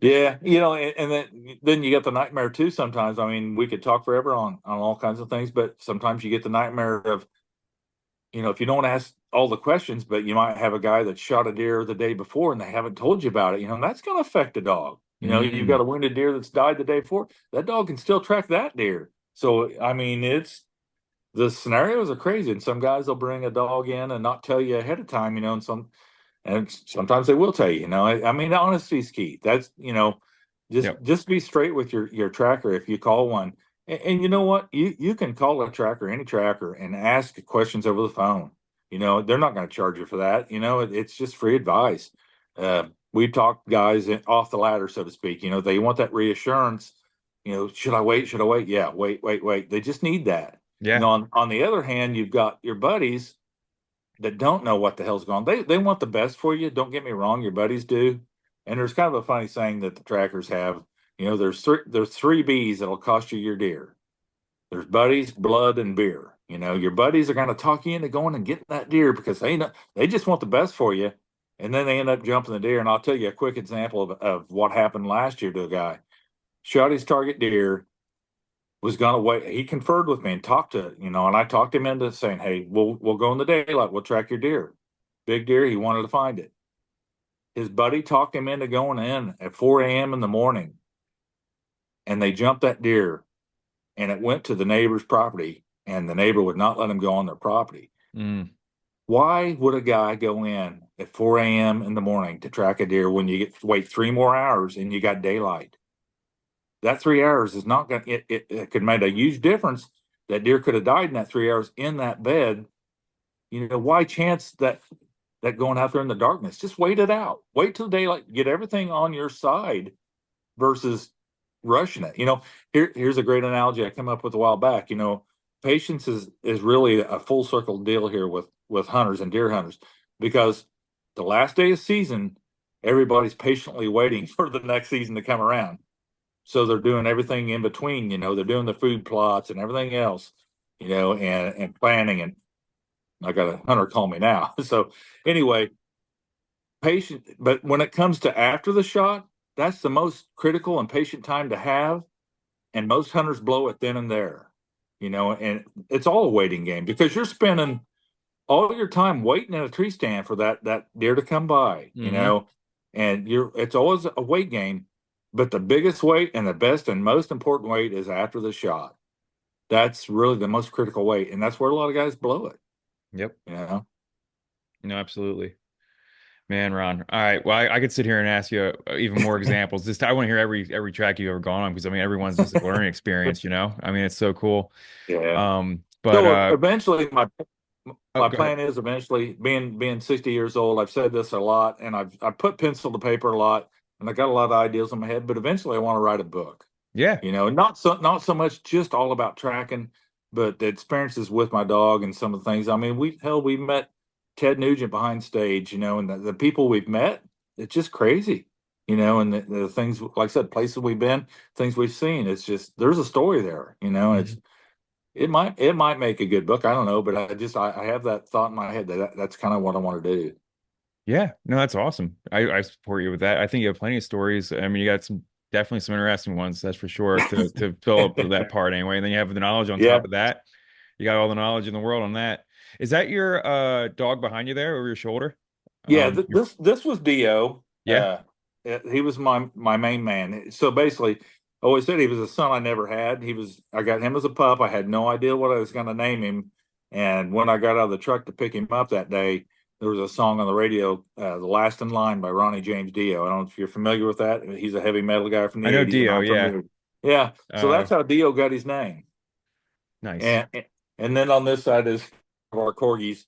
yeah, and then you get the nightmare too. Sometimes, I mean, we could talk forever on all kinds of things, but sometimes you get the nightmare of, if you don't ask all the questions, but you might have a guy that shot a deer the day before and they haven't told you about it. That's going to affect the dog. You've got Mm. a wounded deer that's died the day before. That dog can still track that deer. So, I mean, the scenarios are crazy, and some guys will bring a dog in and not tell you ahead of time, and sometimes they will tell you. I mean, honesty is key. That's Yep. just be straight with your tracker if you call one. And you know what? You can call a tracker, any tracker, and ask questions over the phone. They're not going to charge you for that. It's just free advice. We talk guys off the ladder, so to speak. They want that reassurance. Should I wait? Should I wait? Yeah, wait, wait, wait. They just need that. Yeah. On the other hand, you've got your buddies that don't know what the hell's going on. They want the best for you. Don't get me wrong, your buddies do. And there's kind of a funny saying that the trackers have. There's three B's that'll cost you your deer. There's buddies, blood, and beer. Your buddies are going to talk you into going and getting that deer because they just want the best for you, and then they end up jumping the deer. And I'll tell you a quick example of what happened last year to a guy. Shot his target deer, was going to wait. He conferred with me and talked and I talked him into saying, "Hey, we'll go in the daylight. We'll track your deer, big deer." He wanted to find it. His buddy talked him into going in at 4 a.m. in the morning, and they jumped that deer, and it went to the neighbor's property, and the neighbor would not let him go on their property. Mm. Why would a guy go in at 4 a.m. in the morning to track a deer when you wait 3 more hours and you got daylight? That 3 hours is not going to, it could make a huge difference. That deer could have died in that 3 hours in that bed. Why chance that going out there in the darkness? Just wait it out. Wait till daylight, get everything on your side versus rushing it. Here's a great analogy I came up with a while back. Patience is really a full circle deal here with hunters and deer hunters, because the last day of season, everybody's patiently waiting for the next season to come around. So they're doing everything in between. They're doing the food plots and everything else. And planning. And I got a hunter call me now. So anyway, patient. But when it comes to after the shot, that's the most critical and patient time to have. And most hunters blow it then and there. And it's all a waiting game because you're spending all your time waiting in a tree stand for that deer to come by. Hmm. And it's always a wait game. But the biggest wait and the best and most important wait is after the shot. That's really the most critical wait, and that's where a lot of guys blow it. Yep. You know, No, absolutely. Man, Ron. All right. Well, I could sit here and ask you even more examples. Just I want to hear every track you've ever gone on because I mean everyone's just a learning experience, you know? I mean, it's so cool. Yeah. But So eventually, oh, my go ahead. plan is eventually being 60 years old. I've said this a lot, and I put pencil to paper a lot, and I got a lot of ideas in my head. But eventually, I want to write a book. Yeah. Not so much just all about tracking, but the experiences with my dog and some of the things. I mean, we met Ted Nugent behind stage, and the people we've met, it's just crazy, and the things, like I said, places we've been, things we've seen. It's just there's a story there, Mhm. it might make a good book. I don't know, but I have that thought in my head that's kind of what I want to do. Yeah. No, that's awesome. I support you with that. I think you have plenty of stories. I mean, you got some definitely some interesting ones, that's for sure, to fill up that part anyway. And then you have the knowledge on top Yeah, of that. You got all the knowledge in the world on that. Is that your dog behind you there over your shoulder? yeah. Your This was Dio. yeah. He was my main man. So basically, I always said he was a son I never had. I got him as a pup. I had no idea what I was going to name him. And when I got out of the truck to pick him up that day, there was a song on the radio, "The Last in Line" by Ronnie James Dio. I don't know if you're familiar with that. He's a heavy metal guy from I the know '80s, and Dio, I'm from yeah. the yeah. So Uh that's how Dio got his name. nice. And then on this side is our corgis,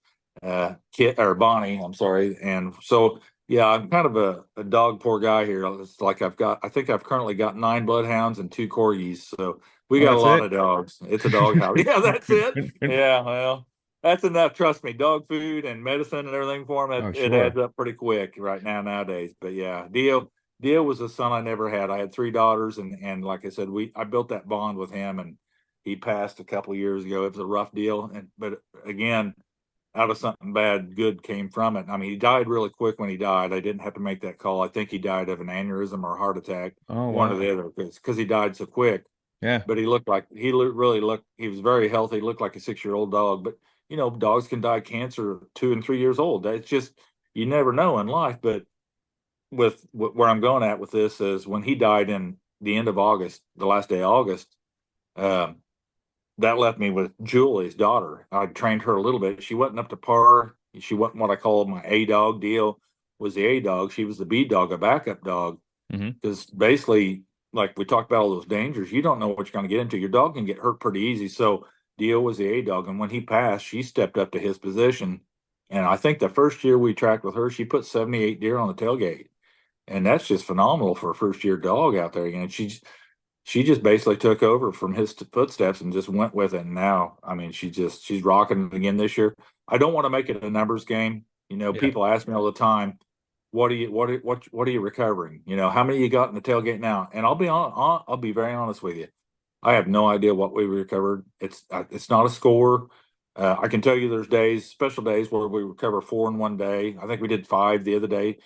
Kit or Bonnie. I'm sorry. And so yeah, I'm kind of a dog poor guy here. It's like I think I've currently got 9 bloodhounds and 2 corgis. So we Oh, got a that's lot it. of dogs. It's a dog house. Yeah, that's it. Yeah, well, that's enough. Trust me, dog food and medicine and everything for them, Oh, it adds sure. up pretty quick right now nowadays. But yeah, Dio was a son I never had. I had 3 daughters, and like I said, I built that bond with him, and he passed a couple of years ago. It was a rough deal, but again, out of something bad, good came from it. I mean, he died really quick when he died. I didn't have to make that call. I think he died of an aneurysm or a heart attack, Oh, one or the wow. other, because he died so quick. Yeah. But really looked. He was very healthy. He looked like a 6-year-old dog. But dogs can die cancer 2 and 3 years old. That's just you never know in life. But with where I'm going at with this is when he died in the end of August, the last day of August. Um, that left me with Julie's daughter. I trained her a little bit. She wasn't up to par. She wasn't what I call my A dog. Deal was the A dog. She was the B dog, a backup dog. Hmm. Because basically, like we talked about all those dangers, you don't know what you're going to get into. Your dog can get hurt pretty easy. So Dio was the A dog, and when he passed, she stepped up to his position. And I think the first year we tracked with her, she put 78 deer on the tailgate, and that's just phenomenal for a first year dog out there. She just basically took over from his footsteps and just went with it. And now, I mean, she's rocking again this year. I don't want to make it a numbers game. Yeah. People ask me all the time, what are you recovering? How many you got in the tailgate now? And I'll be very honest with you. I have no idea what we recovered. It's not a score. I can tell you there's special days where we recover 4 in one day. I think we did 5 the other day.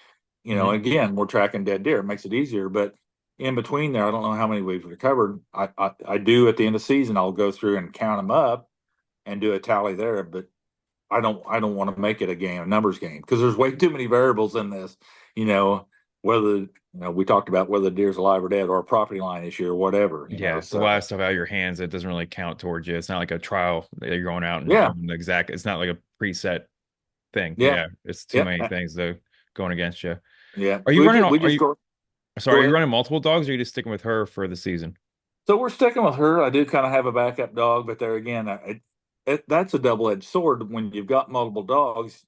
Hmm. Again, we're tracking dead deer. It makes it easier, but in between there, I don't know how many we've recovered. I do at the end of the season. I'll go through and count them up and do a tally there. But I don't want to make it a numbers game, because there's way too many variables in this. You know, we talked about whether the deer's alive or dead, or a property line issue or whatever. Yeah, it's a lot of So stuff out of your hands that doesn't really count towards you. It's not like a trial that you're going out and yeah, doing the exact. It's not like a preset thing. yeah, Yeah, it's too yeah, many things that going against you. yeah. Are you We running? just we Are just you go sorry? go Are you ahead. running multiple dogs, or are you just sticking with her for the season? So we're sticking with her. I do kind of have a backup dog, but there again, that's a double-edged sword when you've got multiple dogs.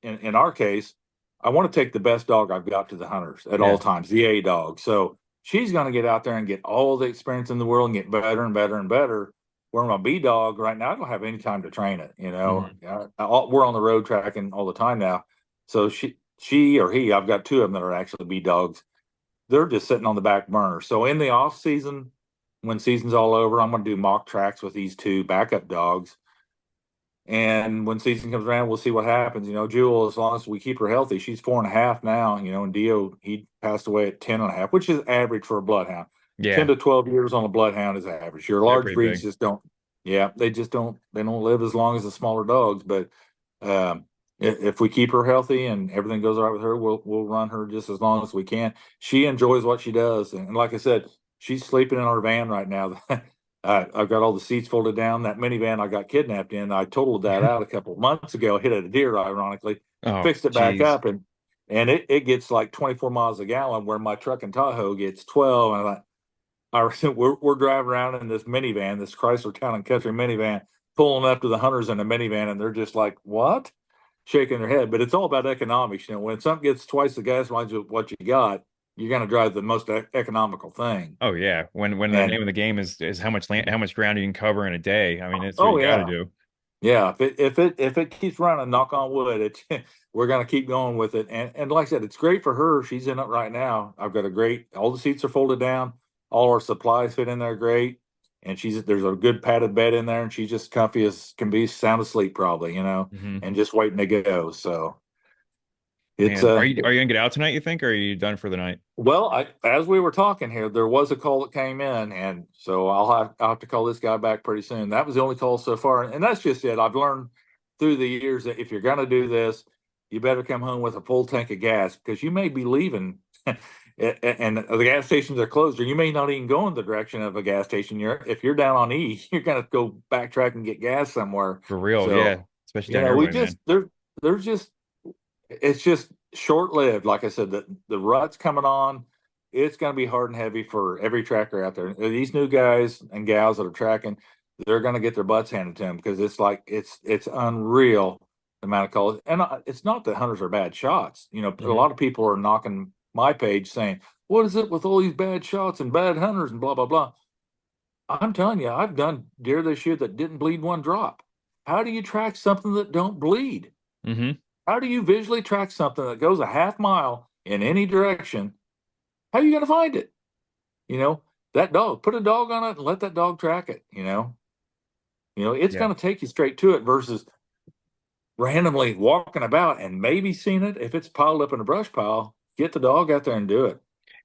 In our case, I want to take the best dog I've got to the hunters at all Yeah. times, the A dog. So she's going to get out there and get all the experience in the world and get better and better and better. Where my B dog right now, I don't have any time to train it. Hmm. We're on the road tracking all the time now. So she or he, I've got 2 of them that are actually B dogs. They're just sitting on the back burner. So in the off season, when season's all over, I'm going to do mock tracks with these 2 backup dogs. And when season comes around, we'll see what happens. Jewel, as long as we keep her healthy, she's 4.5 now. And Dio, he passed away at 10.5, which is average for a bloodhound. Ten Yeah, to 12 years on a bloodhound is average. Your they're large pretty breeds big. just don't. Yeah, they don't live as long as the smaller dogs. But um, if we keep her healthy and everything goes all right with her, we'll run her just as long as we can. She enjoys what she does, and like I said, she's sleeping in our van right now. I've got all the seats folded down. That minivan I got kidnapped in, I totaled that out a couple of months ago. Hit a deer, ironically. Oh, Fixed it back geez. up, and and it gets like 24 miles a gallon, where my truck in Tahoe gets 12. And we're driving around in this minivan, this Chrysler Town and Country minivan, pulling up to the hunters in the minivan, and they're just like, "What?" Shaking their head. But it's all about economics. When something gets twice the gas mileage of what you got, you're going to drive the most economical thing. Oh yeah, when the And name of the game is how much land, how much ground you can cover in a day. I mean, it's what oh you got to yeah, do. yeah. If it keeps running, knock on wood, we're going to keep going with it. And like I said, it's great for her. She's in it right now. I've got a great. All the seats are folded down. All our supplies fit in there great. And there's a good padded bed in there, and she's just comfy as can be, sound asleep probably, Hmm. and just waiting to go. So it's Man, are you gonna get out tonight, you think, or are you done for the night? well, as we were talking here, there was a call that came in, and so I'll have to call this guy back pretty soon. That was the only call so far, and that's just it. I've learned through the years that if you're going to do this, you better come home with a full tank of gas, because you may be leaving, and the gas stations are closed, or you may not even go in the direction of a gas station. If you're down on E, you're going to go backtrack and get gas somewhere. For real, So yeah. Especially down your we way, just man. there's just it's just short lived. Like I said, the rut's coming on. It's going to be hard and heavy for every tracker out there. These new guys and gals that are tracking, they're going to get their butts handed to them, because it's like it's unreal the amount of calls. And it's not that hunters are bad shots. A Hmm. lot of people are knocking my page saying, "What is it with all these bad shots and bad hunters and blah blah blah?" I'm telling you, I've done deer this year that didn't bleed one drop. How do you track something that don't bleed? Hmm. How do you visually track something that goes a half mile in any direction? How are you going to find it? You know, that dog, put a dog on it and let that dog track it. It's Yeah. going to take you straight to it versus randomly walking about and maybe seeing it. If it's piled up in a brush pile, get the dog out there and do it.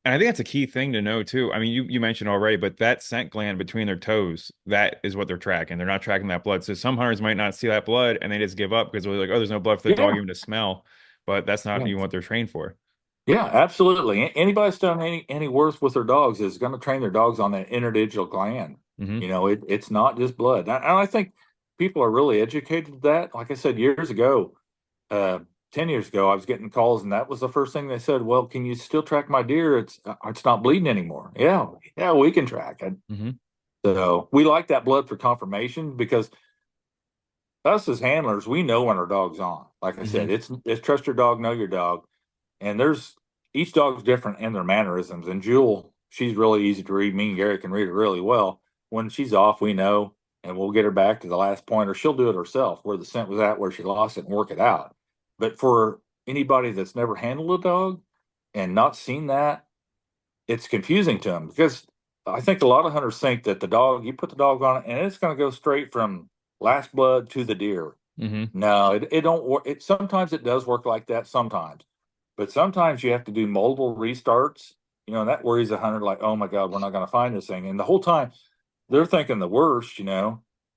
And I think that's a key thing to know too. I mean, you mentioned already, but that scent gland between their toes, that is what they're tracking. They're not tracking that blood. So some hunters might not see that blood and they just give up because they're like, oh, there's no blood for the dog Yeah. even to smell. But that's not Yeah. even what they're trained for. Yeah, absolutely. Anybody that's done any work with their dogs is going to train their dogs on that interdigital gland. Hmm. It's not just blood. And I think people are really educated to that. Like I said, years ago, uh, 10 years ago, I was getting calls, and that was the first thing they said. Well, can you still track my deer? It's not bleeding anymore. Yeah, yeah, we can track it. Hmm. So we like that blood for confirmation, because us as handlers, we know when our dog's on. Like I Hmm. said, it's trust your dog, know your dog. And there's each dog's different in their mannerisms. And Jewel, she's really easy to read. Me and Gary can read her really well. When she's off, we know, and we'll get her back to the last point, or she'll do it herself, where the scent was at, where she lost it, and work it out. But for anybody that's never handled a dog and not seen that, it's confusing to them, because I think a lot of hunters think that the dog, you put the dog on it and it's going to go straight from last blood to the deer. Hmm. No, it don't work. Sometimes it does work like that sometimes, but sometimes you have to do multiple restarts. And that worries a hunter, like, oh my God, we're not going to find this thing. And the whole time they're thinking the worst.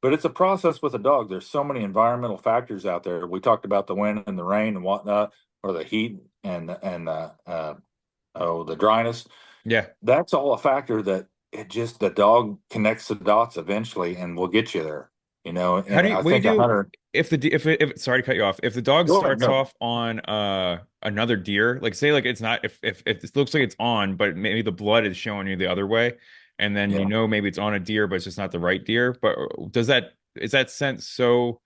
But it's a process with a dog. There's so many environmental factors out there. We talked about the wind and the rain and whatnot, or the heat and the dryness. Yeah. That's all a factor, that the dog connects the dots eventually and will get you there. How And do you I what do you think a do hunter. if if sorry to cut you off. If the dog Go ahead. starts No. off on another deer, like say like it's not if it looks like it's on, but maybe the blood is showing you the other way, and then Yeah. maybe it's on a deer, but it's just not the right deer. But does that is that scent so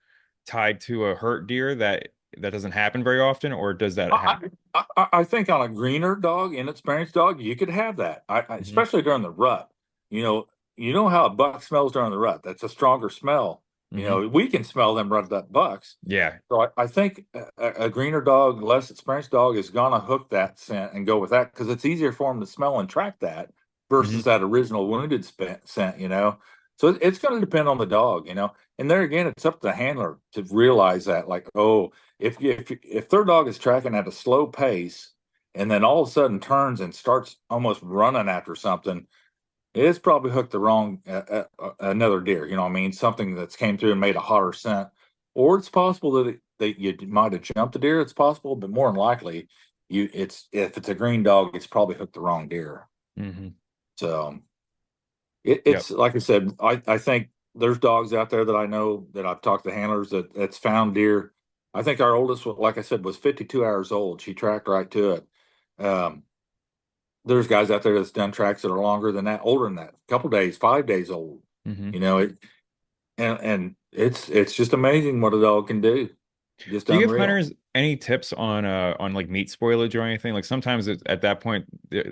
tied to a hurt deer that that doesn't happen very often, or does that I, happen? I think on a greener dog, inexperienced dog, you could have that. Hmm. Especially during the rut. You know, you know how a buck smells during the rut. That's a stronger smell. Hmm. We can smell them rutted up bucks. Yeah. So I think a greener dog, less experienced dog, is gonna hook that scent and go with that, because it's easier for them to smell and track that versus Hmm. that original wounded scent. So it's going to depend on the dog. And there again, it's up to the handler to realize that, like, oh, if their dog is tracking at a slow pace and then all of a sudden turns and starts almost running after something, it's probably hooked the wrong another deer. You know what I mean? Something that's came through and made a hotter scent, or it's possible that you might have jumped a deer. It's possible, but more than likely, it's if it's a green dog, it's probably hooked the wrong deer. Hmm. So Yep. it's like I said, I think there's dogs out there that I know, that I've talked to handlers that's found deer I think our oldest, like I said, was 52 hours old. She tracked right to it. Um, there's guys out there that's done tracks that are longer than that, older than that, a couple days, 5 days old. Hmm. You know it, and it's just amazing what a dog can do. Just Do you give unreal. hunters any tips on like meat spoilage or anything? Like sometimes at that point,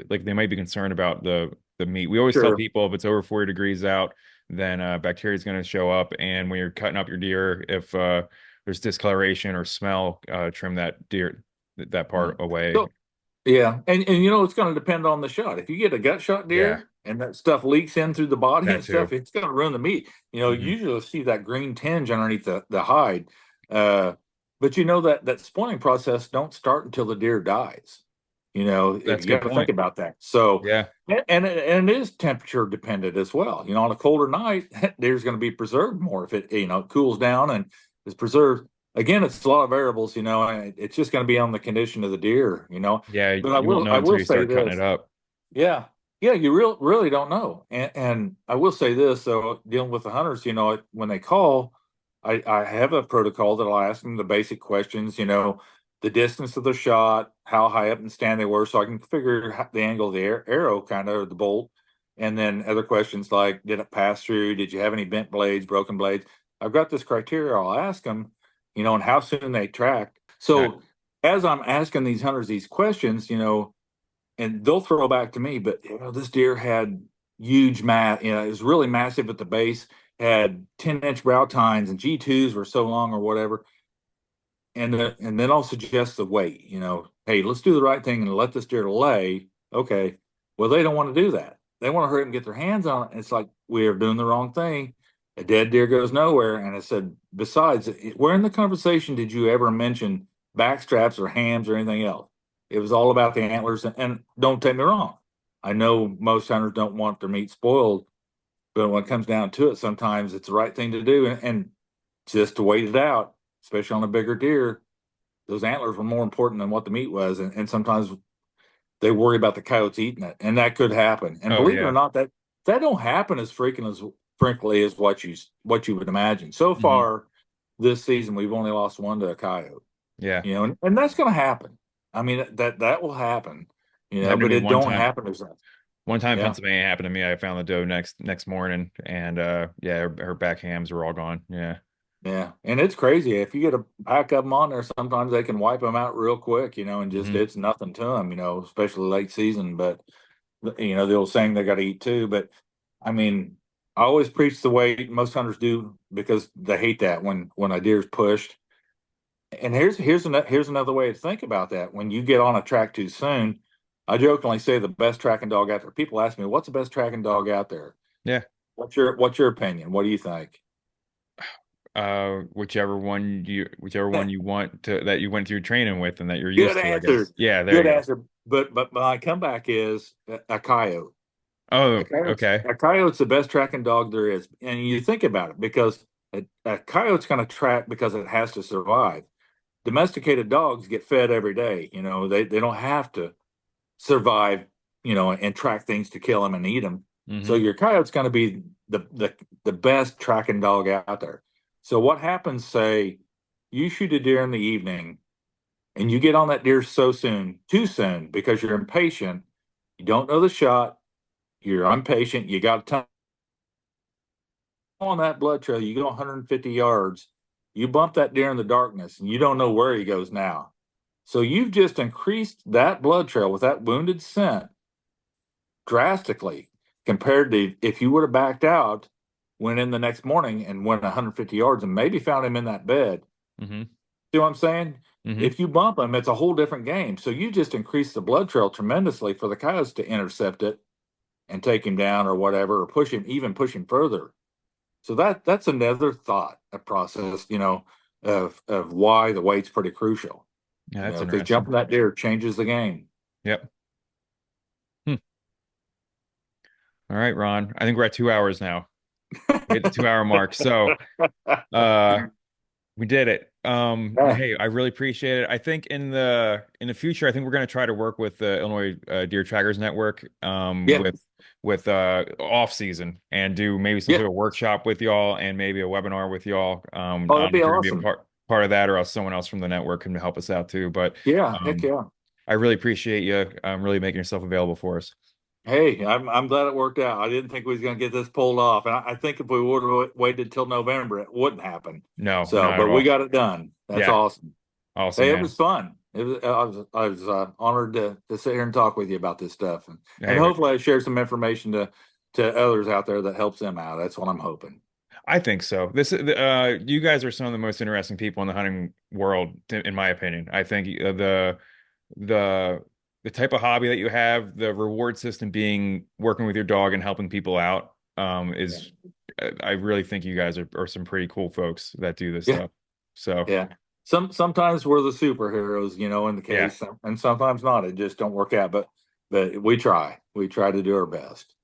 like they might be concerned about the meat. We always tell Sure. people if it's over 40 degrees out, then bacteria is going to show up. And when you're cutting up your deer, if there's discoloration or smell, trim that deer that Yeah. part away. So yeah, and it's going to depend on the shot. If you get a gut shot Yeah, deer and that stuff leaks in through the body that and too. stuff, it's going to ruin the meat. Hmm. Usually you'll see that green tinge underneath the hide. Uh, but that spoiling process don't start until the deer dies. That's a You good got to think point. about that. So, Yeah. and it is temperature dependent as well. On a colder night, deer's going to be preserved more if it cools down and is preserved. Again, it's a lot of variables, and it's just going to be on the condition of the deer. Yeah, But you won't know I until will you say start cutting it this. up. Yeah. Yeah, you really don't know. And I will say this, so dealing with the hunters, when they call, I have a protocol that I'll ask them the basic questions, the distance of the shot, how high up in the stand they were, so I can figure the angle of the arrow, kind of the bolt. And then other questions like, did it pass through? Did you have any bent blades, broken blades? I've got this criteria I'll ask them, and how soon they tracked. All right. So as I'm asking these hunters these questions, and they'll throw back to me, but this deer had huge mass, it was really massive at the base, had 10-inch brow tines, and G2s were so long or whatever. And then I'll suggest the weight, hey, let's do the right thing and let this deer lay. Okay. Well, they don't want to do that. They want to hurry up and get their hands on it. And it's like, we're doing the wrong thing. A dead deer goes nowhere. And I said, besides, where in the conversation did you ever mention back straps or hams or anything else? It was all about the antlers. And don't take me wrong. I know most hunters don't want their meat spoiled, but when it comes down to it, sometimes it's the right thing to do. And just to wait it out, especially on a bigger deer, those antlers were more important than what the meat was. And sometimes they worry about the coyotes eating it, and that could happen. And Oh believe it or yeah. not, that don't happen as frequently as what you would imagine. So Hmm. far this season, we've only lost one to a coyote. Yeah. And that's going to happen. I mean, that will happen. Happened to But me it one don't time. happen as much. One time in Yeah. Pennsylvania happened to me. I found the doe next morning, and yeah, her back hams were all gone. Yeah. Yeah, and it's crazy. If you get a pack of them on there, sometimes they can wipe them out real quick, and just Hmm. it's nothing to them, especially late season. But the old saying they got to eat too. But I mean, I always preach the way most hunters do because they hate that when a deer's pushed. And here's another way to think about that. When you get on a track too soon, I jokingly say the best tracking dog out there. People ask me, "What's the best tracking dog out there?" Yeah. What's your opinion? What do you think? Whichever one you want to that you went through training with and that you're Good used to, I answer. guess. Yeah, there Good you go. answer. But my comeback is a coyote. A Oh, coyote's, okay. a coyote's the best tracking dog there is. And you think about it because a coyote's going to track because it has to survive. Domesticated dogs get fed every day. They don't have to survive, and track things to kill them and eat them. So Hmm. your coyote's going to be the best tracking dog out there. So what happens, say, you shoot a deer in the evening and you get on that deer so soon, too soon, because you're impatient, you don't know the shot, you're impatient, you got to on that blood trail, you go 150 yards, you bump that deer in the darkness, and you don't know where he goes now. So you've just increased that blood trail with that wounded scent drastically compared to if you would have backed out, went in the next morning and went 150 yards and maybe found him in that bed. Hmm. See what I'm saying? Hmm. If you bump them, it's a whole different game. So you just increase the blood trail tremendously for the coyotes to intercept it and take him down or whatever, or even push him further. So that's another thought, a process, of why the weight's pretty crucial. Yeah, that's Because interesting. jumping that deer changes the game. Yep. Hmm. All right, Ron. I think we're at 2 hours now. We hit the 2 hour mark. So uh we did it. Yeah, Hey, I really appreciate it. I think in the future, I think we're going to try to work with the Illinois Deer Trackers Network yeah, with off season and do maybe some yeah. sort of workshop with y'all and maybe a webinar with y'all. I Oh, don't that'd know be if you're going to be a awesome. part. part of that, or else someone else from the network can help us out too. But Yeah, heck um, yeah. I really appreciate you really making yourself available for us. Hey, I'm glad it worked out. I didn't think we was going to get this pulled off, and I think if we would have waited till November, it wouldn't happen. No, So, not at but we all. got it done. That's Yeah, awesome. awesome, Hey, it man. was fun. I was honored to sit here and talk with you about this stuff, and Hey, but hopefully I shared some information to others out there that helps them out. That's what I'm hoping. I think so. You guys are some of the most interesting people in the hunting world, in my opinion. I think the the type of hobby that you have, the reward system being working with your dog and helping people out, Yeah, is I really think you guys are some pretty cool folks that do this yeah, stuff. So yeah. Sometimes we're the superheroes, in the yeah, case, and sometimes not. It just don't work out. But we try. We try to do our best.